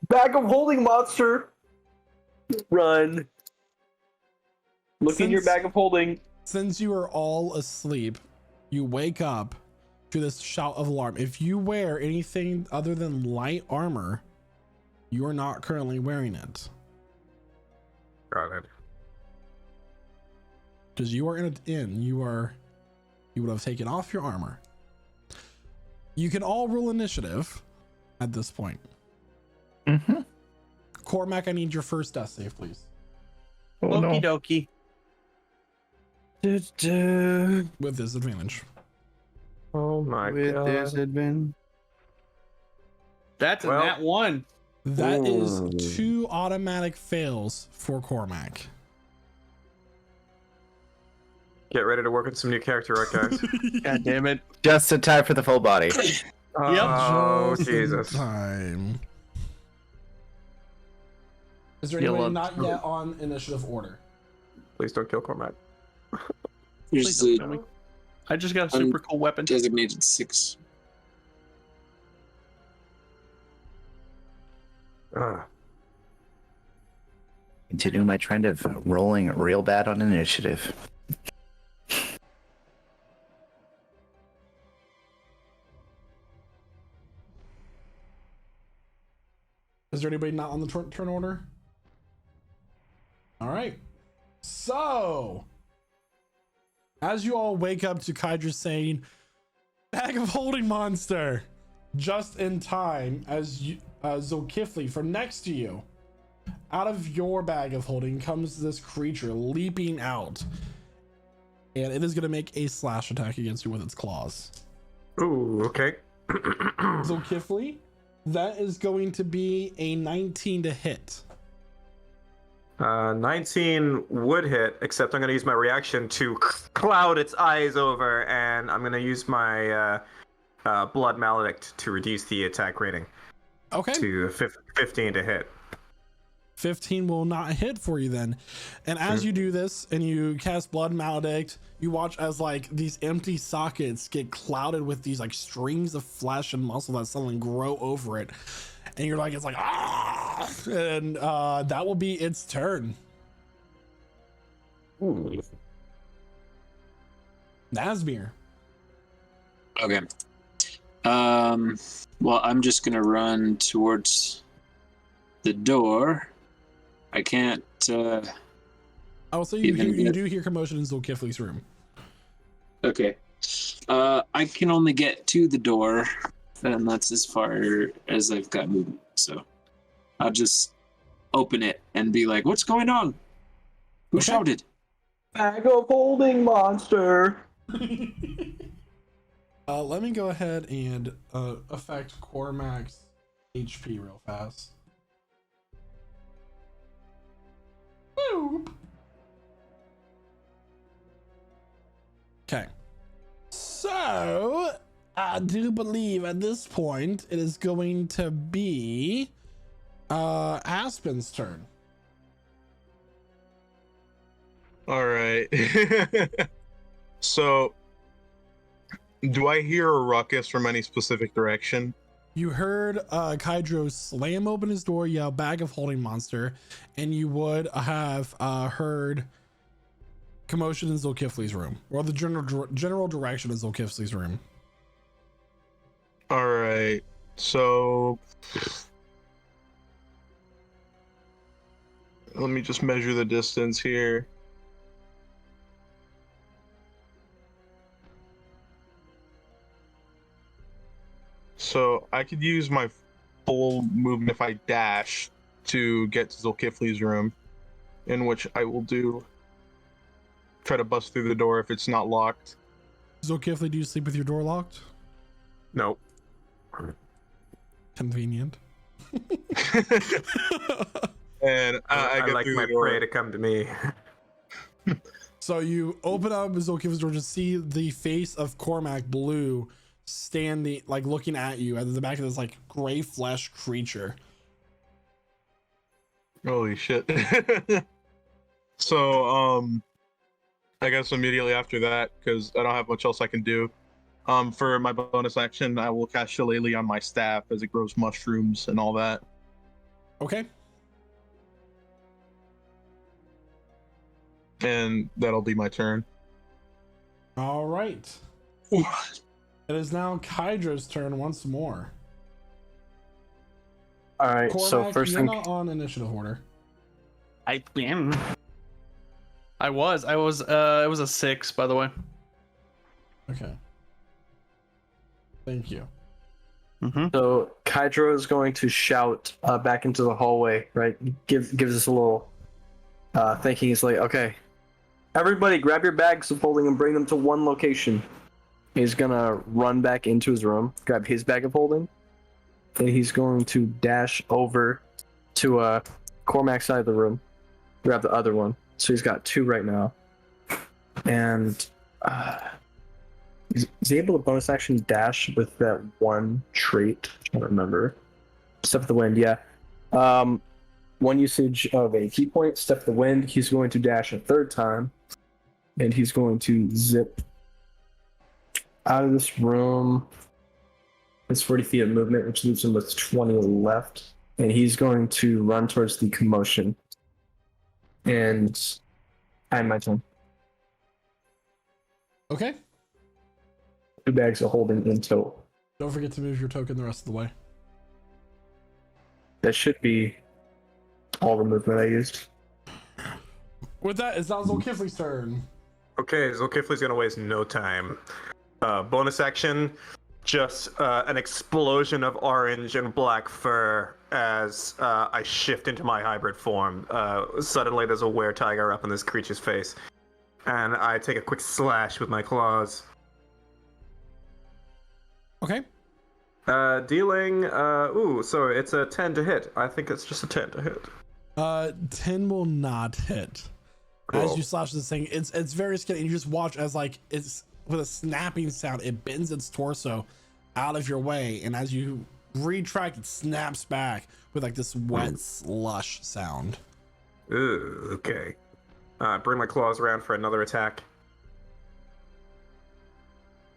"Bag of holding monster! Run! Look in your bag of holding." Since you are all asleep, you wake up to this shout of alarm. If you wear anything other than light armor, you are not currently wearing it. Got it. Because you are in an inn, you would have taken off your armor. You can all roll initiative at this point. Mm-hmm. Cormac, I need your first death save, please. Oh, no. Okie dokie. With disadvantage. Oh my With God. disadvantage. That's Well- a nat 1. That is Ooh. 2 automatic fails for Cormac. Get ready to work on some new character art, guys. God damn it. Just in time for the full body. Oh, Just in Jesus. time. Is there Yeah, anybody well- not yet on initiative order? Please don't kill Cormac. Please There's don't the kill me. I just got a super cool weapon. designated 6. Continuing my trend of rolling real bad on initiative. Is there anybody not on the turn order? All right. So, as you all wake up to Kydra saying, "Bag of holding monster," just in time as you, Zulkifli from next to you, out of your bag of holding comes this creature leaping out, and it is going to make a slash attack against you with its claws. Ooh, okay. Zulkifli, that is going to be a 19 to hit. 19 would hit, except I'm going to use my reaction to cloud its eyes over, and I'm going to use my Blood Maledict to reduce the attack rating Okay. to 15 to hit. 15 will not hit for you then. And as you do this and you cast Blood Maledict, you watch as like these empty sockets get clouded with these like strings of flesh and muscle that suddenly grow over it. And you're like, it's like, ah! And that will be its turn. Ooh. Nazmir. Okay. Well, I'm just gonna run towards the door. I can't. Oh, so you do hear commotion in Zulkifli's room. Okay. I can only get to the door, and that's as far as I've got movement. So I'll just open it and be like, "What's going on? Who Okay. shouted?" Bag of holding monster. Let me go ahead and affect Cormac's HP real fast. Boop. Okay. So, I do believe at this point it is going to be Aspen's turn. All right. So, do I hear a ruckus from any specific direction? You heard Kydro slam open his door, yell "bag of holding monster," and you would have heard commotion in Zulkifli's room, or the general direction of Zulkifli's room. All right. So, let me just measure the distance here. So I could use my full movement if I dash to get to Zulkifli's room, in which I will try to bust through the door if it's not locked. Zulkifli, do you sleep with your door locked? Nope. Convenient. And I I get like through my the door. prey to come to me. So you open up Zulkifli's door to see the face of Cormac Blue standing, like looking at you at the back of this like gray flesh creature. Holy shit. So, I guess immediately after that, because I don't have much else I can do, for my bonus action, I will cast Shillelagh on my staff as it grows mushrooms and all that. Okay. And that'll be my turn. All right. It is now Kydra's turn once more. All right. Cormac, So first you're thing, not on initiative order. I am. I was. It was a 6, by the way. Okay. Thank you. so Kydro is going to shout back into the hallway. Right. Gives us a little thinking. He's like, okay, everybody, grab your bags of holding and bring them to one location. He's gonna run back into his room, grab his bag of holding, and he's going to dash over to Cormac's side of the room, grab the other one. So he's got 2 right now. And is he able to bonus action dash with that one trait? I don't remember. Step of the wind, yeah. One usage of a key point, step of the wind. He's going to dash a 3rd time, and he's going to zip out of this room. It's 40 feet of movement, which leaves him with 20 left. And he's going to run towards the commotion. And I have my turn. Okay. 2 bags of holding in total. Don't forget to move your token the rest of the way. That should be all the movement I used. With that, it's now Zulkifli's turn. Okay, Zulkifli's gonna waste no time. Bonus action, just an explosion of orange and black fur as I shift into my hybrid form. Suddenly there's a were-tiger up in this creature's face. And I take a quick slash with my claws. Okay. Dealing, so it's a 10 to hit. I think it's just a 10 to hit. 10 will not hit. Cool. As you slash this thing, it's very skinny, and you just watch as like it's with a snapping sound, it bends its torso out of your way, and as you retract, it snaps back with like this wet slush sound. Ooh, okay. Bring my claws around for another attack.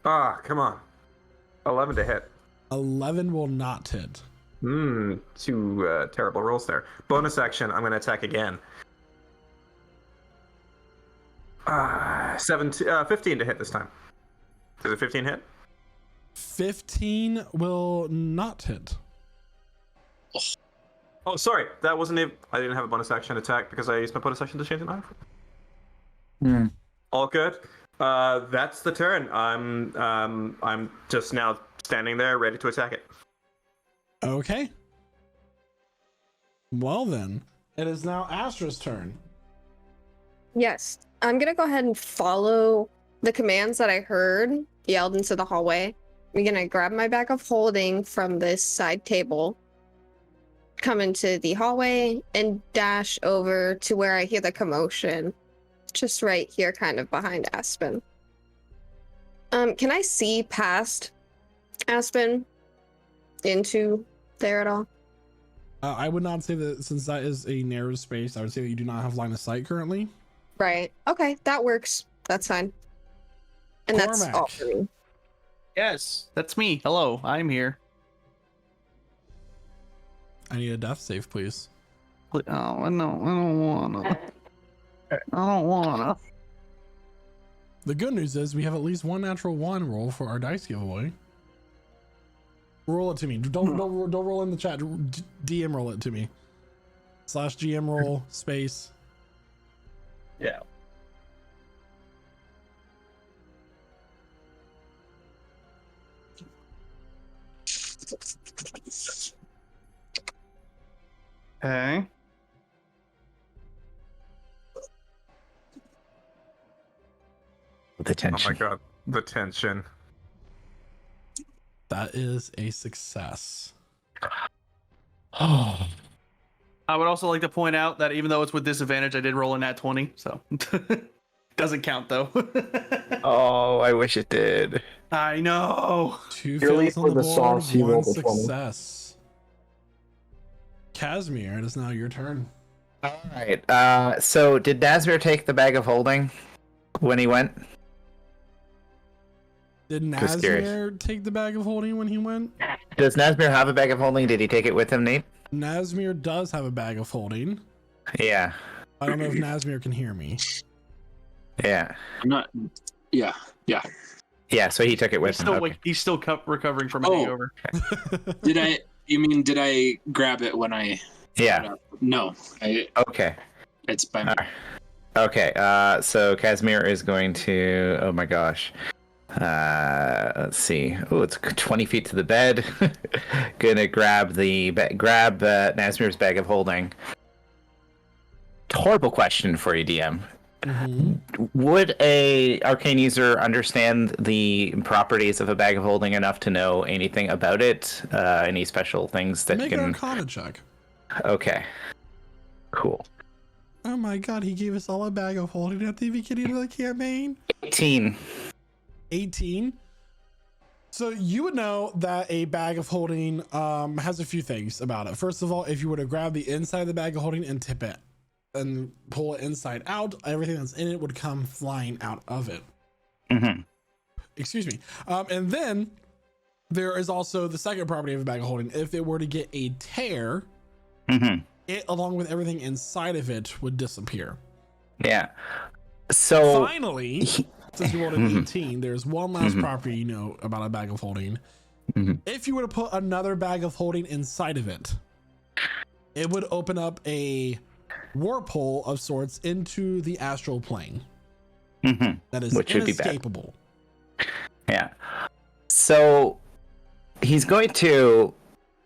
Ah, come on. 11 to hit. 11 will not hit. 2 terrible rolls there. Bonus action, I'm going to attack again. 15 to hit this time. Does it 15 hit? 15 will not hit. Oh, sorry. That wasn't it. I didn't have a bonus action attack because I used my bonus action to change the knife. All good. That's the turn. I'm just now standing there ready to attack it. Okay. Well then, it is now Astra's turn. Yes, I'm gonna go ahead and follow the commands that I heard yelled into the hallway. I'm gonna grab my bag of holding from this side table, come into the hallway, and dash over to where I hear the commotion. Just right here, kind of behind Aspen. Can I see past Aspen into there at all? I would not say that, since that is a narrow space, I would say that you do not have line of sight currently. Right. Okay, that works. That's fine. And that's Cormac. all for me. Yes, that's me. Hello, I'm here. I need a death save, please. Oh, I don't wanna. I don't wanna. The good news is we have at least one natural one roll for our dice giveaway. Roll it to me. Don't roll in the chat. DM roll it to me. /GM roll space. Yeah. Okay. The tension. Oh my god, the tension. That is a success. Oh. I would also like to point out that even though it's with disadvantage, I did roll a nat 20, so doesn't count though. Oh, I wish it did. I know. 2 Purely fails on for the the board, sauce, he 1 rolled a 20. success. Casimir, it is now your turn. All right. So did Nazmir take the bag of holding when he went? Did Just curious. Nazmir take the bag of holding when he went? Does Nazmir have a bag of holding? Did he take it with him, Nate? Nazmir does have a bag of holding. Yeah. I don't know if Nazmir can hear me. Yeah. I'm not. Yeah. Yeah. So he took it with He's him. still, Okay. he's still recovering from a Oh. hangover. Did I grab it when I? Yeah. No. Okay. It's by me. All right. Okay. So Casimir is going to. Oh my gosh. Let's see. Oh, it's 20 feet to the bed. Gonna grab Nazmir's bag of holding. Horrible question for you, DM. Would a arcane user understand the properties of a bag of holding enough to know anything about it? Any special things that Make can? an Arcana check. Okay. Cool. Oh my god, he gave us all a bag of holding at the beginning of the campaign. 18. 18. So you would know that a bag of holding has a few things about it. First of all, if you were to grab the inside of the bag of holding and tip it and pull it inside out, everything that's in it would come flying out of it. Mm-hmm. Excuse me. And then there is also the second property of a bag of holding. If it were to get a tear, Mm-hmm. it along with everything inside of it would disappear. Yeah. So Finally, since you rolled an 18, there's one last property you know about a bag of holding. If you were to put another bag of holding inside of it, it would open up a warp hole of sorts into the astral plane. That is Which would be bad. inescapable. Yeah. So he's going to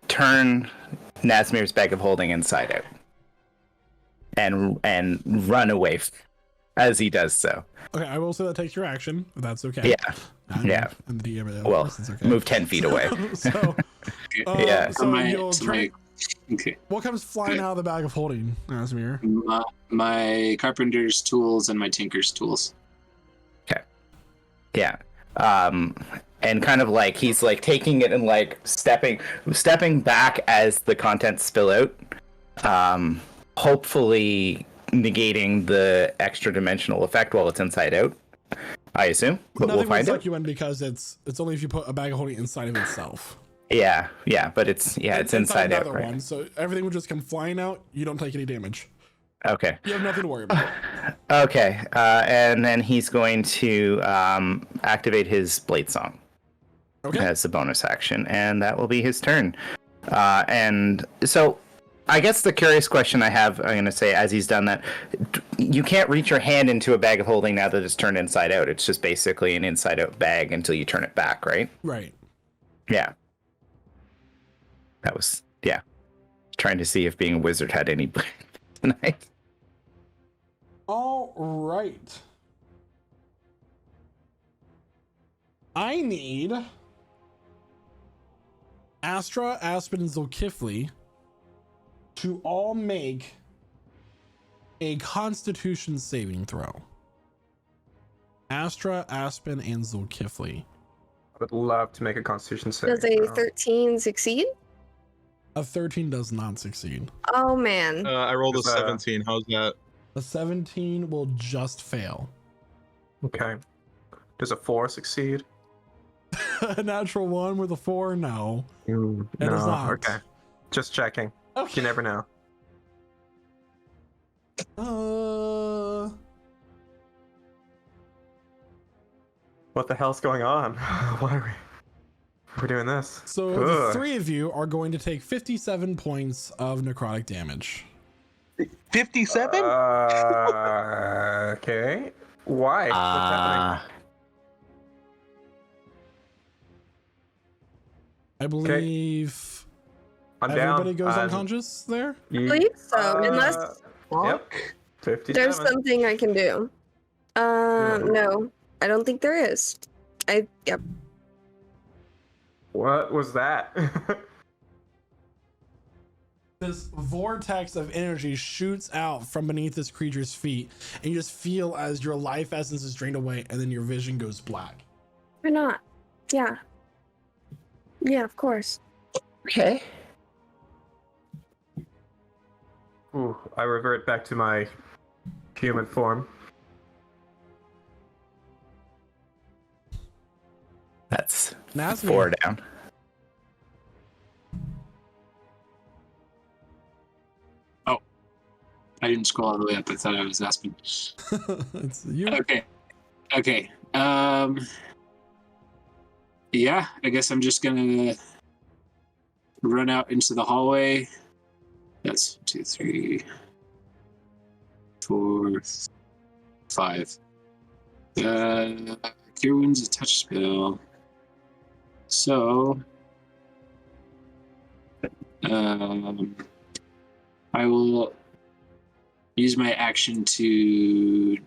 turn Nazmir's bag of holding inside out and run away as he does so. Okay, I will say that takes your action, if that's okay. Yeah. Yeah. And the DM, Well, it's okay. move 10 feet away. So, Yeah. so you'll turn. Okay. What comes flying out of the bag of holding, Nazmir? My carpenter's tools and my tinker's tools. Okay. Yeah. And kind of like he's like taking it and like stepping back as the contents spill out. Hopefully negating the extra dimensional effect while it's inside out. I assume. But Nothing we'll find will out. suck you in because it's only if you put a bag of holding inside of itself. Yeah, but it's inside out. another Right? one, so everything would just come flying out. You don't take any damage. Okay. You have nothing to worry about. Okay. And then he's going to activate his blade song as a bonus action, and that will be his turn. And so I guess the curious question I have, I'm going to say, as he's done that, you can't reach your hand into a bag of holding now that it's turned inside out. It's just basically an inside out bag until you turn it back, right? Right. Yeah. That was, trying to see if being a wizard had any tonight. All right. I need Astra, Aspen, and Zulkifli to all make a Constitution saving throw. Astra, Aspen, and Zulkifli. I would love to make a Constitution save. Does a 13 succeed? A 13 does not succeed. Oh man. I rolled a Is that- 17. How's that? A 17 will just fail. Okay. Does a 4 succeed? A natural 1 with a 4? No. No. It is not. Okay. Just checking. Okay. You never know. What the hell's going on? Why are we doing this? So the three of you are going to take 57 points of necrotic damage. 57? Okay. Why? What's happening? I believe I'm everybody down. goes unconscious there. I believe so, unless Yep. 57. there's something I can do. No, I don't think there is. Yep. What was that? This vortex of energy shoots out from beneath this creature's feet, and you just feel as your life essence is drained away, and then your vision goes black. Why not? Yeah. Yeah, of course. Okay. Ooh, I revert back to my human form. That's Nasmia. 4 down. I didn't scroll all the way up. I thought I was asking. It's you. Okay. Yeah, I guess I'm just gonna run out into the hallway. That's 2, 3, 4, 5. Cure Wounds a touch spell. So, I will use my action to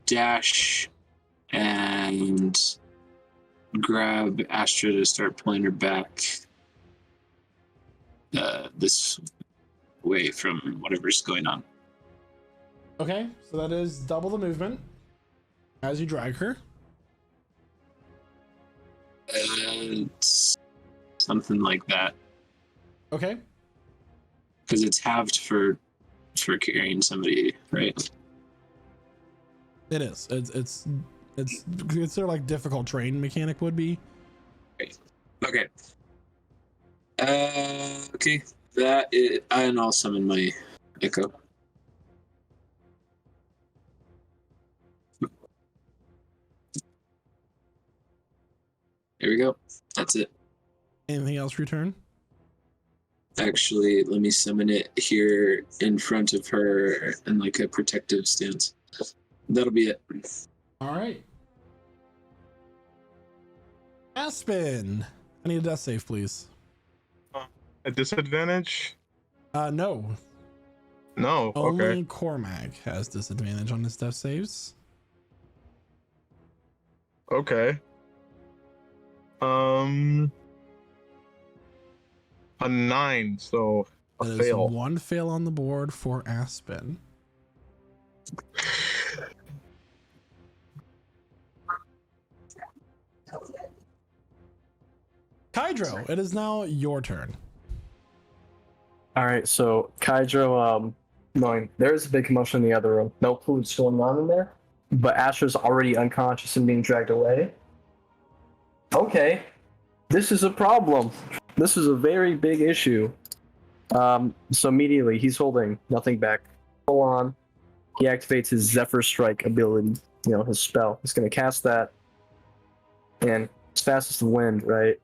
dash and grab Astra to start pulling her back this way from whatever's going on. Okay, so that is double the movement as you drag her. It's something like that, Okay. because it's halved for carrying somebody, right? It is. It's considered like difficult terrain mechanic would be. Okay. Okay. That is, and I'll summon my echo. Here we go. That's it. Anything else for your turn? Actually, let me summon it here in front of her in like a protective stance. That'll be it. All right. Aspen, I need a death save, please. A disadvantage? No. No. Only Okay. Cormac has disadvantage on his death saves. Okay. A 9, so a That is fail. one fail on the board for Aspen. Kydro, it is now your turn. All right, so Kydro, knowing there's a big commotion in the other room. No clue what's going on in there, but Astra's already unconscious and being dragged away. Okay, this is a problem. This is a very big issue. So immediately he's holding nothing back. Full on. He activates his Zephyr Strike ability, his spell. He's going to cast that. And as fast as the wind, right?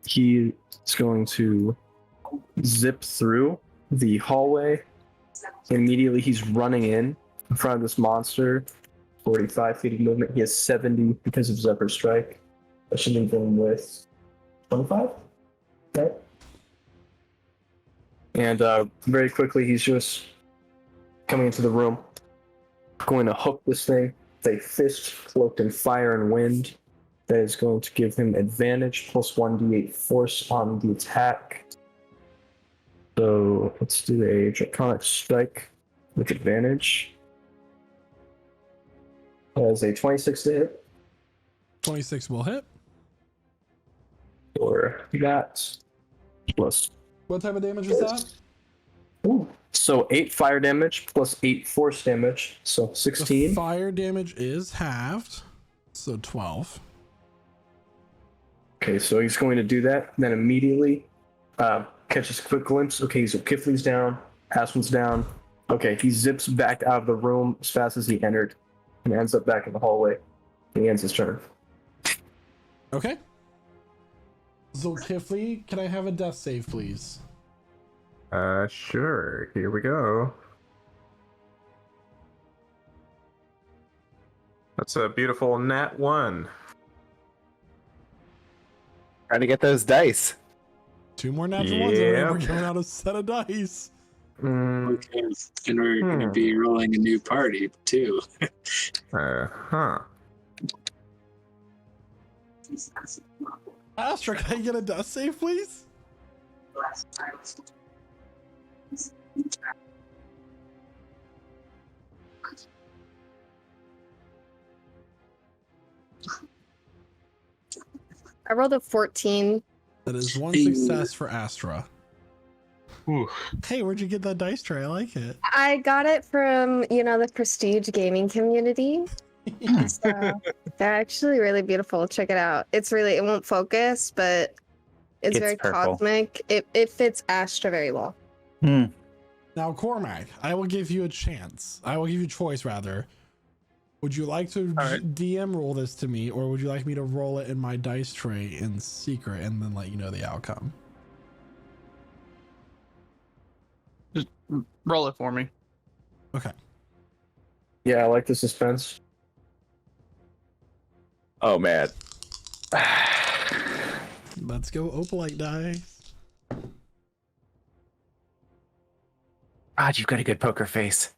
He is going to zip through the hallway. Immediately he's running in front of this monster. 45 feet of movement. He has 70 because of Zephyr Strike. That should leave him with 25? Okay. And very quickly he's just coming into the room. Going to hook this thing with a fist cloaked in fire and wind. That is going to give him advantage plus 1d8 force on the attack. So let's do a Draconic Strike with advantage. As a 26 to hit. 26 will hit. Or that plus. What type of damage is that? Ooh, So 8 fire damage plus 8 force damage, so The 16. fire damage is halved, so 12. Okay, so he's going to do that. Then immediately catches a quick glimpse. Okay, so Kifley's down, Aspen's down. Okay, he zips back out of the room as fast as he entered and ends up back in the hallway. He ends his turn. Okay. Zulkifli, can I have a death save, please? Sure. Here we go. That's a beautiful nat 1. Trying to get those dice. 2 more natural ones, and Yep. we're giving out a set of dice. Okay, and we're going to be rolling a new party too. Huh. Astra, can I get a death save, please? I rolled a 14. That is 1 success for Astra. Ooh. Hey, where'd you get that dice tray? I like it. I got it from, the prestige gaming community. So they're actually really beautiful. Check it out. It won't focus, but it's very purple. cosmic. It fits Astra very well. Now, Cormac, I will give you a chance. I will give you a choice, rather. Would you like to DM roll this to me, or would you like me to roll it in my dice tray in secret and then let you know the outcome? Just roll it for me. Okay. Yeah, I like the suspense. Oh man. Let's go opalite dice. God, you've got a good poker face.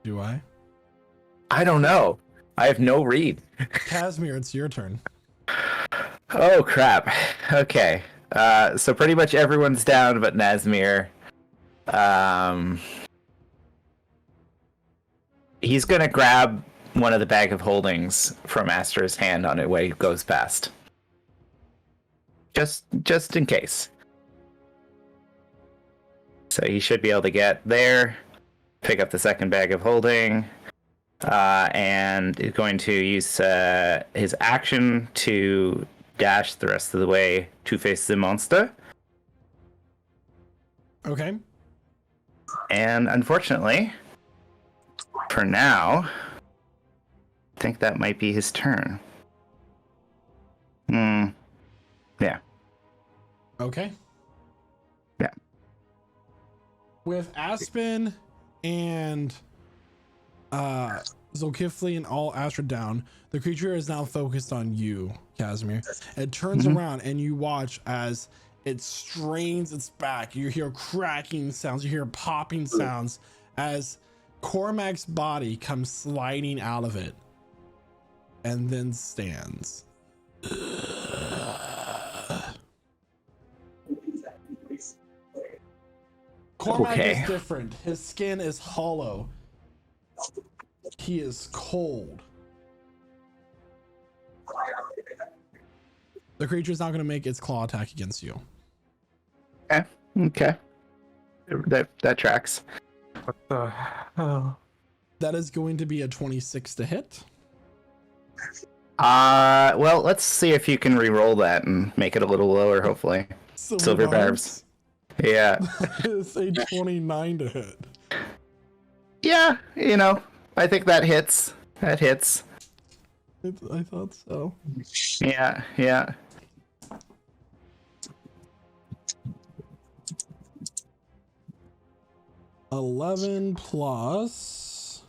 Do I? I don't know. I have no read. Casimir, it's your turn. Oh crap. Okay. So pretty much everyone's down but Nazmir. He's gonna grab one of the bag of holdings from Astra's hand on it when he goes past. Just in case. So he should be able to get there, pick up the second bag of holding, and is going to use his action to dash the rest of the way to face the monster. Okay. And unfortunately, for now, I think that might be his turn. Yeah. Okay. Yeah. With Aspen and Zulkifli and all Astra down, the creature is now focused on you, Casimir. It turns around and you watch as it strains its back. You hear cracking sounds, you hear popping sounds as Cormac's body comes sliding out of it and then stands. Cormac is different. His skin is hollow. He is cold. The creature is not going to make its claw attack against you. Okay. That tracks. What the hell? That is going to be a 26 to hit. Well, let's see if you can re-roll that and make it a little lower, hopefully. Silver barbs. Yeah. That is a 29 to hit. Yeah, I think that hits. That hits. I thought so. Yeah. 11 plus.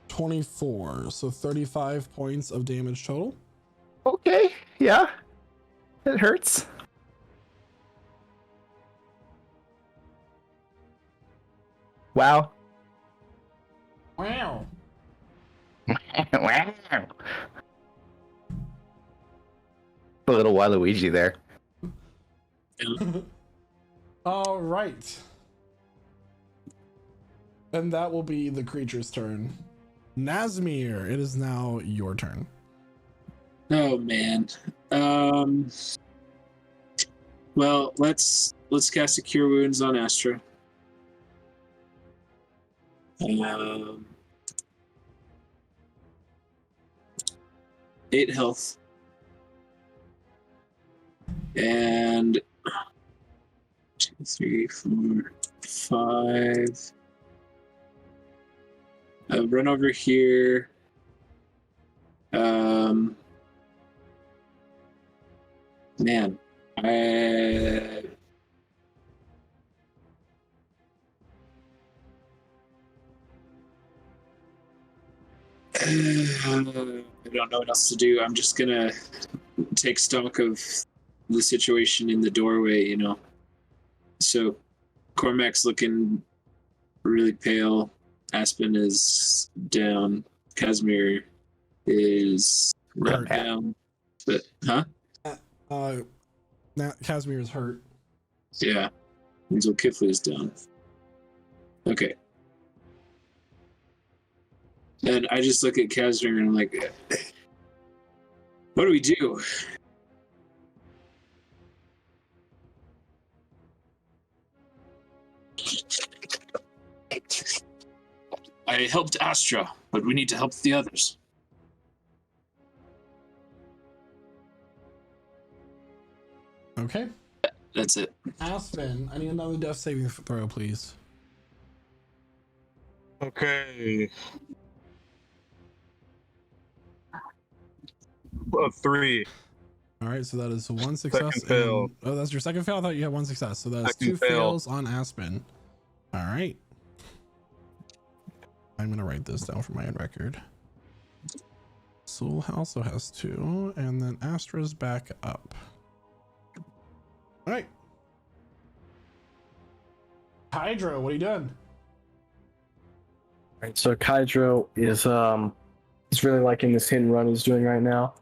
24, so 35 points of damage total. Okay, yeah. It hurts. Wow. Wow. Wow. A little Waluigi there. All right. And that will be the creature's turn. Nazmir, it is now your turn. Oh man. Well, let's cast a Cure Wounds on Astra. 8 health. And 2, 3, 4, 5. Run over here. Man, I don't know what else to do. I'm just gonna take stock of the situation in the doorway, you know. So Cormac's looking really pale. Aspen is down. Casimir is not down. But Now Casimir is hurt. yeah. And so Kifley is down. Okay. And I just look at Casimir and I'm like, what do we do? I helped Astra, but we need to help the others. Okay. That's it. Aspen, I need another death saving throw, please. Okay. 3. All right, so that is 1 success. Second fail. Oh, that's your second fail? I thought you had 1 success. So that's Second 2 fail. fails on Aspen. All right. I'm going to write this down for my own record. Soul also has 2, and then Astra's back up. All right. Hydro, what are you doing? Right, so Kydro is really liking this hit and run he's doing right now.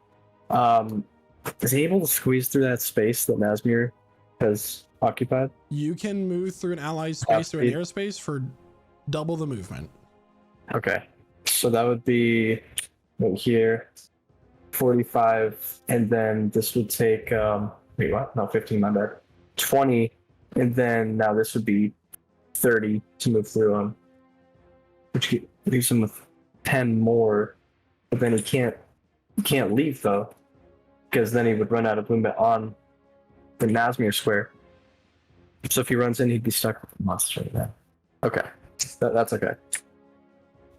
Is he able to squeeze through that space that Nazmir has occupied? You can move through an allied space through an airspace for double the movement. Okay, so that would be right here, 45, and then this would take wait, what? No, 15, my bad. 20, and then now this would be 30 to move through him, which leaves him with 10 more. But then he can't leave though, because then he would run out of movement on the Nazmir square. So if he runs in, he'd be stuck with the monster right now. Okay, that's okay.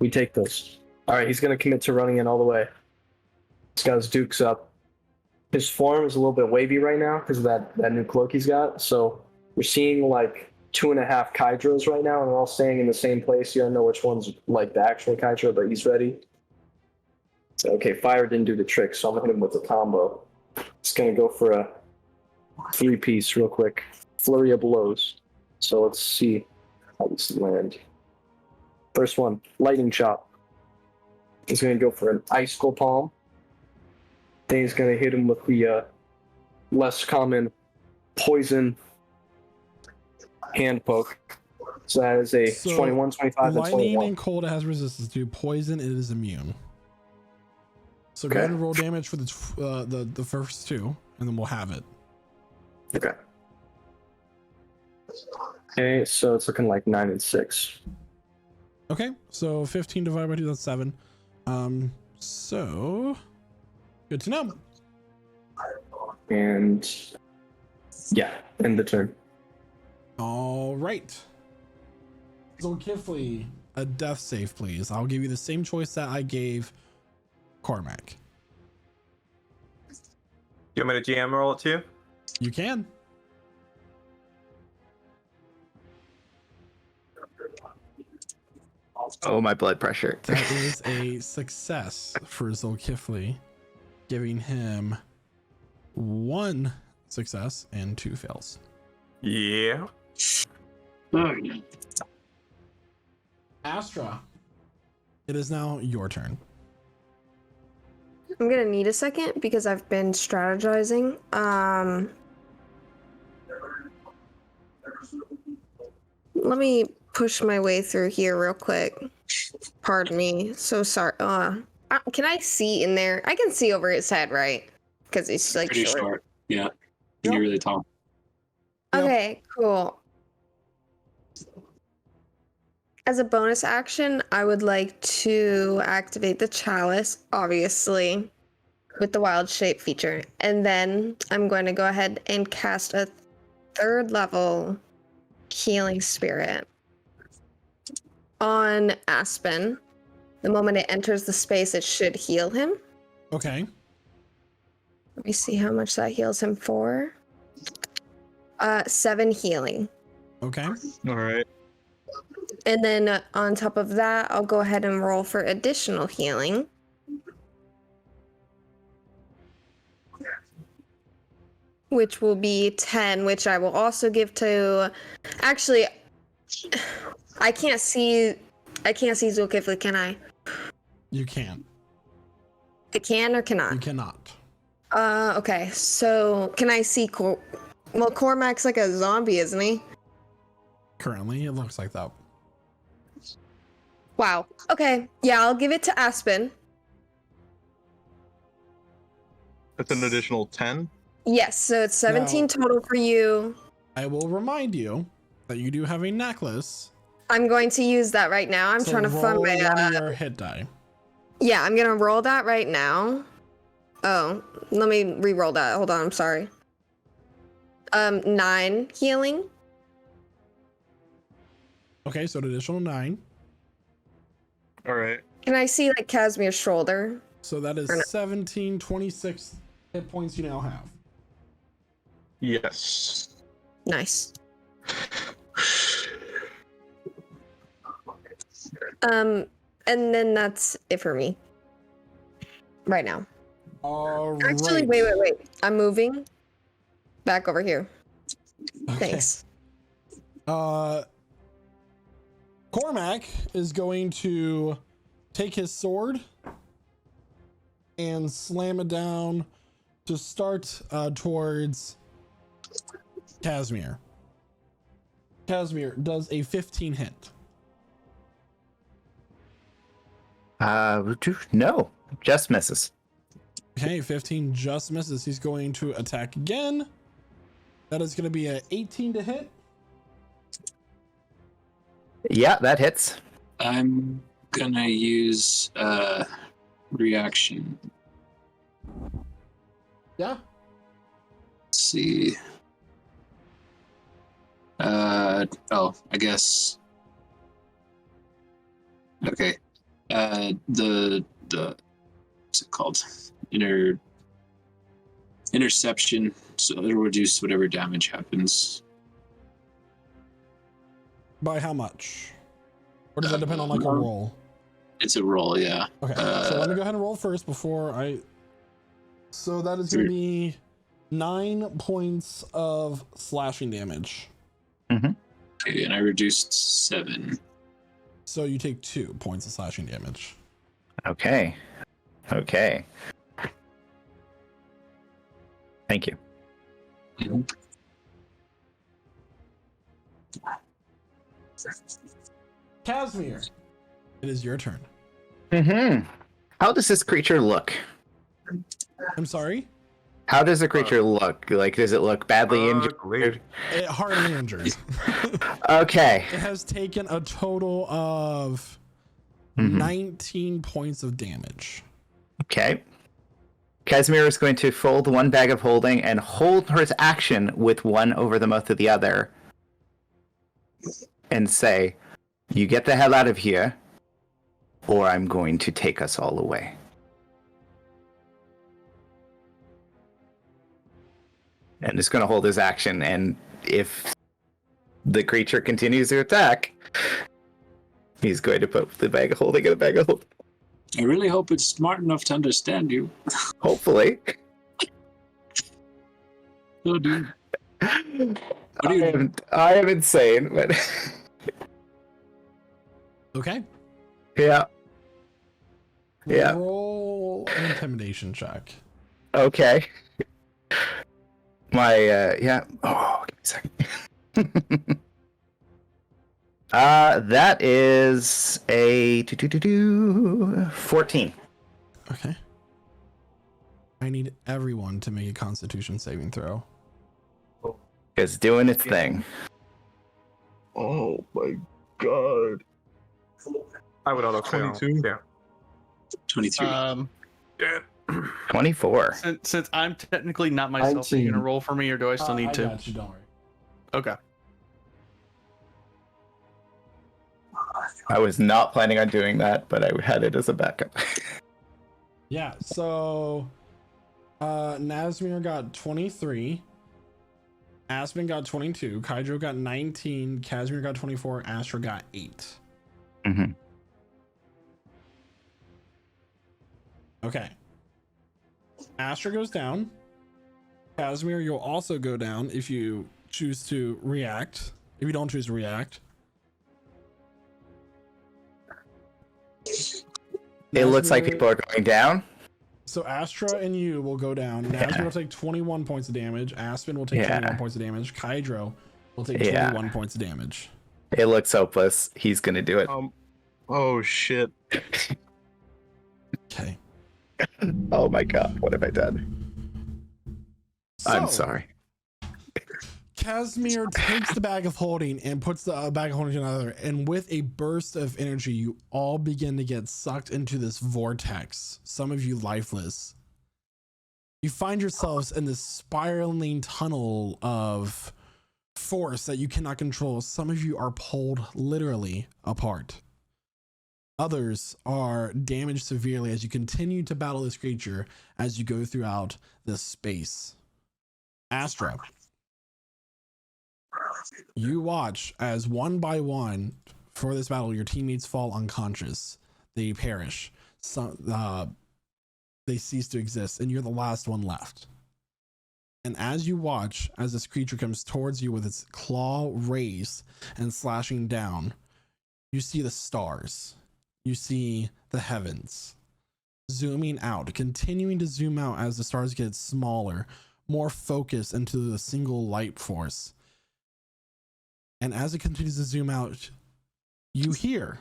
We take those. All right, he's gonna commit to running in all the way. He's got his dukes up. His form is a little bit wavy right now because of that new cloak he's got. So we're seeing like 2.5 Kydros right now, and they're all staying in the same place. You don't know which one's like the actual Kydro, but he's ready. So, okay, fire didn't do the trick, so I'm gonna hit him with a combo. Just gonna go for a 3-piece real quick. Flurry of blows. So let's see how this land. First one, lightning chop. He's gonna go for an icicle palm. Then he's gonna hit him with the less common poison hand poke. So that is a 21, 25, and Lightning 21. and cold has resistance to poison. It is immune. So go Okay. ahead and roll damage for the first 2, and then we'll have it. Okay. Okay, so it's looking like 9 and 6. Okay, so 15 divided by 2, that's 7. So good to know. And yeah, end the turn. All right. So Kifley, a death save, please. I'll give you the same choice that I gave Cormac. You want me to GM roll it too? You can. Oh, my blood pressure. That is a success for Zulkifli, giving him 1 success and 2 fails. Yeah. Astra, it is now your turn. I'm gonna need a second because I've been strategizing. Let me push my way through here real quick. Pardon me. So sorry. I Can I see in there? I can see over his head, right? Because he's like Pretty short. short. Yeah. Yep. You're really tall. Yep. Okay, cool. As a bonus action, I would like to activate the chalice, obviously, with the wild shape feature. And then I'm going to go ahead and cast a 3rd level healing spirit on Aspen. The moment it enters the space, it should heal him. Okay. Let me see how much that heals him for. 7 healing. Okay. All right. And then on top of that, I'll go ahead and roll for additional healing. Which will be 10, which I will also give to... Actually, I can't see Zulkifli, can I? You can't. I can or You cannot? cannot. Okay, so can I see... Well, Cormac's like a zombie, isn't he? Currently, it looks like that. Wow. Okay, yeah, I'll give it to Aspen. That's an additional 10. Yes, so it's 17 Now- total for you. I will remind you that you do have a necklace. I'm going to use that right now. I'm so trying to fund roll my... one of your hit die. Yeah, I'm gonna roll that right now. Oh, let me re-roll that. Hold on, I'm sorry. 9 healing. Okay, so an additional 9. All right. Can I see like Casimir's shoulder? So that is Or no. 17, 26 hit points you now have. Yes. Nice. And then that's it for me. Right now. All Actually, right. wait. I'm moving back over here. Okay. Thanks. Cormac is going to take his sword and slam it down to start towards Casimir. Casimir does a 15 hit. No, just misses. Okay, 15 just misses. He's going to attack again. That is going to be a 18 to hit. Yeah, that hits. I'm gonna use reaction. Yeah. Let's see. I guess. Okay. The what's it called? Interception. So it'll reduce whatever damage happens. By how much? Or does that depend on like a roll? It's a roll, yeah. Okay, so let me go ahead and roll first before I... So that is going to be 9 points of slashing damage. Okay, and I reduced 7. So you take 2 points of slashing damage. Okay. Thank you. Casimir, it is your turn. How does this creature look? I'm sorry? How does the creature look? Like, does it look badly injured? Great. It hardly injured. Okay. It has taken a total of 19 points of damage. Okay. Casimir is going to fold one bag of holding and hold his action with one over the mouth of the other and say, "You get the hell out of here, or I'm going to take us all away." And it's going to hold his action, and if the creature continues to attack, he's going to put the bag of holding in a bag of holding. I really hope it's smart enough to understand you. Hopefully. Oh, dude. What do you... I am insane, but Okay. yeah. Roll an intimidation check. Okay. My yeah. Oh, give me a second. That is a 14. Okay. I need everyone to make a Constitution saving throw. It's doing its thing. Oh my god. I would auto fail. 22? Yeah. 23. Yeah. 24. Since I'm technically not myself, are you gonna roll for me, or do I still need to? I got you, don't worry. Okay. I was not planning on doing that, but I had it as a backup. Yeah, so Nazmir got 23. Aspen got 22. Kydro got 19. Casimir got 24. Astra got 8. Mm-hmm. Okay. Astra goes down. Casimir, you'll also go down if you choose to react. If you don't choose to react. It looks like Nazmir- people are going down. So Astra and you will go down. Nazmir will take 21 points of damage. Aspen will take 21 points of damage. Kydro will take 21 points of damage. It looks hopeless. He's gonna do it. Oh shit. Okay. Oh my god, what have I done? I'm sorry. Casimir takes the bag of holding and puts the bag of holding to another, and with a burst of energy, you all begin to get sucked into this vortex. Some of you lifeless. You find yourselves in this spiraling tunnel of force that you cannot control. Some of you are pulled literally apart. Others are damaged severely as you continue to battle this creature as you go throughout this space. Astra, you watch as one by one for this battle, your teammates fall unconscious. They perish. They cease to exist, and you're the last one left. And as you watch, as this creature comes towards you with its claw raised and slashing down, you see the stars. You see the heavens zooming out, continuing to zoom out as the stars get smaller, more focused into the single light force. And as it continues to zoom out, you hear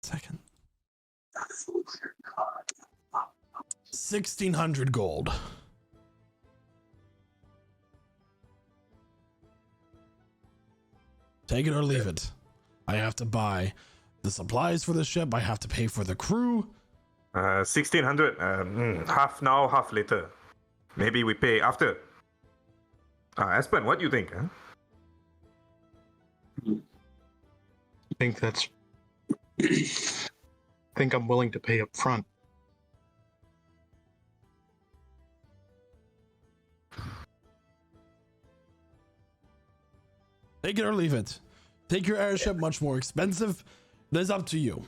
second 1,600 gold. Take it or leave it. I have to buy the supplies for the ship. I have to pay for the crew. 1,600. Half now, half later. Maybe we pay after. Aspen, what do you think? Huh? I think I'm willing to pay up front. Take it or leave it. Take your airship, much more expensive. It is up to you.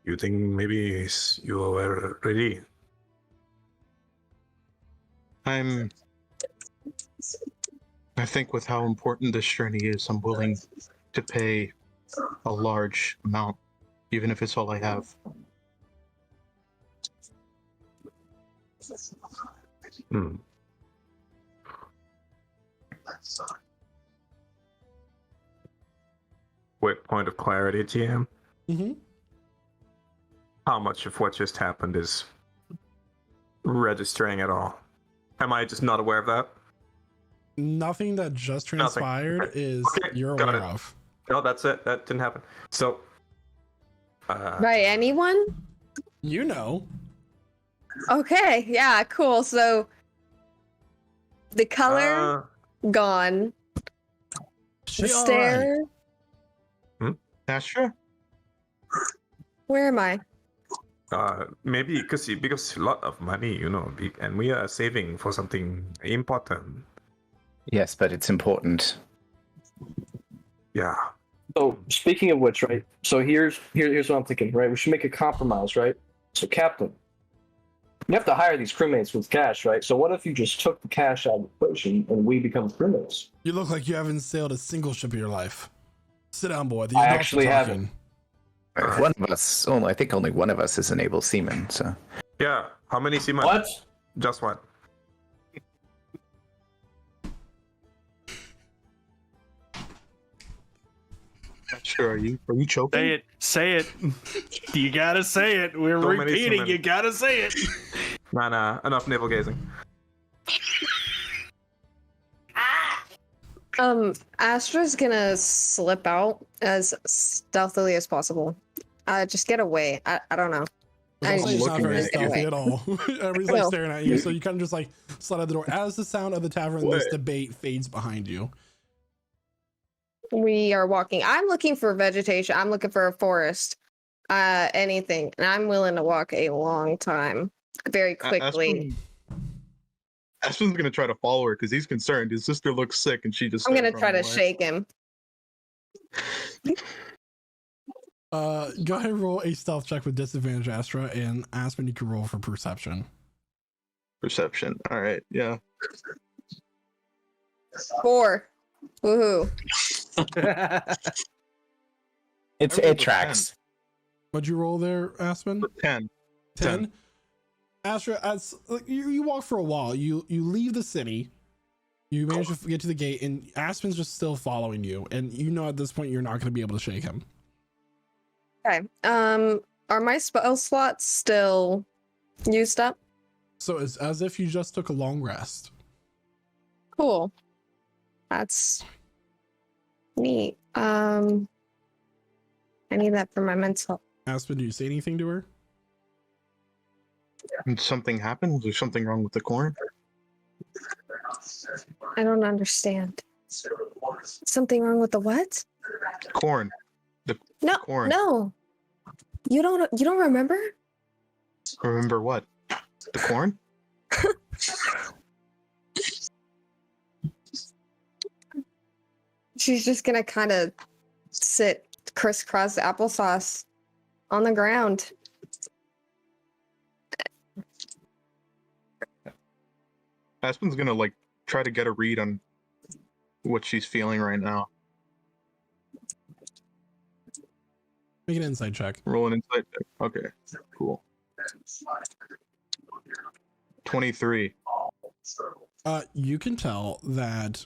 You think maybe you are ready? I think with how important this journey is, I'm willing to pay a large amount, even if it's all I have. Quick point of clarity, GM. Mm-hmm. How much of what just happened is registering at all? Am I just not aware of that? Nothing that just transpired is you're got aware it. of. No, that's it. That didn't happen. So, Right, anyone? You know. Okay, yeah, cool. So the color gone. She The all stare. Astra? Where am I? maybe because a lot of money, and we are saving for something important. Yes, but it's important. Yeah. So speaking of which, right? So here's what I'm thinking, right? We should make a compromise, right? So Captain, you have to hire these crewmates with cash, right? So what if you just took the cash out of the potion and we become crewmates? You look like you haven't sailed a single ship in your life. Sit down, boy. The I adults are actually talking. haven't. One of us, I think only one of us is an able seaman, so. Yeah. How many seamen? What? Just one. Sure, are you choking? Say it. You gotta say it. We're So many repeating. semen. You gotta say it. Nah, enough navel gazing. Astra's gonna slip out as stealthily as possible. Just get away. I don't know. I was gonna say it's not looking very at you. stealthy at all. Everybody's like No. staring at you, so you kind of just like slide out the door. As the sound of the tavern, this debate fades behind you. We are walking. I'm looking for vegetation. I'm looking for a forest. Anything. And I'm willing to walk a long time. Very quickly. Aspen's gonna try to follow her because he's concerned. His sister looks sick, and she just. I'm gonna started try to running away. shake him. Go ahead and roll a stealth check with disadvantage, Astra, and Aspen, you can roll for perception. Perception. All right. Yeah. 4. Woohoo. It tracks. What'd you roll there, Aspen? 10. 10. Astra, as you walk for a while, you leave the city. You manage to get to the gate, and Aspen's just still following you. And you know at this point you're not going to be able to shake him. Okay. Are my spell slots still used up? So it's as if you just took a long rest. Cool. That's neat. I need that for my mental. Aspen, do you say anything to her? Did something happen? Was there something wrong with the corn? I don't understand. Something wrong with the what? Corn. No, corn. no. You don't remember? Remember what? The corn? She's just gonna kind of sit crisscross applesauce on the ground. Aspen's gonna like try to get a read on what she's feeling right now. Make an insight check. Roll an insight check. Okay. Cool. 23. You can tell that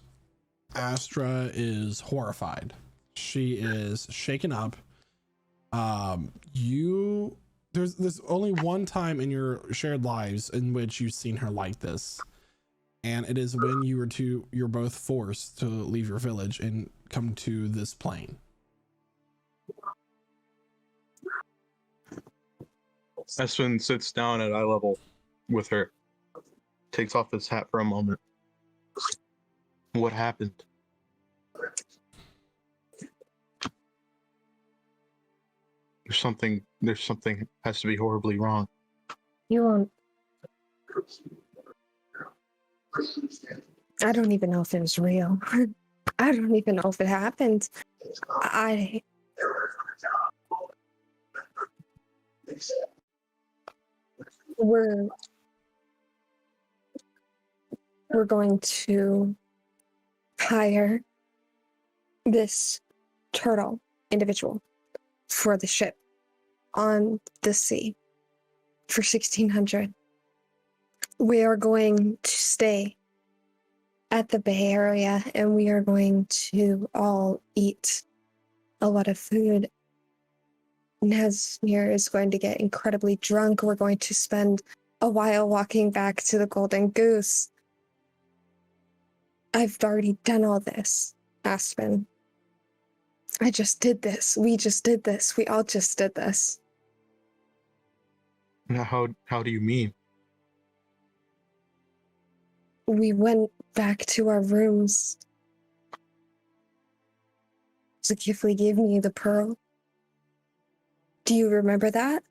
Astra is horrified. She is shaken up. There's only one time in your shared lives in which you've seen her like this, and it is when you're both forced to leave your village and come to this plane. Aspen sits down at eye level with her, takes off his hat for a moment. What happened? There's something has to be horribly wrong. You won't. I don't even know if it was real. I don't even know if it happened. We're going to hire this turtle individual for the ship on the sea for 1,600. We are going to stay at the Bay Area, and we are going to all eat a lot of food. Nazmir is going to get incredibly drunk. We're going to spend a while walking back to the Golden Goose. I've already done all this, Aspen. I just did this. We just did this. We all just did this. Now, how do you mean? We went back to our rooms. Zakifli gave me the pearl. Do you remember that?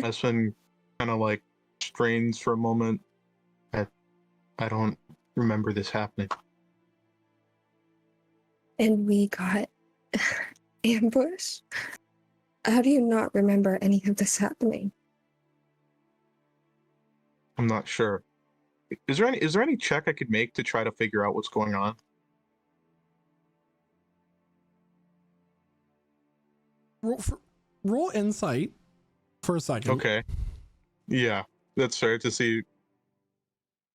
Aspen kind of like strains for a moment. I don't remember this happening. And we got ambushed? How do you not remember any of this happening? I'm not sure. Is there any check I could make to try to figure out what's going on? Roll insight for a second. Okay. Yeah, that's fair to see.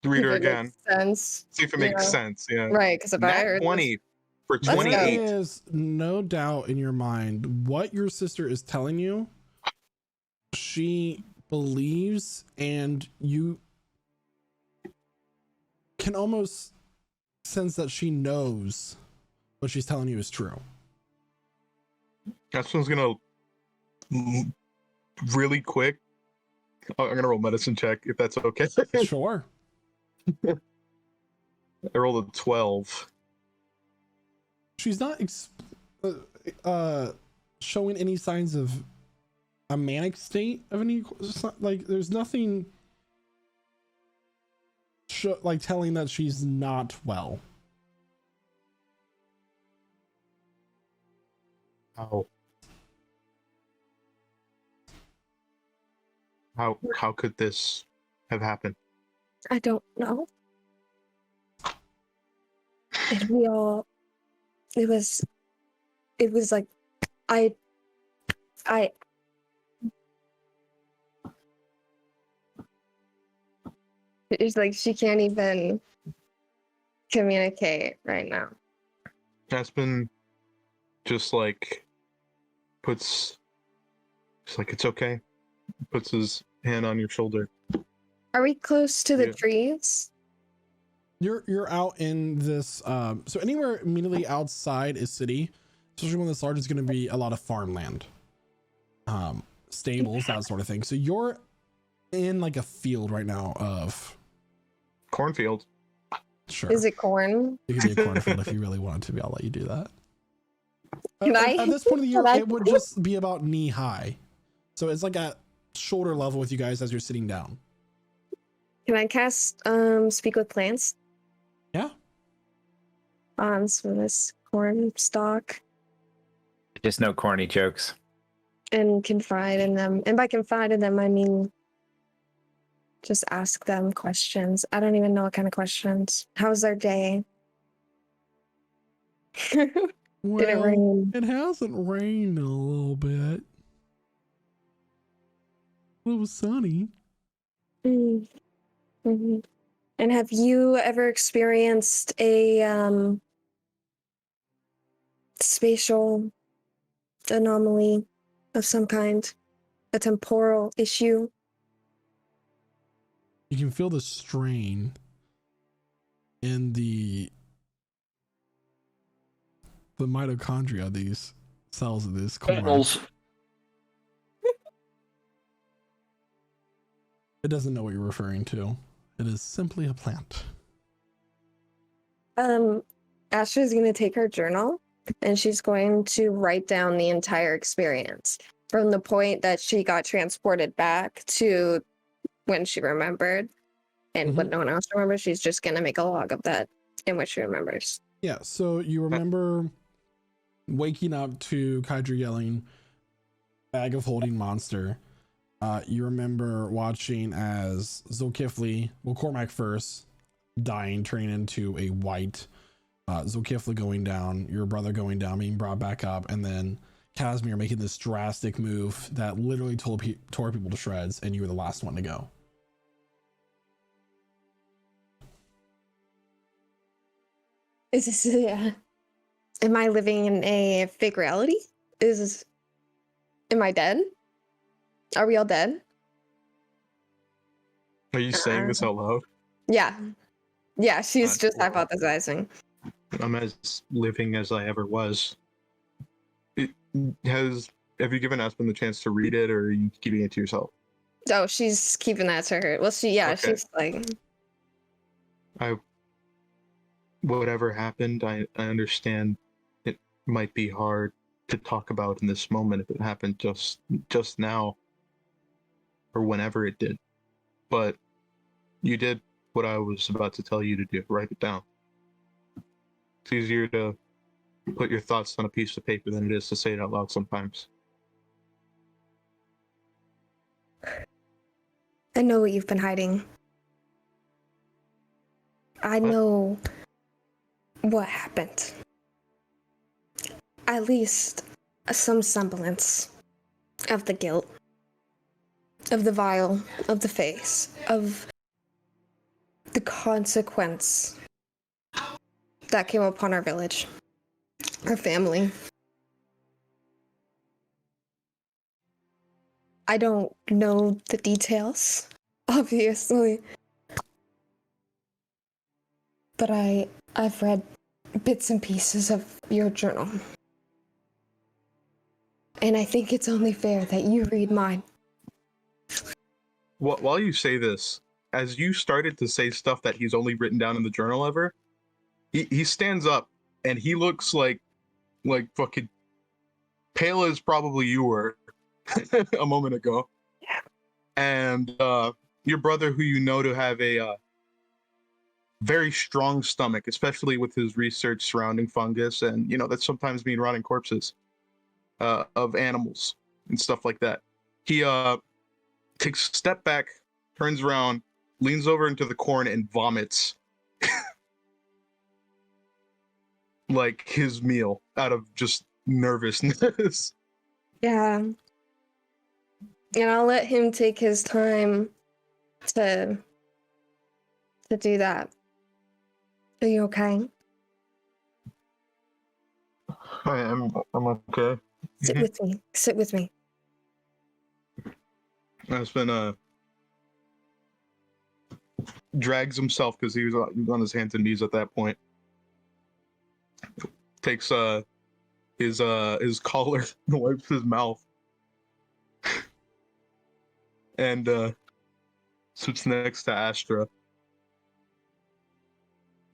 Read her If it again. makes sense. See if it makes sense. Yeah. Right, because if I Nat heard 20 For Let's go. 28. There is no doubt in your mind what your sister is telling you. She believes, and you can almost sense that she knows what she's telling you is true. This one's gonna really quick. I'm gonna roll medicine check if that's okay. Sure. I rolled a 12. She's not showing any signs of a manic state of any, like there's nothing like telling that she's not well. How could this have happened? I don't know. And it was like, I, it's like she can't even communicate right now. Aspen just like puts, just like, it's okay. Puts his hand on your shoulder. Are we close to the Yeah. trees? You're out in this so anywhere immediately outside is city, especially when this large, is going to be a lot of farmland, stables, that sort of thing. So you're in like a field right now of Cornfield. sure. Is it corn? It could be a cornfield if you really wanted to be. I'll let you do that. Can At this point of the year, can I- it would just be about knee high, so it's like at shoulder level with you guys as you're sitting down. Can I cast speak with plants Yeah. on some of this corn stalk Just no corny jokes. and confide in them? And by confide in them, I mean just ask them questions. I don't even know what kind of questions. How's their day? Did it rain? It hasn't rained in a little bit. It was sunny. Mm. hmm And have you ever experienced a spatial anomaly of some kind? A temporal issue? You can feel the strain in the mitochondria of these cells of this corn. It doesn't know what you're referring to. It is simply a plant. Astra's going to take her journal and she's going to write down the entire experience from the point that she got transported back to when she remembered. And when no one else remembers, she's just going to make a log of that in which she remembers. Yeah, so you remember waking up to Kydra yelling, "Bag of holding monster." You remember watching as Zulkifli, well, Cormac first, dying, turning into a white, Zulkifli going down, your brother going down, being brought back up, and then Casimir making this drastic move that literally tore people to shreds, and you were the last one to go. Is this, am I living in a fake reality? Am I dead? Are we all dead? Are you saying this out loud? Yeah. Yeah, she's just Well, hypothesizing. I'm as living as I ever was. Have you given Aspen the chance to read it, or are you keeping it to yourself? Oh, she's keeping that to her. Well, Okay. she's like, Whatever happened, I understand it might be hard to talk about in this moment if it happened just now or whenever it did. But you did what I was about to tell you to do. Write it down. It's easier to put your thoughts on a piece of paper than it is to say it out loud sometimes. I know what you've been hiding. I know what happened. At least some semblance of the guilt, of the vial, of the face, of the consequence that came upon our village. Our family. I don't know the details, obviously. But I've read bits and pieces of your journal. And I think it's only fair that you read mine. While you say this, as you started to say stuff that he's only written down in the journal ever, he stands up and he looks like fucking pale as probably you were a moment ago. Yeah. And your brother, who you know to have a very strong stomach, especially with his research surrounding fungus, and that's sometimes being rotting corpses of animals and stuff like that. He takes a step back, turns around, leans over into the corn, and vomits like his meal out of just nervousness. Yeah. And I'll let him take his time to do that. Are you okay? I'm okay. Sit with me. Sit with me. Aspen drags himself because he was on his hands and knees at that point. Takes his collar and wipes his mouth. And sits next to Astra.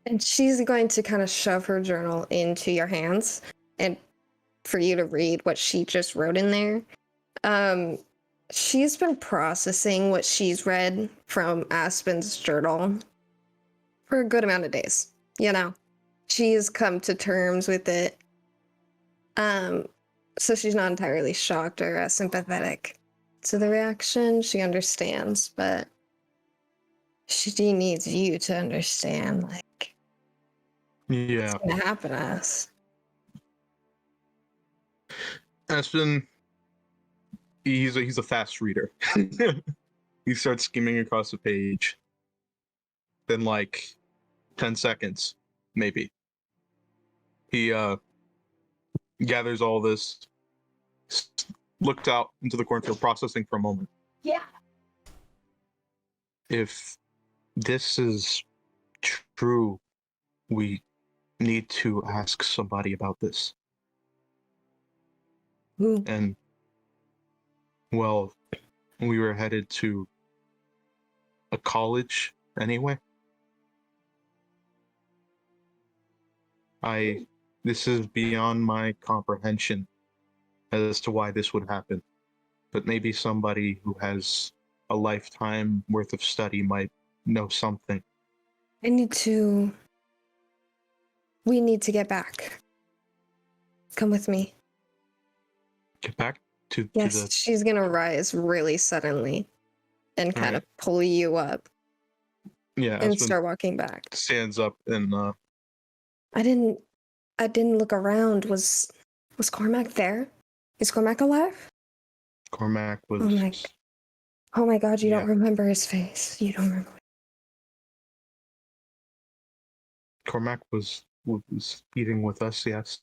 And she's going to kind of shove her journal into your hands and for you to read what she just wrote in there. She's been processing what she's read from Aspen's journal for a good amount of days. She's come to terms with it. So she's not entirely shocked or sympathetic to the reaction. She understands, but she needs you to understand, Yeah. what's gonna happen to us. Aspen, he's a fast reader. He starts skimming across the page. Then 10 seconds, maybe. He gathers all this, looked out into the cornfield, processing for a moment. Yeah. If this is true, we need to ask somebody about this. Who? And, well, we were headed to a college anyway. This is beyond my comprehension as to why this would happen. But maybe somebody who has a lifetime worth of study might know something. We need to get back. Come with me. Get back to Yes, the... she's gonna rise really suddenly and kind of pull you up Yeah, and Aspen start walking back. stands up and I didn't look around. Was Cormac there? Is Cormac alive? Cormac was... Oh my god, you Yeah. don't remember his face. You don't remember. Cormac was eating with us, yes.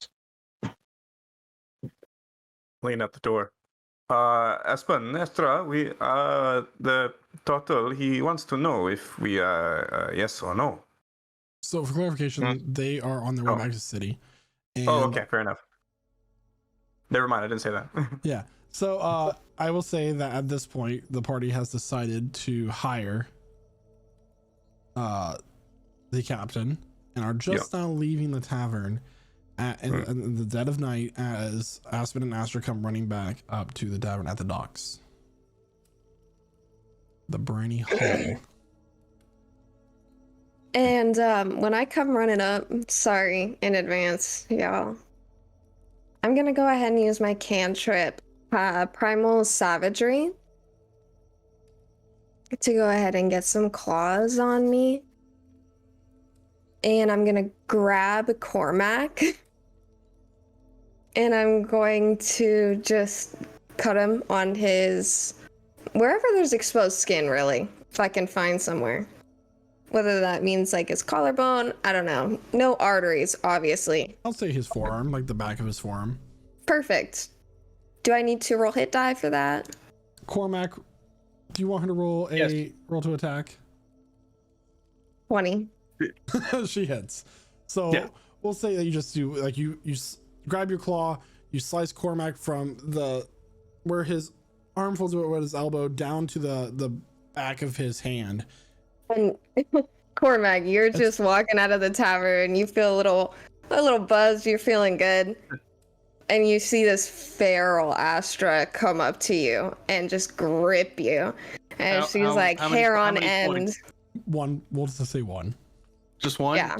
Lean at the door. Aspen, Estra, we the total. He wants to know if we are yes or no. So for clarification, they are on their way back to the city. And, okay, fair enough. Never mind, I didn't say that. Yeah. So I will say that at this point, the party has decided to hire the captain and are just now leaving the tavern in the dead of night as Aspen and Astra come running back up to the tavern at the docks. The Briny Hall. And when I come running up, sorry in advance, y'all. I'm gonna go ahead and use my cantrip, Primal Savagery, to go ahead and get some claws on me. And I'm gonna grab Cormac. And I'm going to just cut him on his... wherever there's exposed skin, really. If I can find somewhere. Whether that means like his collarbone, I don't know. No arteries, obviously. I'll say his forearm, like the back of his forearm. Perfect. Do I need to roll hit die for that? Cormac, do you want her to roll roll to attack? 20. She hits. So we'll say that you just do like you grab your claw, you slice Cormac from where his arm folds with his elbow down to the back of his hand. And Cormac, you're just walking out of the tavern. You feel a little buzzed. You're feeling good, and you see this feral Astra come up to you and just grip you, and she's like hair on end. One. We'll just say one. Just one. Yeah.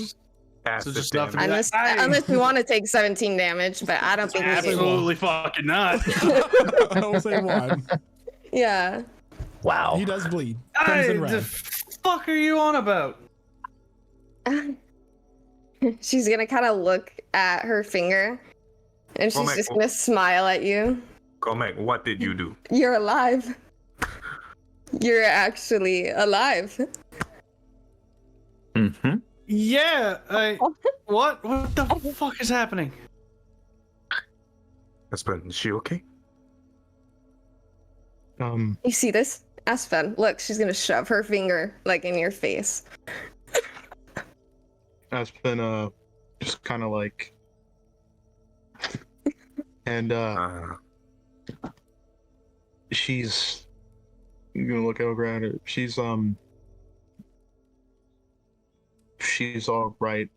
So just enough for Unless you want to take 17 damage, but I don't think absolutely fucking not. I'll say one. Yeah. Wow. He does bleed. Crimson red. The fuck are you on about? She's gonna kind of look at her finger, and she's just gonna smile at you. Cormac, what did you do? You're alive. You're actually alive. Mm-hmm. Yeah. What the fuck is happening? Aspen, is she okay? You see this? Aspen, look, she's gonna shove her finger like in your face. Aspen, just kind of like, and she's gonna look over at her. She's all right.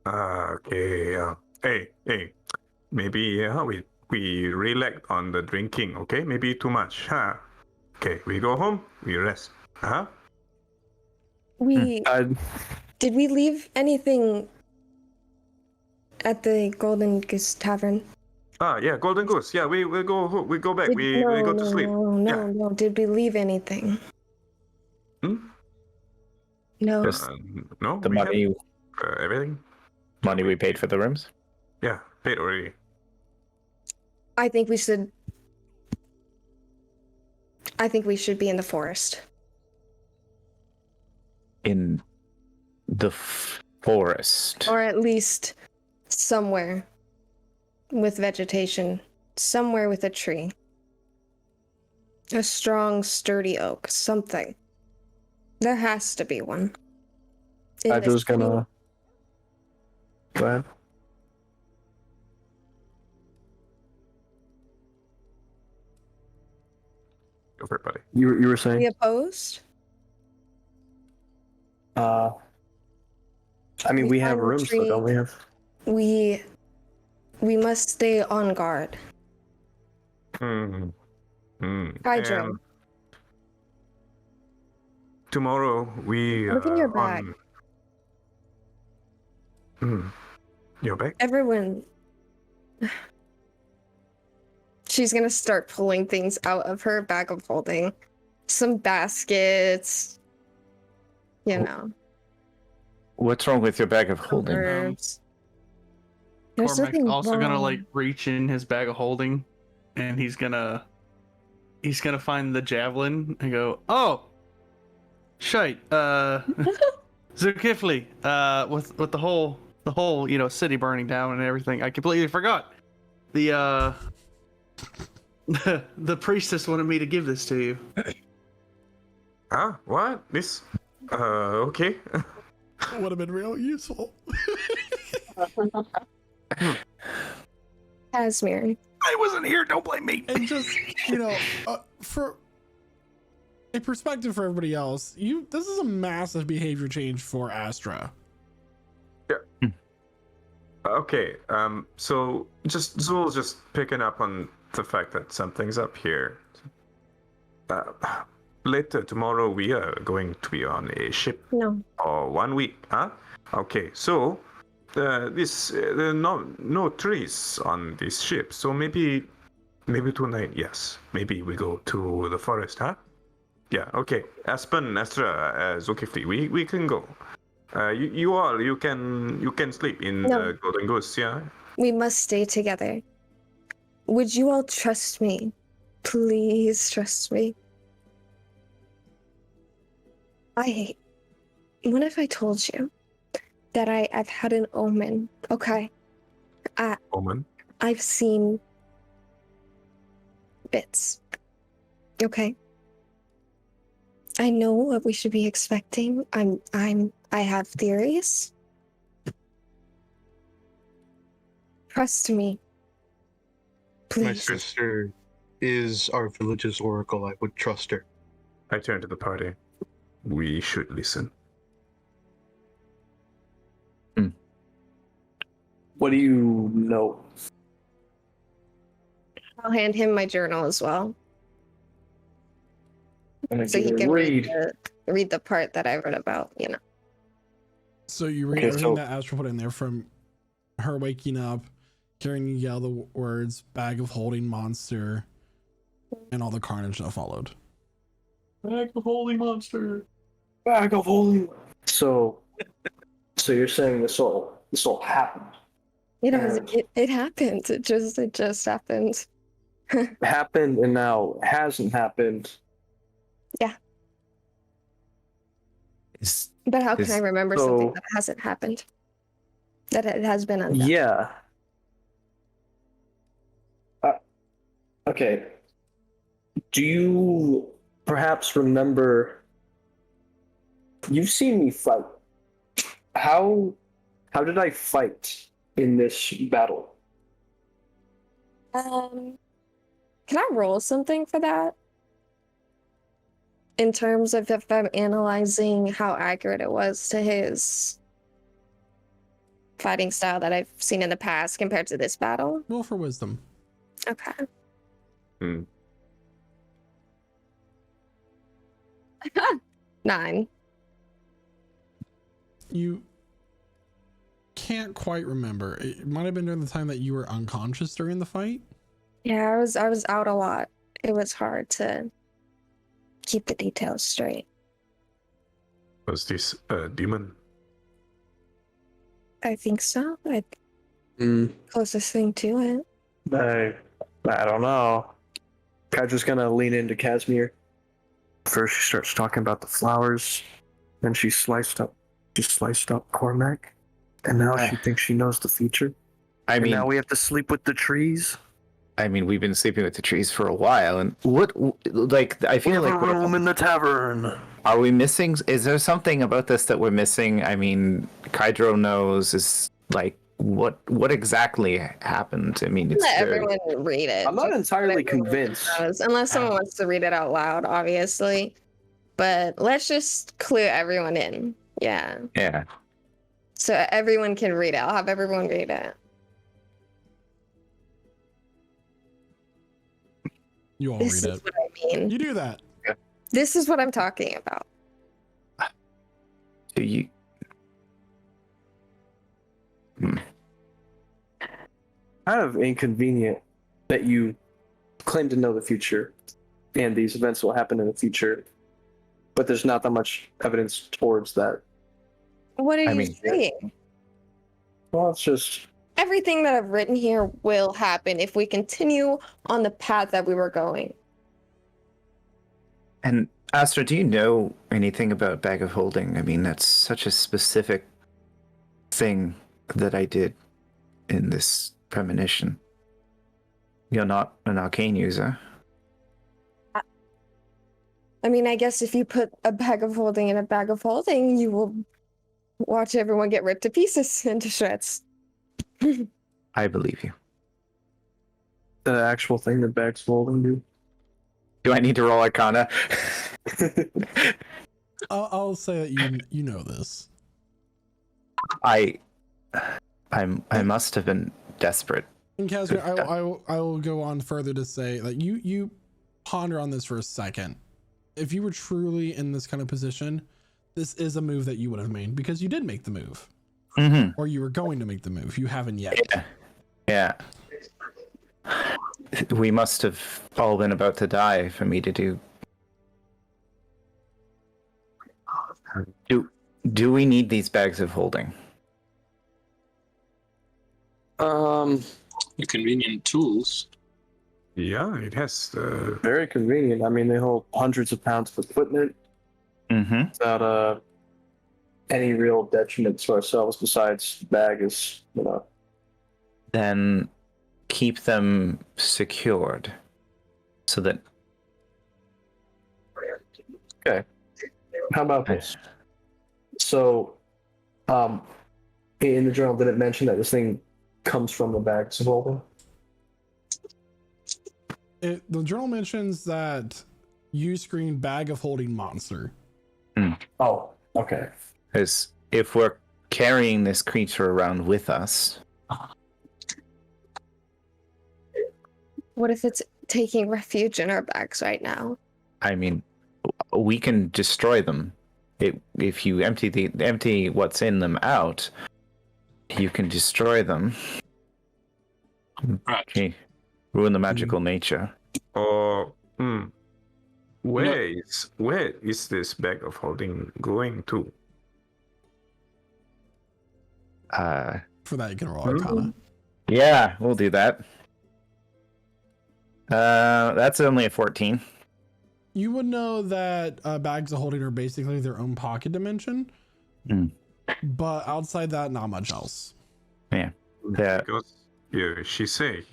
Okay. Hey. Maybe we relax on the drinking. Okay. Maybe too much. Huh? Okay. We go home. We rest. Huh? Did we leave anything at the Golden Goose Tavern? Yeah, Golden Goose. Yeah, we go back. We go to sleep. No. Did we leave anything? No. No. The money, everything. money we paid for the rooms. Yeah, paid already. I think we should be in the forest. In the forest. Or at least somewhere with vegetation. Somewhere with a tree. A strong, sturdy oak. Something. There has to be one. I was gonna... Go ahead. Go for it, buddy. You were saying? We opposed? I mean, we have find a rooms, so tree. don't we have? We must stay on guard. Hydro. And tomorrow we Look in your bag. Your bag? Everyone. She's gonna start pulling things out of her bag of holding. Some baskets. You know. What's wrong with your bag of holding? Herbs. There's Cormac's nothing also gonna wrong. like reach in his bag of holding, and he's gonna find the javelin and go, "Oh, shite, Zulkifli, with the whole city burning down and everything, I completely forgot. The the priestess wanted me to give this to you." Huh? What? This? Okay. Would have been real useful. Casimir. I wasn't here. Don't blame me. And just, for a perspective for everybody else, this is a massive behavior change for Astra. Yeah. Okay. So Zul's just picking up on the fact that something's up here. Later tomorrow we are going to be on a ship. No. For 1 week, huh? Okay, so there are no trees on this ship, so maybe tonight, yes. Maybe we go to the forest, huh? Yeah, okay. Aspen, Astra, Zulkifli, we can go. You can sleep in the Golden Goose, yeah? We must stay together. Would you all trust me? Please trust me. What if I told you that I've had an omen? Okay. Omen. I've seen bits. Okay. I know what we should be expecting. I have theories. Trust me. My Please. sister is our village's oracle. I would trust her. I turn to the party. We should listen. What do you know? I'll hand him my journal as well. And So he you can read. read the part that I read about, So you read Okay, everything so- that Astra put in there, from her waking up, hearing you yell the words "bag of holding monster," and all the carnage that followed. Bag of holy monster. Bag of holy. So you're saying this all happened? It happened. It just happened. Happened and now hasn't happened. But how can I remember something so- that hasn't happened? That it has been undone. Yeah. Okay. Do you perhaps remember? You've seen me fight. How did I fight in this battle? Can I roll something for that? In terms of if I'm analyzing how accurate it was to his fighting style that I've seen in the past compared to this battle? Roll for wisdom. Okay. Hmm. 9. You can't quite remember. It might have been during the time that you were unconscious during the fight. Yeah, I was out a lot. It was hard to keep the details straight. Was this a demon? I think so. Mm, Closest thing to it. I don't know. Kydra's gonna lean into Casimir. First, she starts talking about the flowers. Then she sliced up Cormac, and now she thinks she knows the future. I And mean, now we have to sleep with the trees. we've been sleeping with the trees for a while, and I feel like in the tavern. are we missing? Is there something about this that we're missing? I mean, Kydro knows is like what exactly happened. I mean, it's Let very, everyone read it. I'm not Just entirely let everyone convinced. knows, unless someone wants to read it out loud, obviously. But let's just clue everyone in. Yeah. yeah. So everyone can read it. I'll have everyone read it. You all This read is it. what I mean. You do that. This is what I'm talking about. Do you? Kind of inconvenient that you claim to know the future and these events will happen in the future, but there's not that much evidence towards that. What are I you mean, saying? Well, it's just Everything that I've written here will happen if we continue on the path that we were going. And Astra, do you know anything about Bag of Holding? I mean, that's such a specific thing that I did in this premonition. You're not an arcane user. I mean, I guess if you put a bag of holding in a bag of holding, you will watch everyone get ripped to pieces into shreds. I believe you. the actual thing that bags folding do. Do I need to roll Arcana? I'll say that you know this. I must have been desperate. And Casimir, I will go on further to say that you ponder on this for a second. If you were truly in this kind of position, this is a move that you would have made because you did make the move, or you were going to make the move. You haven't yet. Yeah. We must have all been about to die for me to do. Do we need these bags of holding? Convenient tools. Yeah, it has. Very convenient. I mean, they hold hundreds of pounds of equipment. Mm-hmm. Without any real detriment to ourselves besides bag is, Then keep them secured so that. Okay. How about this? So, in the journal, did it mention that this thing comes from the bags of holding? The journal mentions that you screen bag of holding monster. Oh, okay. Because if we're carrying this creature around with us, What if it's taking refuge in our bags right now? I mean, we can destroy them. If you empty what's in them out, you can destroy them. Right. Okay. Ruin the magical nature. Or where is this bag of holding going to? For that, you can roll Arcana. Yeah, we'll do that. That's only a 14. You would know that bags of holding are basically their own pocket dimension, but outside that, not much else. Yeah. Because she say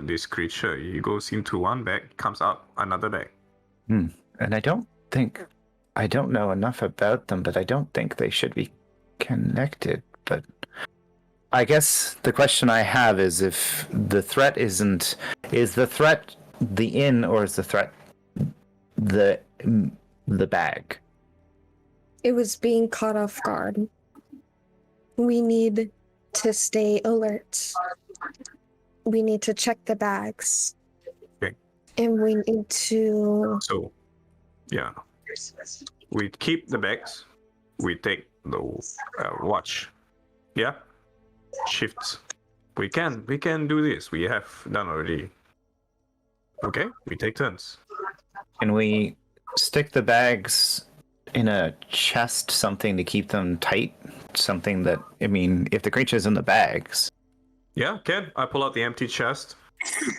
this creature, he goes into one bag, comes out another bag. And I don't know enough about them, but I don't think they should be connected. But I guess the question I have is if the threat is the threat the inn or is the threat the bag? It was being caught off guard. We need to stay alert. We need to check the bags. Okay. And we need to... So, yeah. We keep the bags. We take the watch. Yeah? Shifts. We can do this. We have done already. Okay? We take turns. Can we stick the bags in a chest, something to keep them tight? Something that, I mean, if the creature's in the bags. Yeah, can. I pull out the empty chest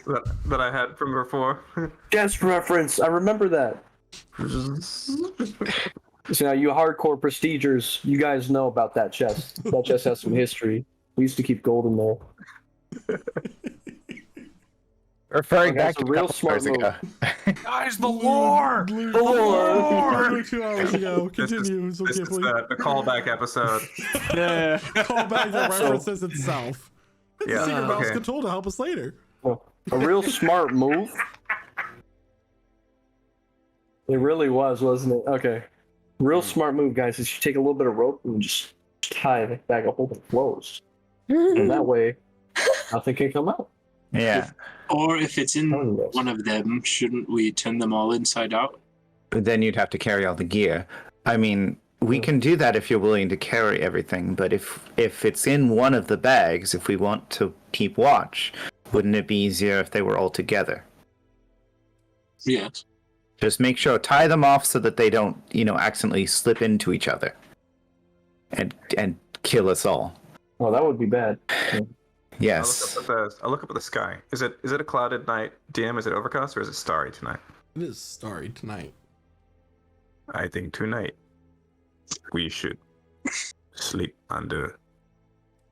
that I had from before. Chest reference. I remember that. So now you hardcore prestigers, you guys know about that chest. That chest has some history. We used to keep gold in there. Referring That's back a to real a couple smart hours ago. Guys, the lore! The lore! 2 hours ago. Continue. This is the callback episode. Yeah. Call back that references itself. It's Yeah, a secret mouse okay. control to help us later. A real smart move. It really was, wasn't it? Okay. Real smart move, guys, is you take a little bit of rope and just tie the bag of holding closed. And that way, nothing can come out. Yeah. Or if it's in one of them, shouldn't we turn them all inside out? But then you'd have to carry all the gear. I mean, we can do that if you're willing to carry everything, but if it's in one of the bags, if we want to keep watch, wouldn't it be easier if they were all together? Yes. Just make sure, tie them off so that they don't, accidentally slip into each other and kill us all. Oh, that would be bad. Yes. I look up at the sky. Is it a clouded night? DM, is it overcast or is it starry tonight? It is starry tonight. I think tonight we should sleep under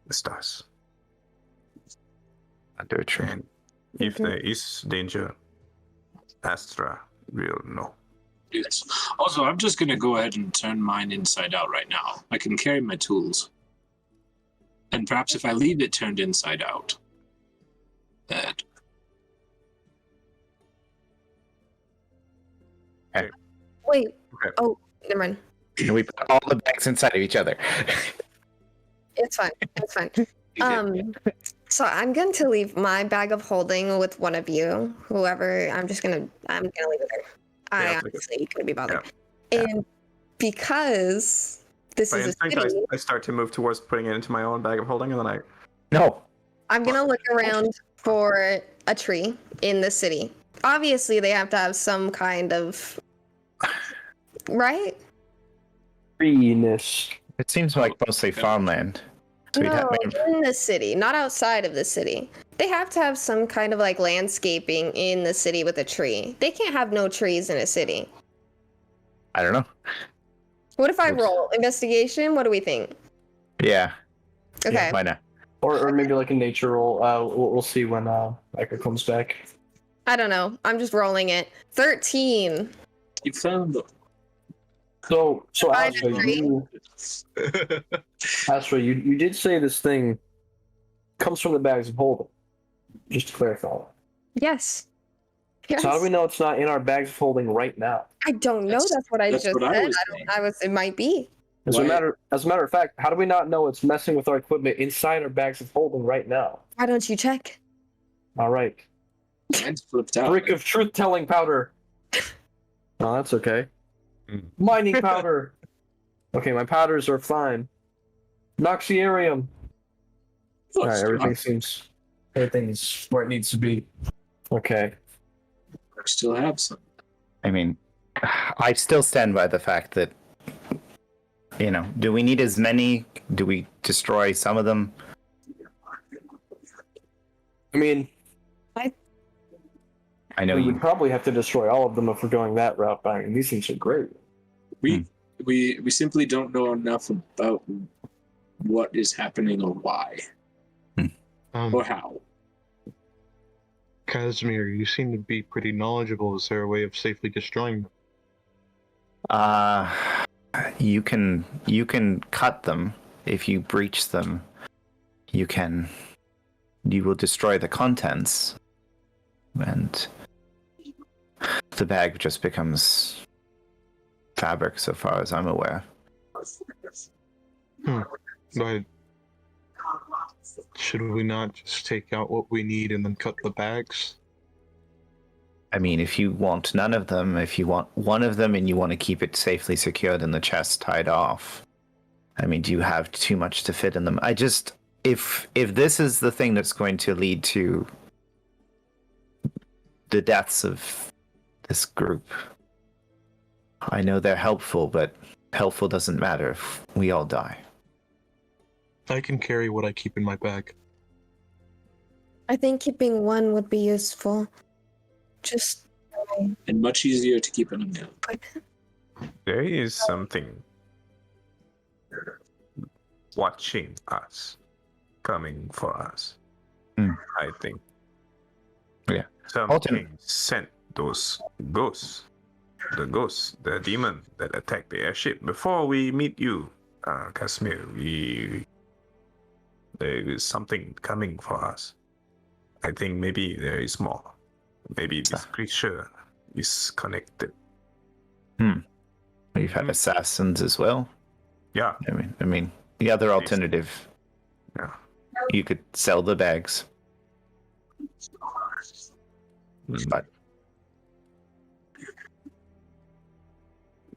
the stars. Under a tree. And if there is danger, Astra will know. Yes. Also, I'm just going to go ahead and turn mine inside out right now. I can carry my tools. And perhaps if I leave it turned inside out, that. Wait. Okay. Oh, never mind. And we put all the bags inside of each other. It's fine. It's fine. So I'm going to leave my bag of holding with one of you, whoever. I'm gonna leave it there. I honestly couldn't be bothered. Yeah. And because this By is a instinct, city, I start to move towards putting it into my own bag of holding, and then No. I'm gonna look around for a tree in the city. Obviously, they have to have some kind of right. Freeness. It seems like mostly farmland. So we'd No, have- in the city, not outside of the city. They have to have some kind of like landscaping in the city with a tree. They can't have no trees in a city. I don't know. What if I roll investigation? What do we think? Yeah. Okay. Yeah, why not? Or maybe like a nature roll. We'll see when Micah comes back. I don't know. I'm just rolling it. 13. You found them. So Find Astra, a tree. you did say this thing comes from the bags of holding. Just to clarify. Yes. Yes. So how do we know it's not in our bags of holding right now? I don't know. That's what I just said. It might be. As a matter of fact, how do we not know it's messing with our equipment inside our bags of holding right now? Why don't you check? All right. Mine's flipped out. Brick of truth-telling powder. Oh, that's okay. Mining powder. Okay, my powders are fine. Noxiarium. All right, everything's where it needs to be. Okay. I still have some. I mean, I still stand by the fact that, do we need as many? Do we destroy some of them? I mean, I know we you. would probably have to destroy all of them if we're going that route. I mean, these things are great. We simply don't know enough about what is happening or why or how. Casimir, you seem to be pretty knowledgeable. Is there a way of safely destroying them? You can cut them if you breach them. You will destroy the contents, and the bag just becomes fabric, so far as I'm aware. But should we not just take out what we need and then cut the bags? I mean, if you want none of them, if you want one of them and you want to keep it safely secured in the chest tied off, I mean, do you have too much to fit in them? If this is the thing that's going to lead to the deaths of this group, I know they're helpful, but helpful doesn't matter if we all die. I can carry what I keep in my bag. I think keeping one would be useful. Just and much easier to keep in a mail. There is something watching us, coming for us. I think. Yeah. Something sent those ghosts. The ghost, the demon that attacked the airship before we meet you, Casimir. There is something coming for us. I think maybe there is more. Maybe this creature is connected. We've had assassins as well. Yeah. I mean, the other alternative. Yeah. You could sell the bags. But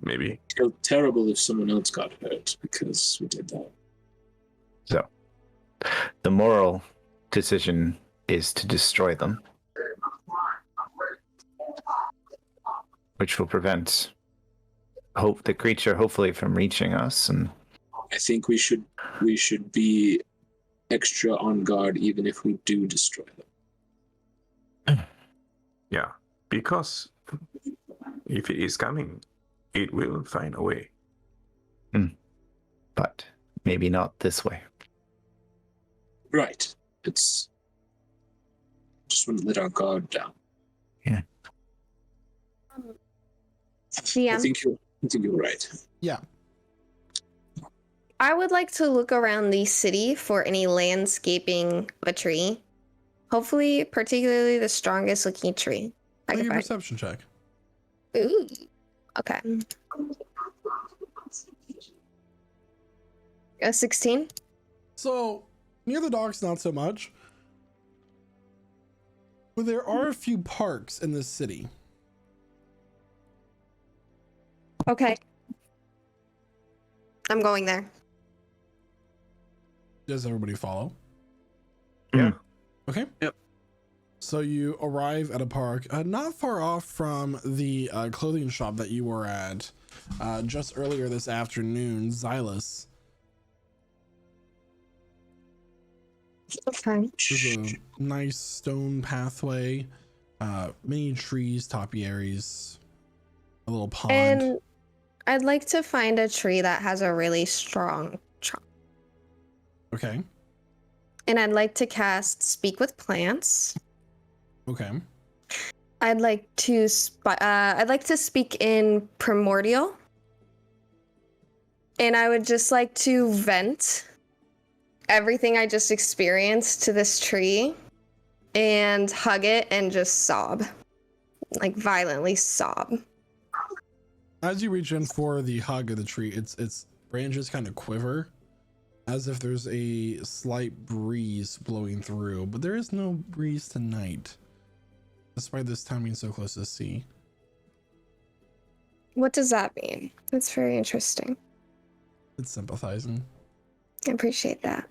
maybe. It felt terrible if someone else got hurt because we did that. So, the moral decision is to destroy them, which will prevent the creature hopefully from reaching us. And I think we should be extra on guard even if we do destroy them. Yeah, because if it is coming, it will find a way. But maybe not this way. Right. It's just want to let our guard down. Yeah. I think you're right. Yeah. I would like to look around the city for any landscaping of a tree. Hopefully, particularly the strongest looking tree. Make a perception check. Ooh. Okay. A 16. So, near the docks, not so much. But there are a few parks in this city. Okay. I'm going there. Does everybody follow? Yeah. Okay. Yep. So you arrive at a park not far off from the clothing shop that you were at just earlier this afternoon, Xylus. Okay. There's a nice stone pathway, many trees, topiaries, a little pond. And I'd like to find a tree that has a really strong trunk. Okay. And I'd like to cast Speak with Plants. Okay. I'd like to speak in Primordial. And I would just like to vent everything I just experienced to this tree and hug it and just sob. Like violently sob. As you reach in for the hug of the tree, its branches kind of quiver as if there's a slight breeze blowing through, but there is no breeze tonight, despite this town being so close to the sea. What does that mean? That's very interesting. It's sympathizing. I appreciate that.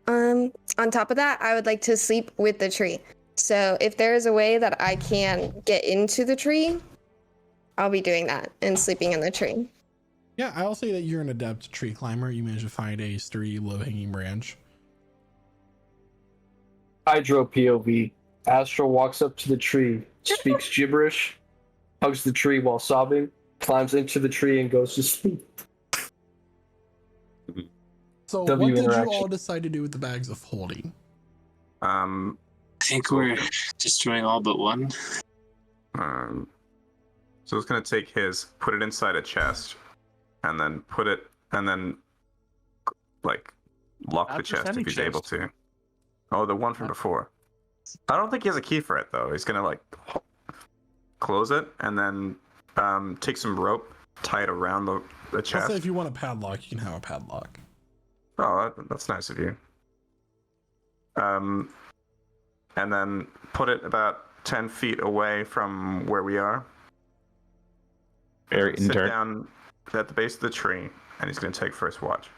On top of that, I would like to sleep with the tree. So if there is a way that I can get into the tree, I'll be doing that and sleeping in the tree. Yeah, I'll say that you're an adept tree climber. You managed to find a sturdy, low-hanging branch. Hydro POV. Astral walks up to the tree, speaks gibberish, hugs the tree while sobbing, climbs into the tree and goes to sleep. So W what did you interaction. all decide to do with the bags of holding? I think we're destroying all but one. So it's gonna take his, put it inside a chest, and then like lock Not the just chest if any he's chest. able to. Oh, the one from before. I don't think he has a key for it though. He's gonna like close it and then take some rope, tie it around the I'll chest. say if you want a padlock, you can have a padlock. Oh, that's nice of you. And then put it about 10 feet away from where we are. Very Sit dirt. down at the base of the tree, and he's going to take first watch.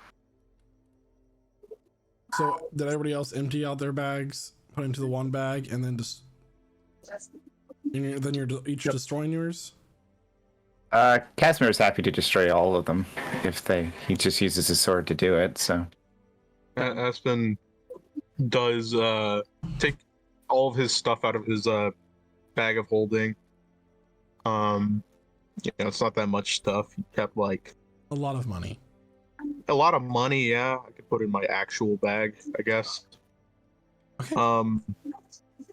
So did everybody else empty out their bags, put into the one bag, and then just then you're each destroying yours? Casimir's happy to destroy all of them he just uses his sword to do it, so. Aspen does take all of his stuff out of his bag of holding. It's not that much stuff. He kept like A lot of money. a lot of money. Yeah, I could put in my actual bag, I guess. Okay.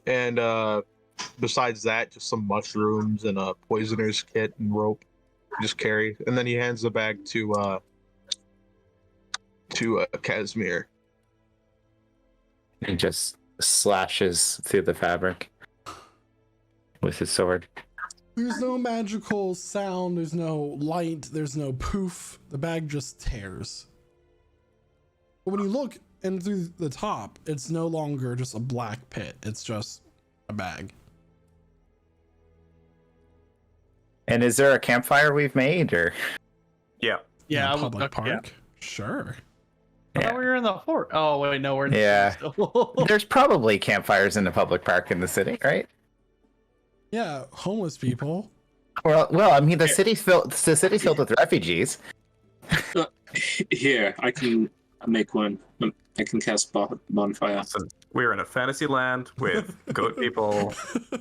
And besides that, just some mushrooms and a poisoner's kit and rope. Just carry, and then he hands the bag to Casimir. He just slashes through the fabric with his sword. There's no magical sound, there's no light, there's no poof. The bag just tears. But when you look in through the top, it's no longer just a black pit. It's just a bag. And is there a campfire we've made, or? Yeah. Yeah, In a public okay, yeah. park? Sure. I thought we were in the fort. Oh wait, no, we're in the Yeah. city still. There's probably campfires in a public park in the city, right? Yeah, homeless people. Well, I mean, the city's filled with refugees. Here, I can make one. I can cast bonfire. Listen, we're in a fantasy land with goat people,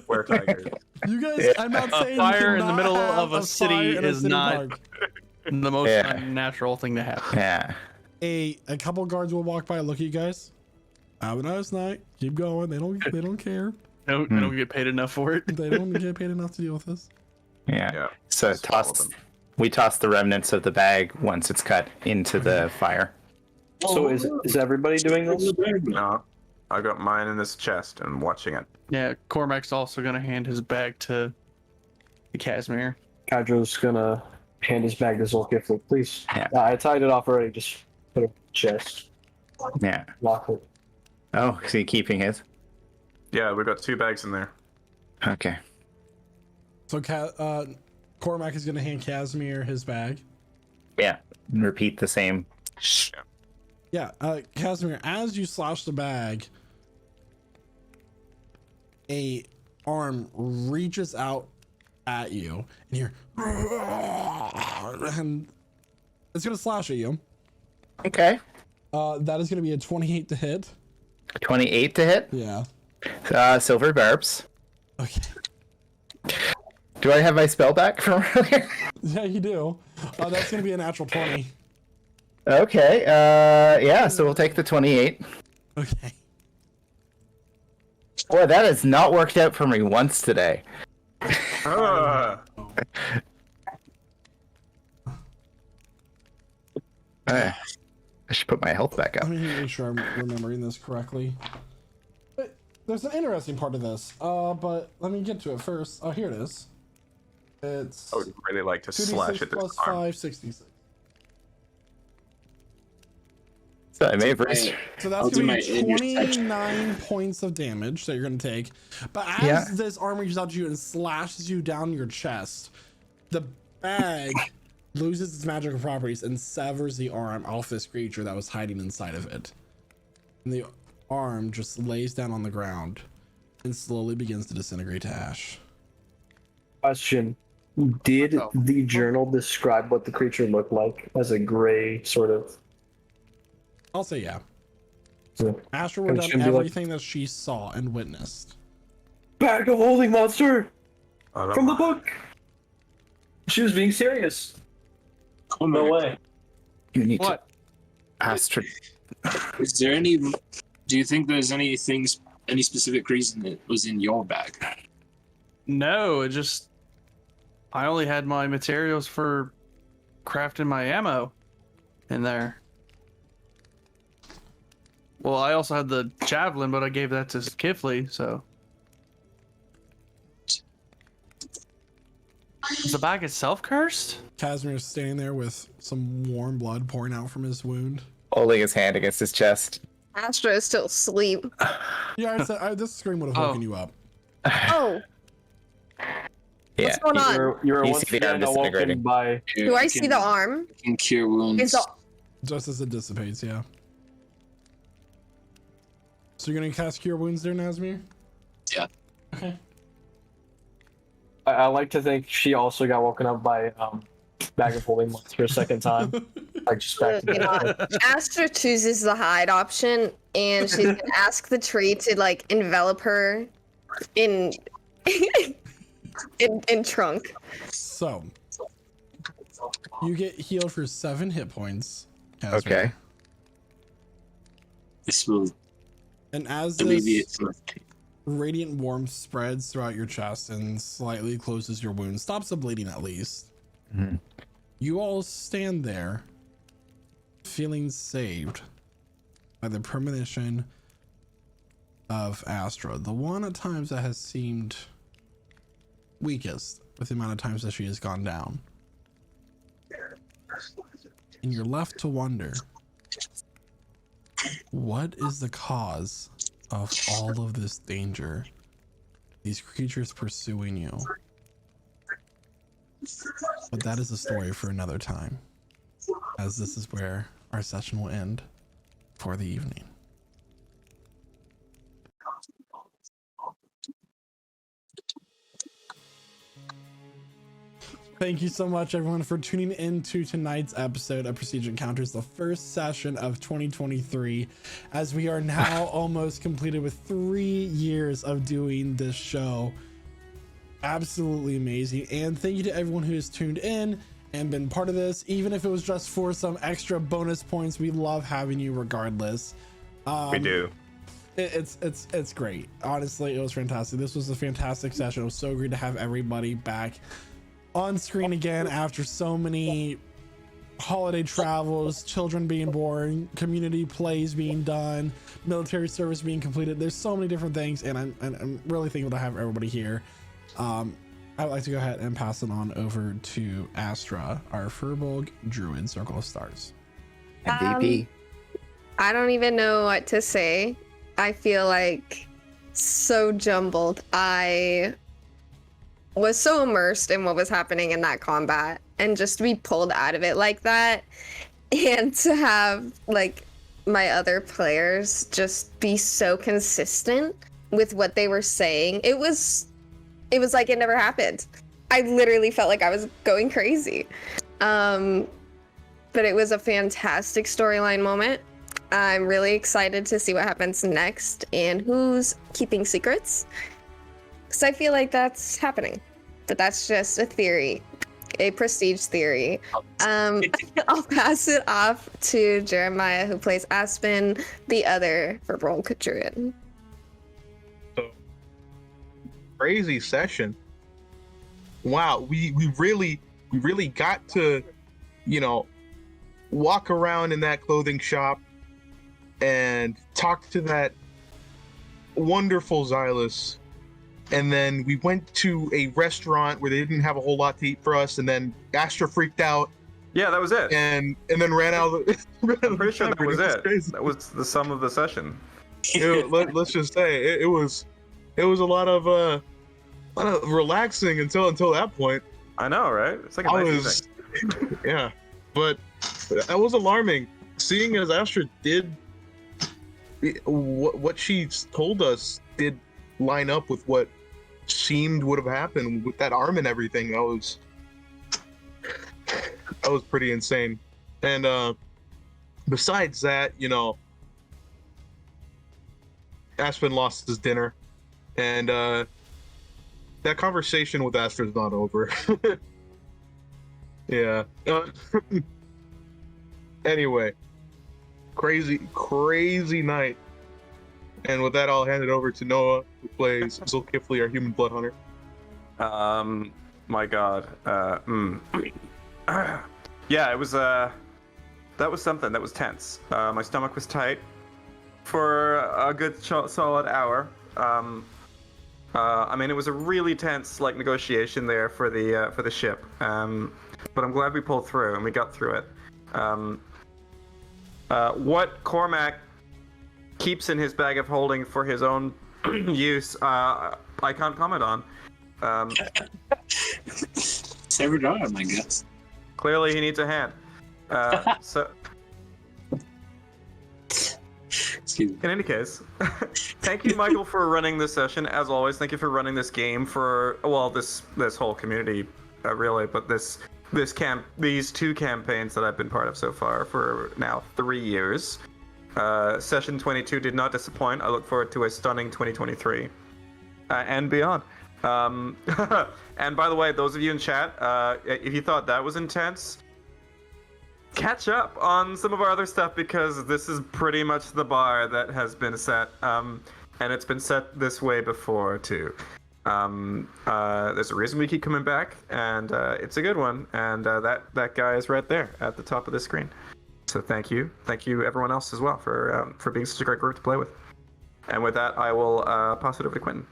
were tigers. You guys, Yeah. I'm not A saying fire you in the cannot middle have of a fire city in a is city not- park. The most Yeah. unnatural thing to happen. Yeah. A couple guards will walk by, look at you guys. Have a nice night. Keep going. They don't care. No, I don't get paid enough for it. They don't get paid enough to deal with this. Yeah. Yeah. So Just follow them. we toss the remnants of the bag once it's cut into the fire. So is everybody doing this? No, I got mine in this chest and watching it. Yeah, Cormac's also gonna hand his bag to the Casimir. Kadro's gonna hand his bag to Zolkifli, please. Yeah. I tied it off already. Just put it in the chest. Yeah. Lock it. Oh, is he keeping his? Yeah, we got 2 bags in there. Okay. So Cormac is going to hand Casimir his bag. Yeah. And repeat the same. Yeah, Casimir, as you slash the bag, a arm reaches out at you, and you're, and it's going to slash at you. Okay. That is going to be a 28 to hit. 28 to hit. Yeah. Silver barbs. Okay. Do I have my spell back from earlier? Yeah, you do. That's gonna be a natural 20. Okay. Yeah. So we'll take the 28. Okay. Boy, that has not worked out for me once today. I should put my health back up. Let me make sure I'm remembering this correctly. But there's an interesting part of this. But let me get to it first. Oh, here it is. It's I would really like to slash at this plus arm. 5, 66. So I may have raised. So that's I'll do going to be my 29 points of damage that you're going to take. But as this arm reaches out to you and slashes you down your chest, the bag loses its magical properties and severs the arm off this creature that was hiding inside of it. And the arm just lays down on the ground and slowly begins to disintegrate to ash. Question. Did the journal describe what the creature looked like as a gray sort of? I'll say yeah. So, Astra wrote down everything that she saw and witnessed. bag of holding monster Oh, from the book. She was being serious. Oh, No way. You need What? to. Astra. Is there any? Do you think there's any specific reason it was in your bag? No, it just I only had my materials for crafting my ammo in there. Well, I also had the javelin, but I gave that to Kifley, so. Is the bag itself cursed? Casimir's standing there with some warm blood pouring out from his wound. Holding his hand against his chest. Astra is still asleep. Yeah, I said this scream would have woken you up. Oh, Yeah. what's going on? You were You once see the arm again awoken disintegrating. by. Do I see the arm? Can cure wounds. Is the Just as it dissipates, yeah. So you're gonna cast Cure Wounds there, Nazmir? Yeah. Okay. I like to think she also got woken up by bag of holding monster a second time. Like just back to You know, Astra chooses the hide option, and she's gonna ask the tree to like envelop her in in trunk. So you get healed for 7 hit points. Casper. Okay. This will And as alleviate this some of the pain. radiant warmth spreads throughout your chest and slightly closes your wound, stops the bleeding at least. Mhm. You all stand there, feeling saved by the premonition of Astra, the one at times that has seemed weakest with the amount of times that she has gone down. And you're left to wonder, what is the cause of all of this danger? These creatures pursuing you. But that is a story for another time, as this is where our session will end for the evening. Thank you so much, everyone, for tuning in to tonight's episode of Prestige Encounters, the first session of 2023, as we are now almost completed with 3 years of doing this show. Absolutely amazing. And thank you to everyone who has tuned in and been part of this, even if it was just for some extra bonus points. We love having you regardless. We do. It's great. Honestly, it was fantastic. This was a fantastic session. It was so great to have everybody back on screen again after so many holiday travels, children being born, community plays being done, military service being completed. There's so many different things, and I'm really thankful to have everybody here. I'd like to go ahead and pass it on over to Astra, our Furbolg Druid Circle of Stars. MVP. I don't even know what to say. I feel like so jumbled. I was so immersed in what was happening in that combat, and just to be pulled out of it like that, and to have like my other players just be so consistent with what they were saying. It was like it never happened. I literally felt like I was going crazy. But it was a fantastic storyline moment. I'm really excited to see what happens next and who's keeping secrets, because I feel like that's happening. but that's just a theory, a prestige theory. I'll pass it off to Jeremiah, who plays Aspen, the other Verbal Druid. So crazy session. Wow, we really got to, walk around in that clothing shop and talk to that wonderful Xylus. And then we went to a restaurant where they didn't have a whole lot to eat for us, and then Astra freaked out. Yeah, that was it. And then ran out of the I'm pretty sure that was it. Crazy. That was the sum of the session. Let's just say it was a lot of relaxing until that point. I know, right? It's like a nice evening. Yeah, but that was alarming. Seeing as Astra did what she told us did line up with what seemed would have happened with that arm and everything. That was pretty insane. And besides that, Aspen lost his dinner, and that conversation with Astra's not over. Yeah. Anyway, crazy night. And with that, I'll hand it over to Noah, who plays Zulkifli, our human blood hunter. My God. Yeah, it was that was something. That was tense. My stomach was tight for a good solid hour. I mean, it was a really tense negotiation there for the ship. But I'm glad we pulled through and we got through it. What Cormac keeps in his bag of holding for his own use, I can't comment on. Severed arm, I guess. Clearly, he needs a hand. So, Excuse me. in any case, thank you, Michael, for running this session. As always, thank you for running this game for this whole community, really. But these two campaigns that I've been part of so far for now 3 years. Session 22 did not disappoint. I look forward to a stunning 2023 and beyond. And by the way, those of you in chat, if you thought that was intense, catch up on some of our other stuff, because this is pretty much the bar that has been set, and it's been set this way before too. There's a reason we keep coming back, and it's a good one, and that guy is right there at the top of the screen. So thank you everyone else as well for being such a great group to play with. And with that, I will pass it over to Quentin.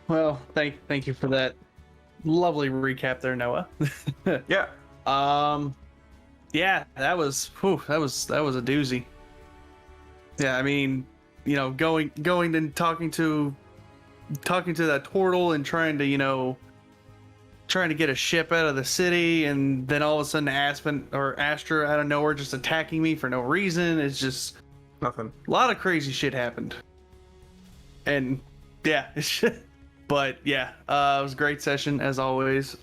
Well, thank you for that lovely recap there, Noah. Yeah. Yeah, that was a doozy. Yeah, I mean, going and talking to that turtle and trying to get a ship out of the city, and then all of a sudden Astra out of nowhere just attacking me for no reason. It's just Nothing. a lot of crazy shit happened. And yeah, but yeah, it was a great session as always.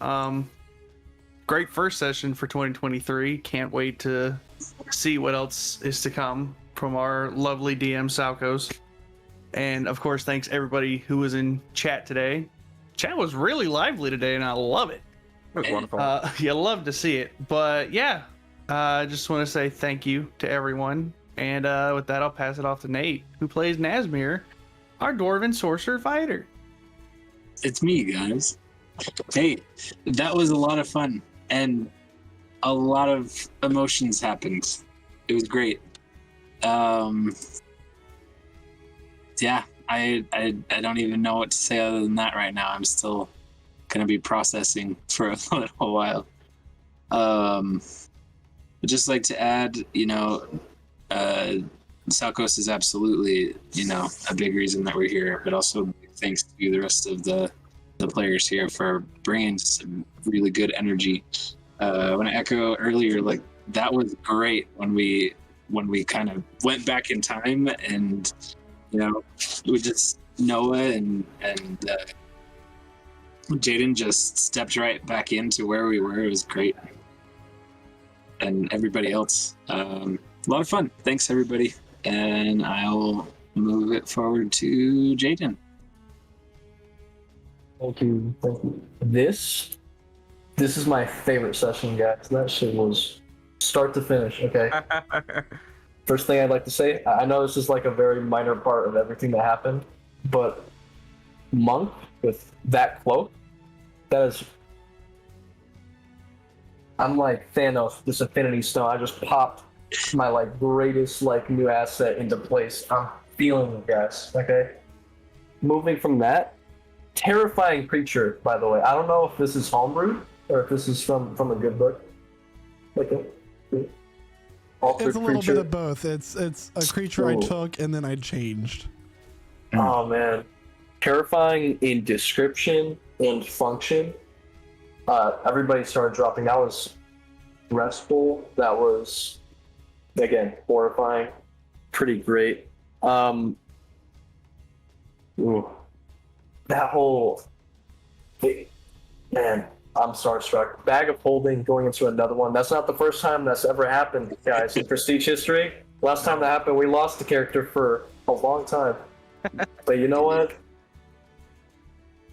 Great first session for 2023. Can't wait to see what else is to come from our lovely DM Salkos. And of course, thanks everybody who was in chat today. Chat was really lively today, and I love it. It was wonderful. You love to see it. But yeah, I just want to say thank you to everyone. And with that, I'll pass it off to Nate, who plays Nazmir, our Dwarven Sorcerer Fighter. It's me, guys. Hey, that was a lot of fun, and a lot of emotions happened. It was great. Yeah, I don't even know what to say other than that right now. I'm still gonna be processing for a little while. I'd just like to add, Salkos is absolutely, a big reason that we're here, but also big thanks to the rest of the players here for bringing some really good energy. When I echo earlier, that was great when we kind of went back in time, and we just Noah and Jaden just stepped right back into where we were. It was great, and everybody else, a lot of fun. Thanks everybody, and I'll move it forward to Jaden. Thank you. Thank you. This is my favorite session, guys. That shit was start to finish. Okay. First thing I'd like to say, I know this is like a very minor part of everything that happened, but Monk with that cloak, that is. I'm like Thanos, this Infinity Stone. I just popped my like greatest like new asset into place. I'm feeling it, guys. Okay. Moving from that, terrifying creature. By the way, I don't know if this is homebrew or if this is from a good book. Like it's a little bit of both. It's a creature I took and then I changed. Oh man, terrifying in description and function. Everybody started dropping. That was restful. That was again horrifying. Pretty great. That whole thing, man, I'm starstruck. Bag of holding going into another one. That's not the first time that's ever happened, guys, in Prestige history. Last time that happened, we lost the character for a long time. But you know what?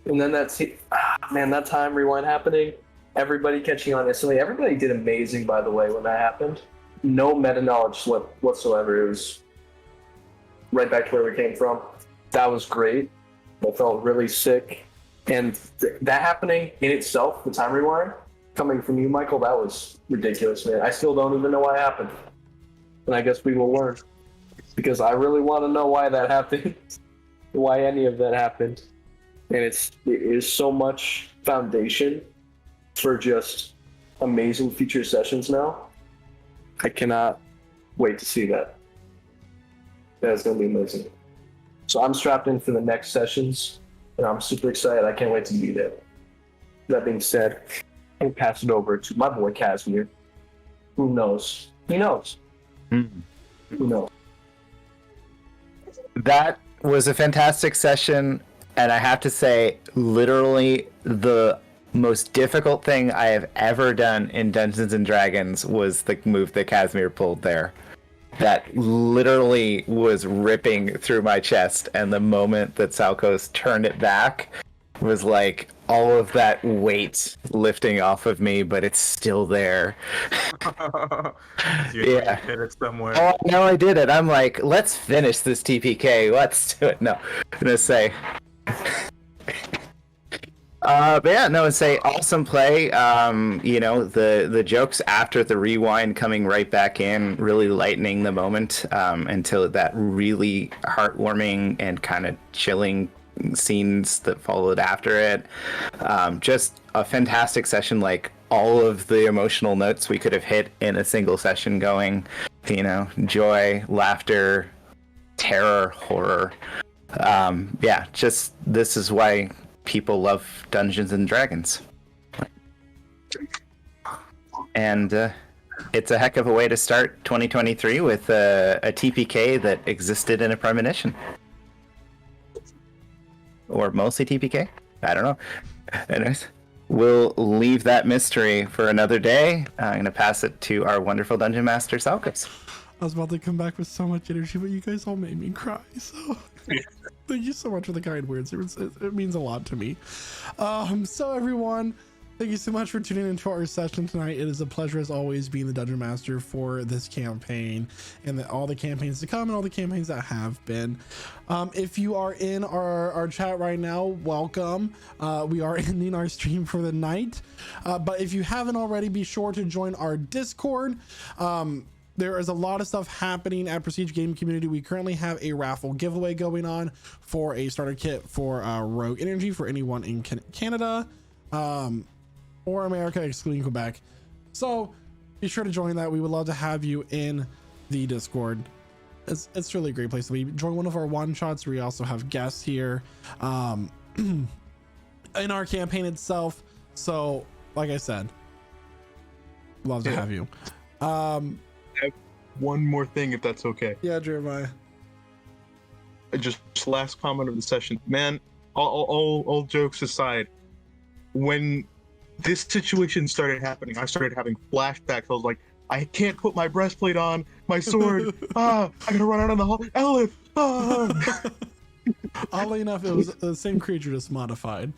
And then that time rewind happening, everybody catching on instantly. Everybody did amazing, by the way, when that happened. No meta knowledge slip whatsoever. It was right back to where we came from. That was great. I felt really sick. And that happening in itself, the time rewind, coming from you, Michael, that was ridiculous, man. I still don't even know why it happened. And I guess we will learn. Because I really want to know why that happened. Why any of that happened. And it is so much foundation for just amazing future sessions now. I cannot wait to see that. That is going to be amazing. So I'm strapped in for the next sessions, and I'm super excited. I can't wait to be there. That being said, I'll pass it over to my boy Casimir. Who knows? He knows. Who knows? That was a fantastic session, and I have to say, literally the most difficult thing I have ever done in Dungeons and Dragons was the move that Casimir pulled there. That literally was ripping through my chest, and the moment that Salkos turned it back was like all of that weight lifting off of me, but it's still there. You hit it somewhere. Oh, no, I did it. I'm like, let's finish this TPK. Let's do it. No, I'm gonna say. But yeah, no, it's a awesome play. You know, the jokes after the rewind coming right back in, really lightening the moment until that really heartwarming and kind of chilling scenes that followed after it. Just a fantastic session, like all of the emotional notes we could have hit in a single session going, you know, joy, laughter, terror, horror. Yeah, just this is why people love Dungeons and Dragons. And it's a heck of a way to start 2023 with a TPK that existed in a premonition. Or mostly TPK? I don't know. Anyways, we'll leave that mystery for another day. I'm going to pass it to our wonderful Dungeon Master, Salkos. I was about to come back with so much energy, but you guys all made me cry, so... Thank you so much for the kind words. It means a lot to me. So everyone, thank you so much for tuning into our session tonight. It is a pleasure as always being the Dungeon Master for this campaign and all the campaigns to come and all the campaigns that have been. If you are in our chat right now, welcome. We are ending our stream for the night. But if you haven't already, be sure to join our Discord. There is a lot of stuff happening at Prestige Game Community. We currently have a raffle giveaway going on for a starter kit for Rogue Energy for anyone in Canada or America, excluding Quebec. So be sure to join that. We would love to have you in the Discord. It's really a great place to be. Join one of our one shots. We also have guests here in our campaign itself. So, like I said, love to have you. One more thing, if that's okay. Yeah, Jeremiah. Just last comment of the session, man. All jokes aside, when this situation started happening, I started having flashbacks. I was like, I can't put my breastplate on, my sword. I gotta run out on the hall. Elif. Oddly enough, it was the same creature, just modified.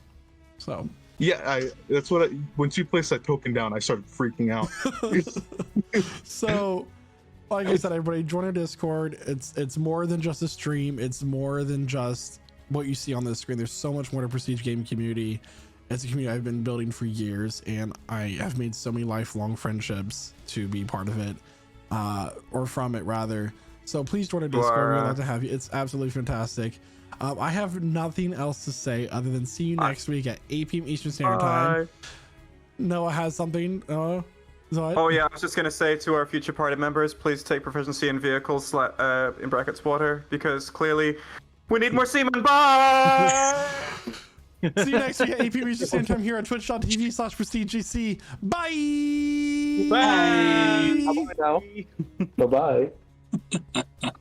So Yeah, that's what once you place that token down, I started freaking out. so like I said, everybody join our Discord. It's more than just a stream. It's more than just what you see on the screen. There's so much more to Prestige Game community. It's a community I've been building for years, and I have made so many lifelong friendships to be part of it, or from it rather. So please join our Discord. We'd love to have you. It's absolutely fantastic. I have nothing else to say other than see you next week at 8 p.m. Eastern Standard Time. Noah has something. Oh yeah, I was just gonna say to our future party members, please take proficiency in vehicles in brackets water, because clearly we need more seamen. Bye. See you next week at 8 p.m. Eastern Standard Time here at twitch.tv/prestigegc. Bye. Bye. Bye. Bye. Bye.